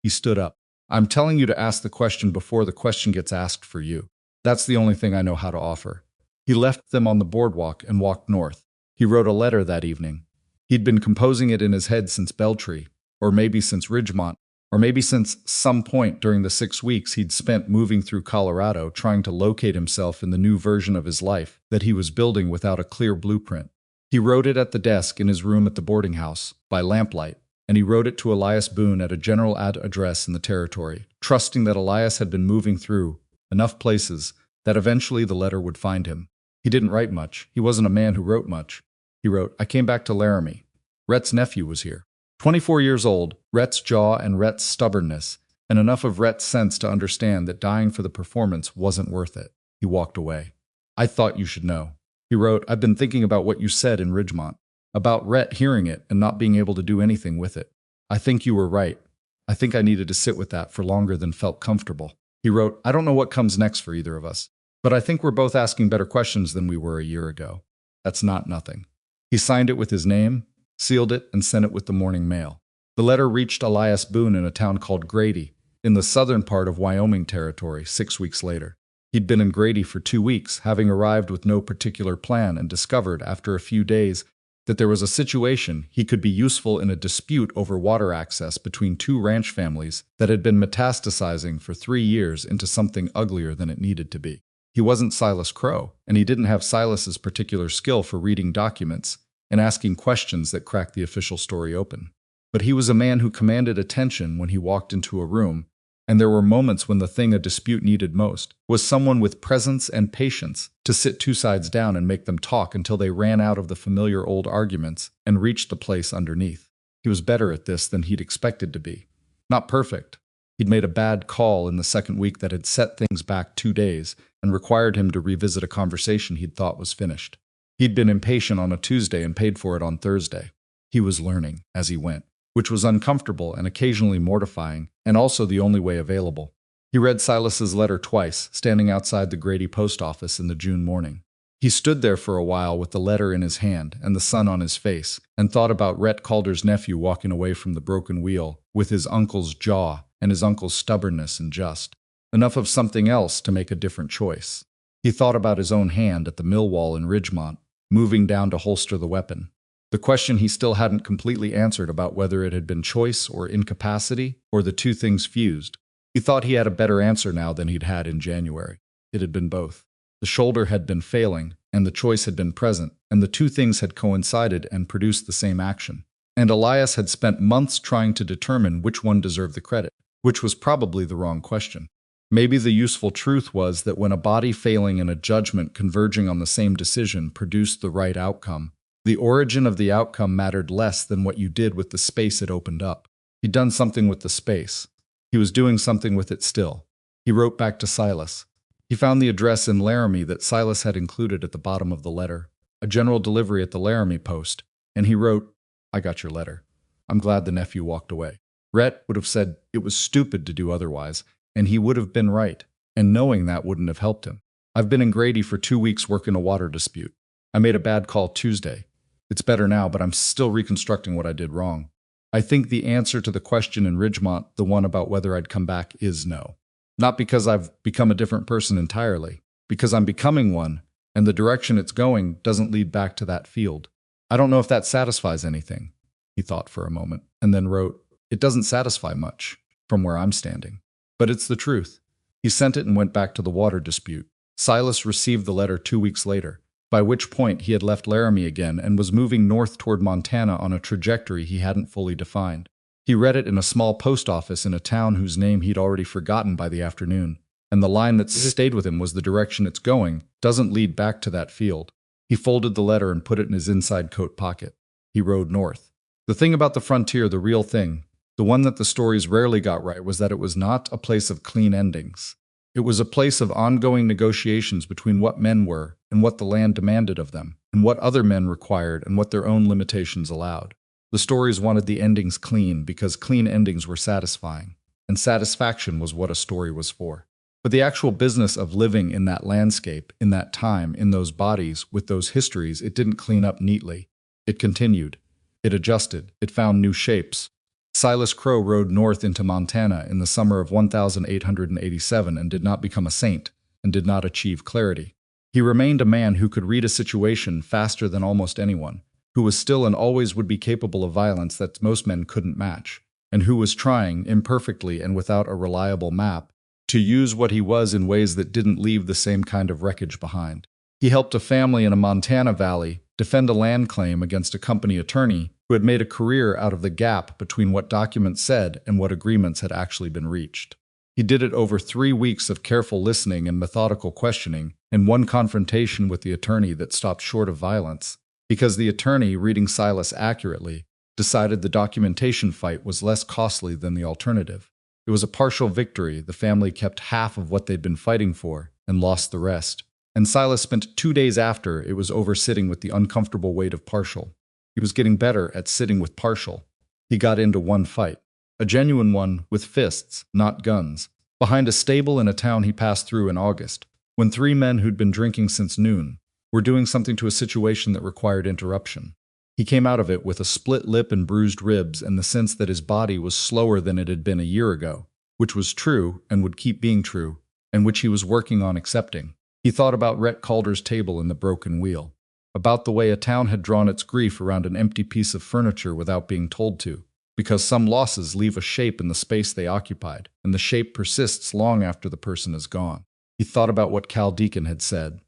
He stood up. "I'm telling you to ask the question before the question gets asked for you. That's the only thing I know how to offer." He left them on the boardwalk and walked north. He wrote a letter that evening. He'd been composing it in his head since Beltree, or maybe since Ridgemont, or maybe since some point during the 6 weeks he'd spent moving through Colorado trying to locate himself in the new version of his life that he was building without a clear blueprint. He wrote it at the desk in his room at the boarding house, by lamplight, and he wrote it to Elias Boone at a general address in the territory, trusting that Elias had been moving through enough places that eventually the letter would find him. He didn't write much. He wasn't a man who wrote much. He wrote, "I came back to Laramie. Rhett's nephew was here. 24 years old, Rhett's jaw and Rhett's stubbornness, and enough of Rhett's sense to understand that dying for the performance wasn't worth it." He walked away. "I thought you should know." He wrote, "I've been thinking about what you said in Ridgemont, about Rhett hearing it and not being able to do anything with it. I think you were right. I think I needed to sit with that for longer than felt comfortable." He wrote, "I don't know what comes next for either of us, but I think we're both asking better questions than we were a year ago. That's not nothing." He signed it with his name, sealed it, and sent it with the morning mail. The letter reached Elias Boone in a town called Grady, in the southern part of Wyoming territory, 6 weeks later. He'd been in Grady for 2 weeks, having arrived with no particular plan, and discovered, after a few days, that there was a situation he could be useful in a dispute over water access between two ranch families that had been metastasizing for 3 years into something uglier than it needed to be. He wasn't Silas Crowe, and he didn't have Silas's particular skill for reading documents and asking questions that cracked the official story open. But he was a man who commanded attention when he walked into a room, and there were moments when the thing a dispute needed most was someone with presence and patience to sit two sides down and make them talk until they ran out of the familiar old arguments and reached the place underneath. He was better at this than he'd expected to be. Not perfect. He'd made a bad call in the second week that had set things back 2 days and required him to revisit a conversation he'd thought was finished. He'd been impatient on a Tuesday and paid for it on Thursday. He was learning as he went, which was uncomfortable and occasionally mortifying, and also the only way available. He read Silas's letter twice, standing outside the Grady post office in the June morning. He stood there for a while with the letter in his hand and the sun on his face, and thought about Rhett Calder's nephew walking away from the Broken Wheel with his uncle's jaw and his uncle's stubbornness and just enough of something else to make a different choice. He thought about his own hand at the mill wall in Ridgemont, moving down to holster the weapon. The question he still hadn't completely answered about whether it had been choice or incapacity, or the two things fused. He thought he had a better answer now than he'd had in January. It had been both. The shoulder had been failing, and the choice had been present, and the two things had coincided and produced the same action. And Elias had spent months trying to determine which one deserved the credit, which was probably the wrong question. Maybe the useful truth was that when a body failing and a judgment converging on the same decision produced the right outcome, the origin of the outcome mattered less than what you did with the space it opened up. He'd done something with the space. He was doing something with it still. He wrote back to Silas. He found the address in Laramie that Silas had included at the bottom of the letter, a general delivery at the Laramie post, and he wrote, "I got your letter. I'm glad the nephew walked away." Rhett would have said it was stupid to do otherwise, and he would have been right, and knowing that wouldn't have helped him. "I've been in Grady for 2 weeks working a water dispute. I made a bad call Tuesday. It's better now, but I'm still reconstructing what I did wrong. I think the answer to the question in Ridgemont, the one about whether I'd come back, is no. Not because I've become a different person entirely, because I'm becoming one, and the direction it's going doesn't lead back to that field. I don't know if that satisfies anything." He thought for a moment, and then wrote, "It doesn't satisfy much, from where I'm standing. But it's the truth." He sent it and went back to the water dispute. Silas received the letter 2 weeks later, by which point he had left Laramie again and was moving north toward Montana on a trajectory he hadn't fully defined. He read it in a small post office in a town whose name he'd already forgotten by the afternoon, and the line that stayed with him was "The direction it's going doesn't lead back to that field." He folded the letter and put it in his inside coat pocket. He rode north. The thing about the frontier, the real thing, the one that the stories rarely got right, was that it was not a place of clean endings. It was a place of ongoing negotiations between what men were and what the land demanded of them, and what other men required and what their own limitations allowed. The stories wanted the endings clean because clean endings were satisfying, and satisfaction was what a story was for. But the actual business of living in that landscape, in that time, in those bodies, with those histories, it didn't clean up neatly. It continued. It adjusted. It found new shapes. Silas Crowe rode north into Montana in the summer of 1887 and did not become a saint, and did not achieve clarity. He remained a man who could read a situation faster than almost anyone, who was still and always would be capable of violence that most men couldn't match, and who was trying, imperfectly and without a reliable map, to use what he was in ways that didn't leave the same kind of wreckage behind. He helped a family in a Montana valley defend a land claim against a company attorney who had made a career out of the gap between what documents said and what agreements had actually been reached. He did it over 3 weeks of careful listening and methodical questioning, and one confrontation with the attorney that stopped short of violence, because the attorney, reading Silas accurately, decided the documentation fight was less costly than the alternative. It was a partial victory. The family kept half of what they'd been fighting for and lost the rest. And Silas spent 2 days after it was over sitting with the uncomfortable weight of partial. He was getting better at sitting with partial. He got into one fight, a genuine one with fists, not guns, behind a stable in a town he passed through in August, when 3 men who'd been drinking since noon were doing something to a situation that required interruption. He came out of it with a split lip and bruised ribs and the sense that his body was slower than it had been a year ago, which was true and would keep being true, and which he was working on accepting. He thought about Rhett Calder's table in the Broken Wheel. about the way a town had drawn its grief around an empty piece of furniture without being told to, because some losses leave a shape in the space they occupied, and the shape persists long after the person is gone. He thought about what Cal Deacon had said.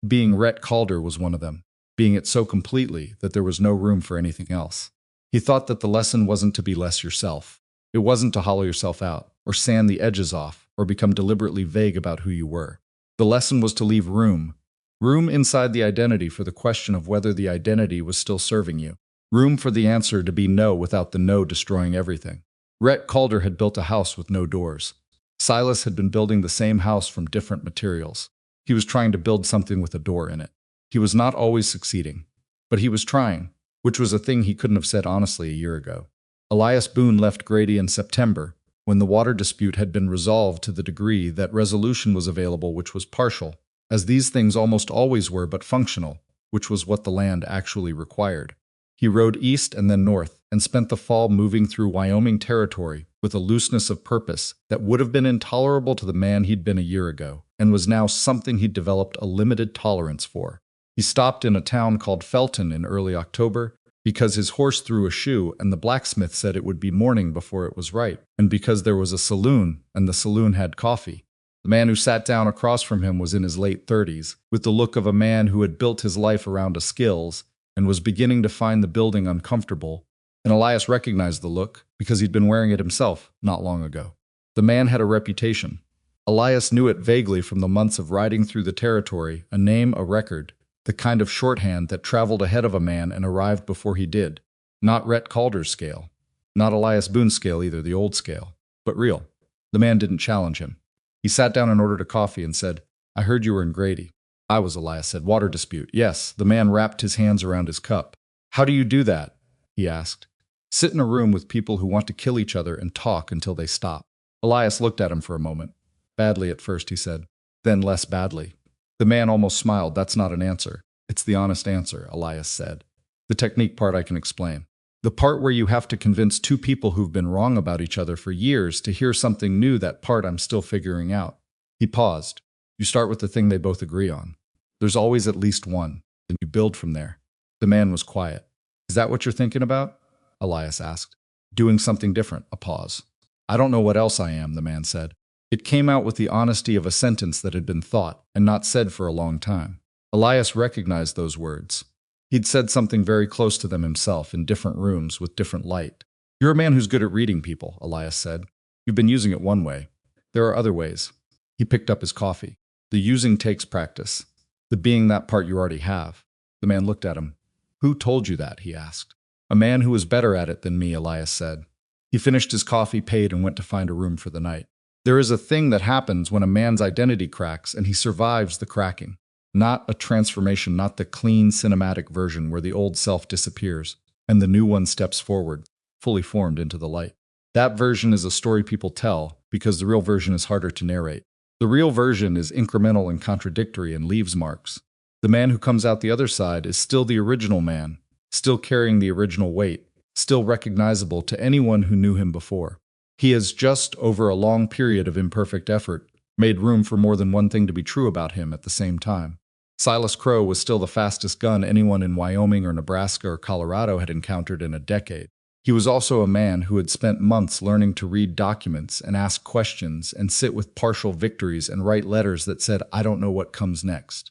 Being Rhett Calder was one of them, being it so completely that there was no room for anything else. He thought that the lesson wasn't to be less yourself. It wasn't to hollow yourself out, or sand the edges off, or become deliberately vague about who you were. The lesson was to leave room inside the identity for the question of whether the identity was still serving you. Room for the answer to be no without the no destroying everything. Rhett Calder had built a house with no doors. Silas had been building the same house from different materials. He was trying to build something with a door in it. He was not always succeeding, but he was trying, which was a thing he couldn't have said honestly a year ago. Elias Boone left Grady in September, when the water dispute had been resolved to the degree that resolution was available, which was partial, as these things almost always were, but functional, which was what the land actually required. He rode east and then north, and spent the fall moving through Wyoming territory with a looseness of purpose that would have been intolerable to the man he'd been a year ago, and was now something he'd developed a limited tolerance for. He stopped in a town called Felton in early October, because his horse threw a shoe and the blacksmith said it would be morning before it was right, and because there was a saloon and the saloon had coffee. The man who sat down across from him was in his late 30s, with the look of a man who had built his life around a skills and was beginning to find the building uncomfortable, and Elias recognized the look because he'd been wearing it himself not long ago. The man had a reputation. Elias knew it vaguely from the months of riding through the territory, a name, a record, the kind of shorthand that traveled ahead of a man and arrived before he did. Not Rhett Calder's scale, not Elias Boone's scale either, the old scale, but real. The man didn't challenge him. He sat down and ordered a coffee and said, "I heard you were in Grady." "I was," Elias said. "Water dispute." "Yes." The man wrapped his hands around his cup. "How do you do that?" he asked. "Sit in a room with people who want to kill each other and talk until they stop." Elias looked at him for a moment. "Badly at first," he said. "Then less badly." The man almost smiled. "That's not an answer. It's the honest answer," Elias said. "The technique part I can explain. The part where you have to convince two people who've been wrong about each other for years to hear something new, that part I'm still figuring out." He paused. "You start with the thing they both agree on. There's always at least one, and you build from there." The man was quiet. "Is that what you're thinking about?" Elias asked. "Doing something different." A pause. "I don't know what else I am," the man said. It came out with the honesty of a sentence that had been thought and not said for a long time. Elias recognized those words. He'd said something very close to them himself in different rooms with different light. "You're a man who's good at reading people," Elias said. "You've been using it one way. There are other ways." He picked up his coffee. "The using takes practice. The being, that part you already have." The man looked at him. "Who told you that?" he asked. "A man who was better at it than me," Elias said. He finished his coffee, paid, and went to find a room for the night. There is a thing that happens when a man's identity cracks and he survives the cracking. Not a transformation, not the clean cinematic version where the old self disappears and the new one steps forward, fully formed into the light. That version is a story people tell because the real version is harder to narrate. The real version is incremental and contradictory and leaves marks. The man who comes out the other side is still the original man, still carrying the original weight, still recognizable to anyone who knew him before. He has just, over a long period of imperfect effort, made room for more than one thing to be true about him at the same time. Silas Crowe was still the fastest gun anyone in Wyoming or Nebraska or Colorado had encountered in a decade. He was also a man who had spent months learning to read documents and ask questions and sit with partial victories and write letters that said, "I don't know what comes next."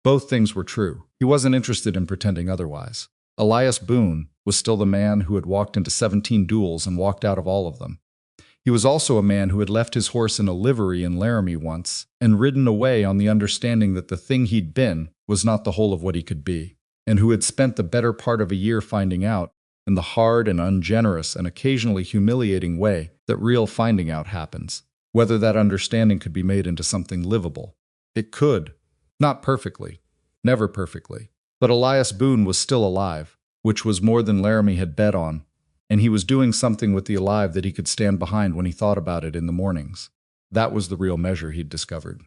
Both things were true. He wasn't interested in pretending otherwise. Elias Boone was still the man who had walked into 17 duels and walked out of all of them. He was also a man who had left his horse in a livery in Laramie once and ridden away on the understanding that the thing he'd been was not the whole of what he could be, and who had spent the better part of a year finding out, in the hard and ungenerous and occasionally humiliating way that real finding out happens, whether that understanding could be made into something livable. It could. Not perfectly. Never perfectly. But Elias Boone was still alive, which was more than Laramie had bet on, and he was doing something with the alive that he could stand behind when he thought about it in the mornings. That was the real measure he'd discovered.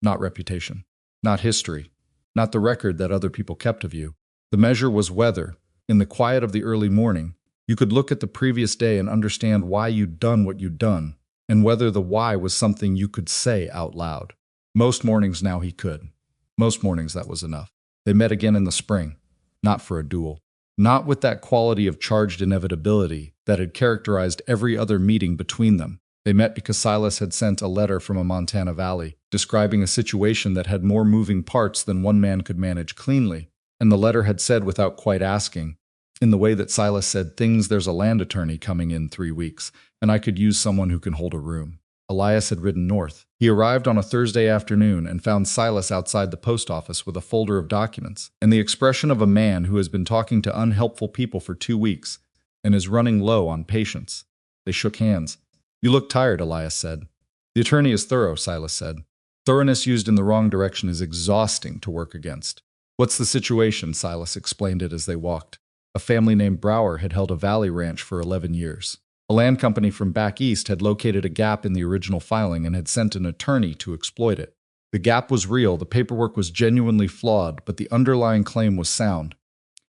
Not reputation. Not history. Not the record that other people kept of you. The measure was whether, in the quiet of the early morning, you could look at the previous day and understand why you'd done what you'd done, and whether the why was something you could say out loud. Most mornings now he could. Most mornings that was enough. They met again in the spring, not for a duel. Not with that quality of charged inevitability that had characterized every other meeting between them. They met because Silas had sent a letter from a Montana valley, describing a situation that had more moving parts than one man could manage cleanly. And the letter had said without quite asking, in the way that Silas said things, there's a land attorney coming in 3 weeks, and I could use someone who can hold a room. Elias had ridden north. He arrived on a Thursday afternoon and found Silas outside the post office with a folder of documents, and the expression of a man who has been talking to unhelpful people for 2 weeks and is running low on patience. They shook hands. You look tired, Elias said. The attorney is thorough, Silas said. Thoroughness used in the wrong direction is exhausting to work against. What's the situation? Silas explained it as they walked. A family named Brower had held a valley ranch for 11 years. A land company from back east had located a gap in the original filing and had sent an attorney to exploit it. The gap was real, the paperwork was genuinely flawed, but the underlying claim was sound.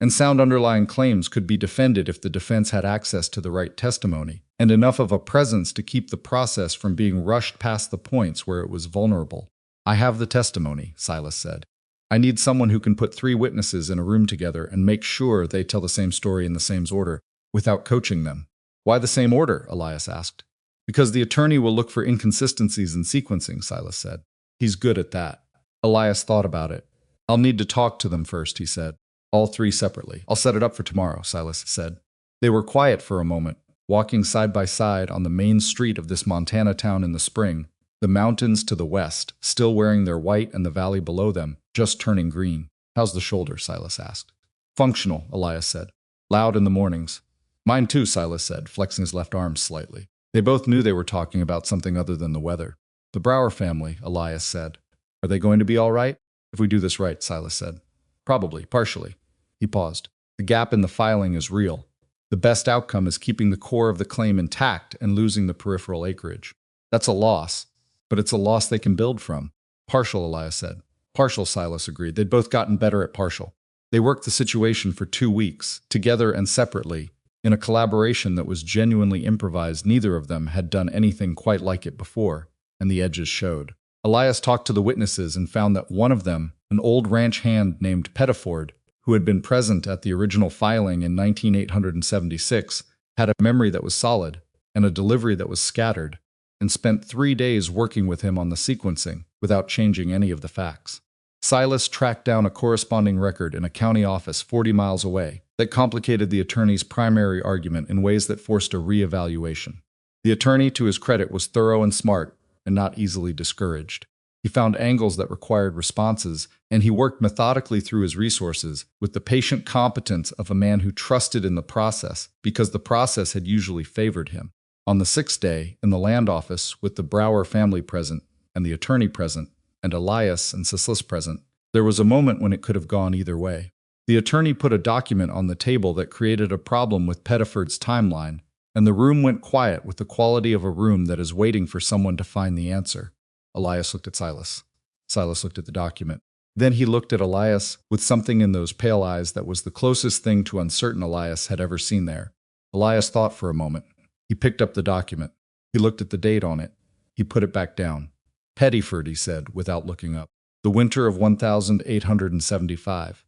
And sound underlying claims could be defended if the defense had access to the right testimony, and enough of a presence to keep the process from being rushed past the points where it was vulnerable. I have the testimony, Silas said. I need someone who can put 3 witnesses in a room together and make sure they tell the same story in the same order, without coaching them. Why the same order? Elias asked. Because the attorney will look for inconsistencies in sequencing, Silas said. He's good at that. Elias thought about it. I'll need to talk to them first, he said. All 3 separately. I'll set it up for tomorrow, Silas said. They were quiet for a moment, walking side by side on the main street of this Montana town in the spring, the mountains to the west, still wearing their white and the valley below them, just turning green. How's the shoulder? Silas asked. Functional, Elias said. Loud in the mornings. Mine too, Silas said, flexing his left arm slightly. They both knew they were talking about something other than the weather. The Brower family, Elias said. Are they going to be all right? If we do this right, Silas said. Probably, partially. He paused. The gap in the filing is real. The best outcome is keeping the core of the claim intact and losing the peripheral acreage. That's a loss, but it's a loss they can build from. Partial, Elias said. Partial, Silas agreed. They'd both gotten better at partial. They worked the situation for 2 weeks, together and separately, in a collaboration that was genuinely improvised. Neither of them had done anything quite like it before, and the edges showed. Elias talked to the witnesses and found that one of them, an old ranch hand named Pettiford, who had been present at the original filing in 1876, had a memory that was solid and a delivery that was scattered, and spent 3 days working with him on the sequencing without changing any of the facts. Silas tracked down a corresponding record in a county office 40 miles away that complicated the attorney's primary argument in ways that forced a re-evaluation. The attorney, to his credit, was thorough and smart and not easily discouraged. He found angles that required responses, and he worked methodically through his resources with the patient competence of a man who trusted in the process because the process had usually favored him. On the 6th day, in the land office, with the Brower family present and the attorney present, and Elias and Silas present, there was a moment when it could have gone either way. The attorney put a document on the table that created a problem with Pettiford's timeline, and the room went quiet with the quality of a room that is waiting for someone to find the answer. Elias looked at Silas. Silas looked at the document. Then he looked at Elias with something in those pale eyes that was the closest thing to uncertain Elias had ever seen there. Elias thought for a moment. He picked up the document. He looked at the date on it. He put it back down. Pettiford, he said, without looking up. The winter of 1875.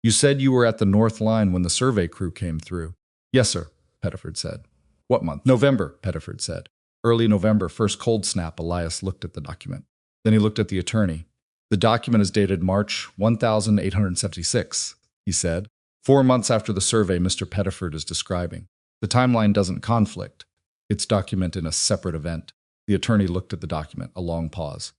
You said you were at the North Line when the survey crew came through. Yes, sir, Pettiford said. What month? November, Pettiford said. Early November, first cold snap. Elias looked at the document. Then he looked at the attorney. The document is dated March 1876, he said. 4 months after the survey Mr. Pettiford is describing. The timeline doesn't conflict. It's documented in a separate event. The attorney looked at the document, a long pause.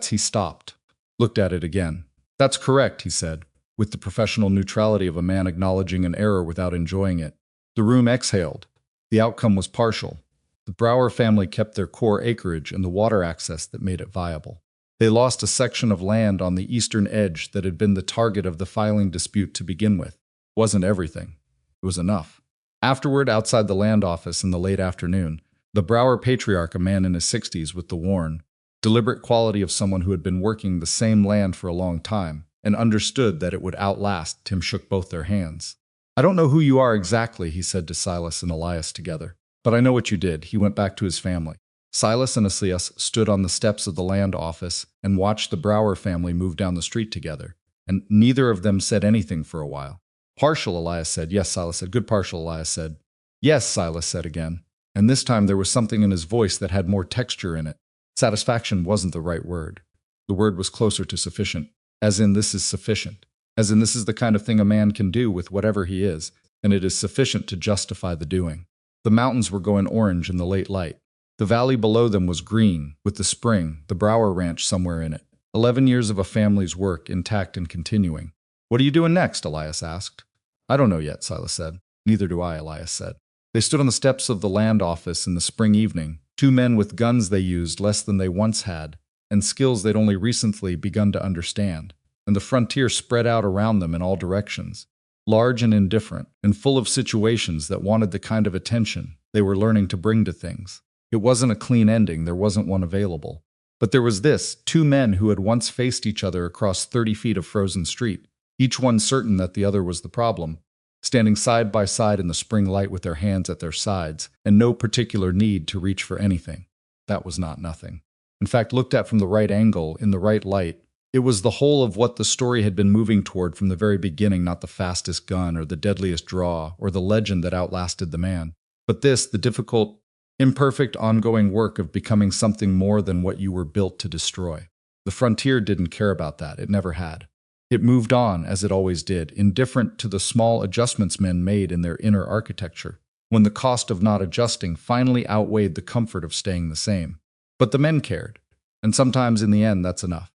He stopped. Looked at it again. That's correct, he said, with the professional neutrality of a man acknowledging an error without enjoying it. The room exhaled. The outcome was partial. The Brower family kept their core acreage and the water access that made it viable. They lost a section of land on the eastern edge that had been the target of the filing dispute to begin with. It wasn't everything. It was enough. Afterward, outside the land office in the late afternoon, the Brower patriarch, a man in his 60s with the worn, deliberate quality of someone who had been working the same land for a long time and understood that it would outlast, Tim shook both their hands. I don't know who you are exactly, he said to Silas and Elias together, but I know what you did. He went back to his family. Silas and Elias stood on the steps of the land office and watched the Brower family move down the street together. and neither of them said anything for a while. Partial, Elias said. Yes, Silas said. Good partial, Elias said. Yes, Silas said again. And this time there was something in his voice that had more texture in it. Satisfaction wasn't the right word. The word was closer to sufficient. As in, this is sufficient. As in, this is the kind of thing a man can do with whatever he is, and it is sufficient to justify the doing. The mountains were going orange in the late light. The valley below them was green, with the spring, the Brower Ranch somewhere in it. 11 years of a family's work, intact and continuing. What are you doing next? Elias asked. I don't know yet, Silas said. Neither do I, Elias said. They stood on the steps of the land office in the spring evening, two men with guns they used less than they once had, and skills they'd only recently begun to understand, and the frontier spread out around them in all directions, large and indifferent, and full of situations that wanted the kind of attention they were learning to bring to things. It wasn't a clean ending, there wasn't one available. But there was this, two men who had once faced each other across 30 feet of frozen street, each one certain that the other was the problem, standing side by side in the spring light with their hands at their sides, and no particular need to reach for anything. That was not nothing. In fact, looked at from the right angle, in the right light, it was the whole of what the story had been moving toward from the very beginning, not the fastest gun or the deadliest draw or the legend that outlasted the man. But this, the difficult, imperfect, ongoing work of becoming something more than what you were built to destroy. The frontier didn't care about that. It never had. It moved on, as it always did, indifferent to the small adjustments men made in their inner architecture, when the cost of not adjusting finally outweighed the comfort of staying the same. But the men cared, and sometimes in the end that's enough.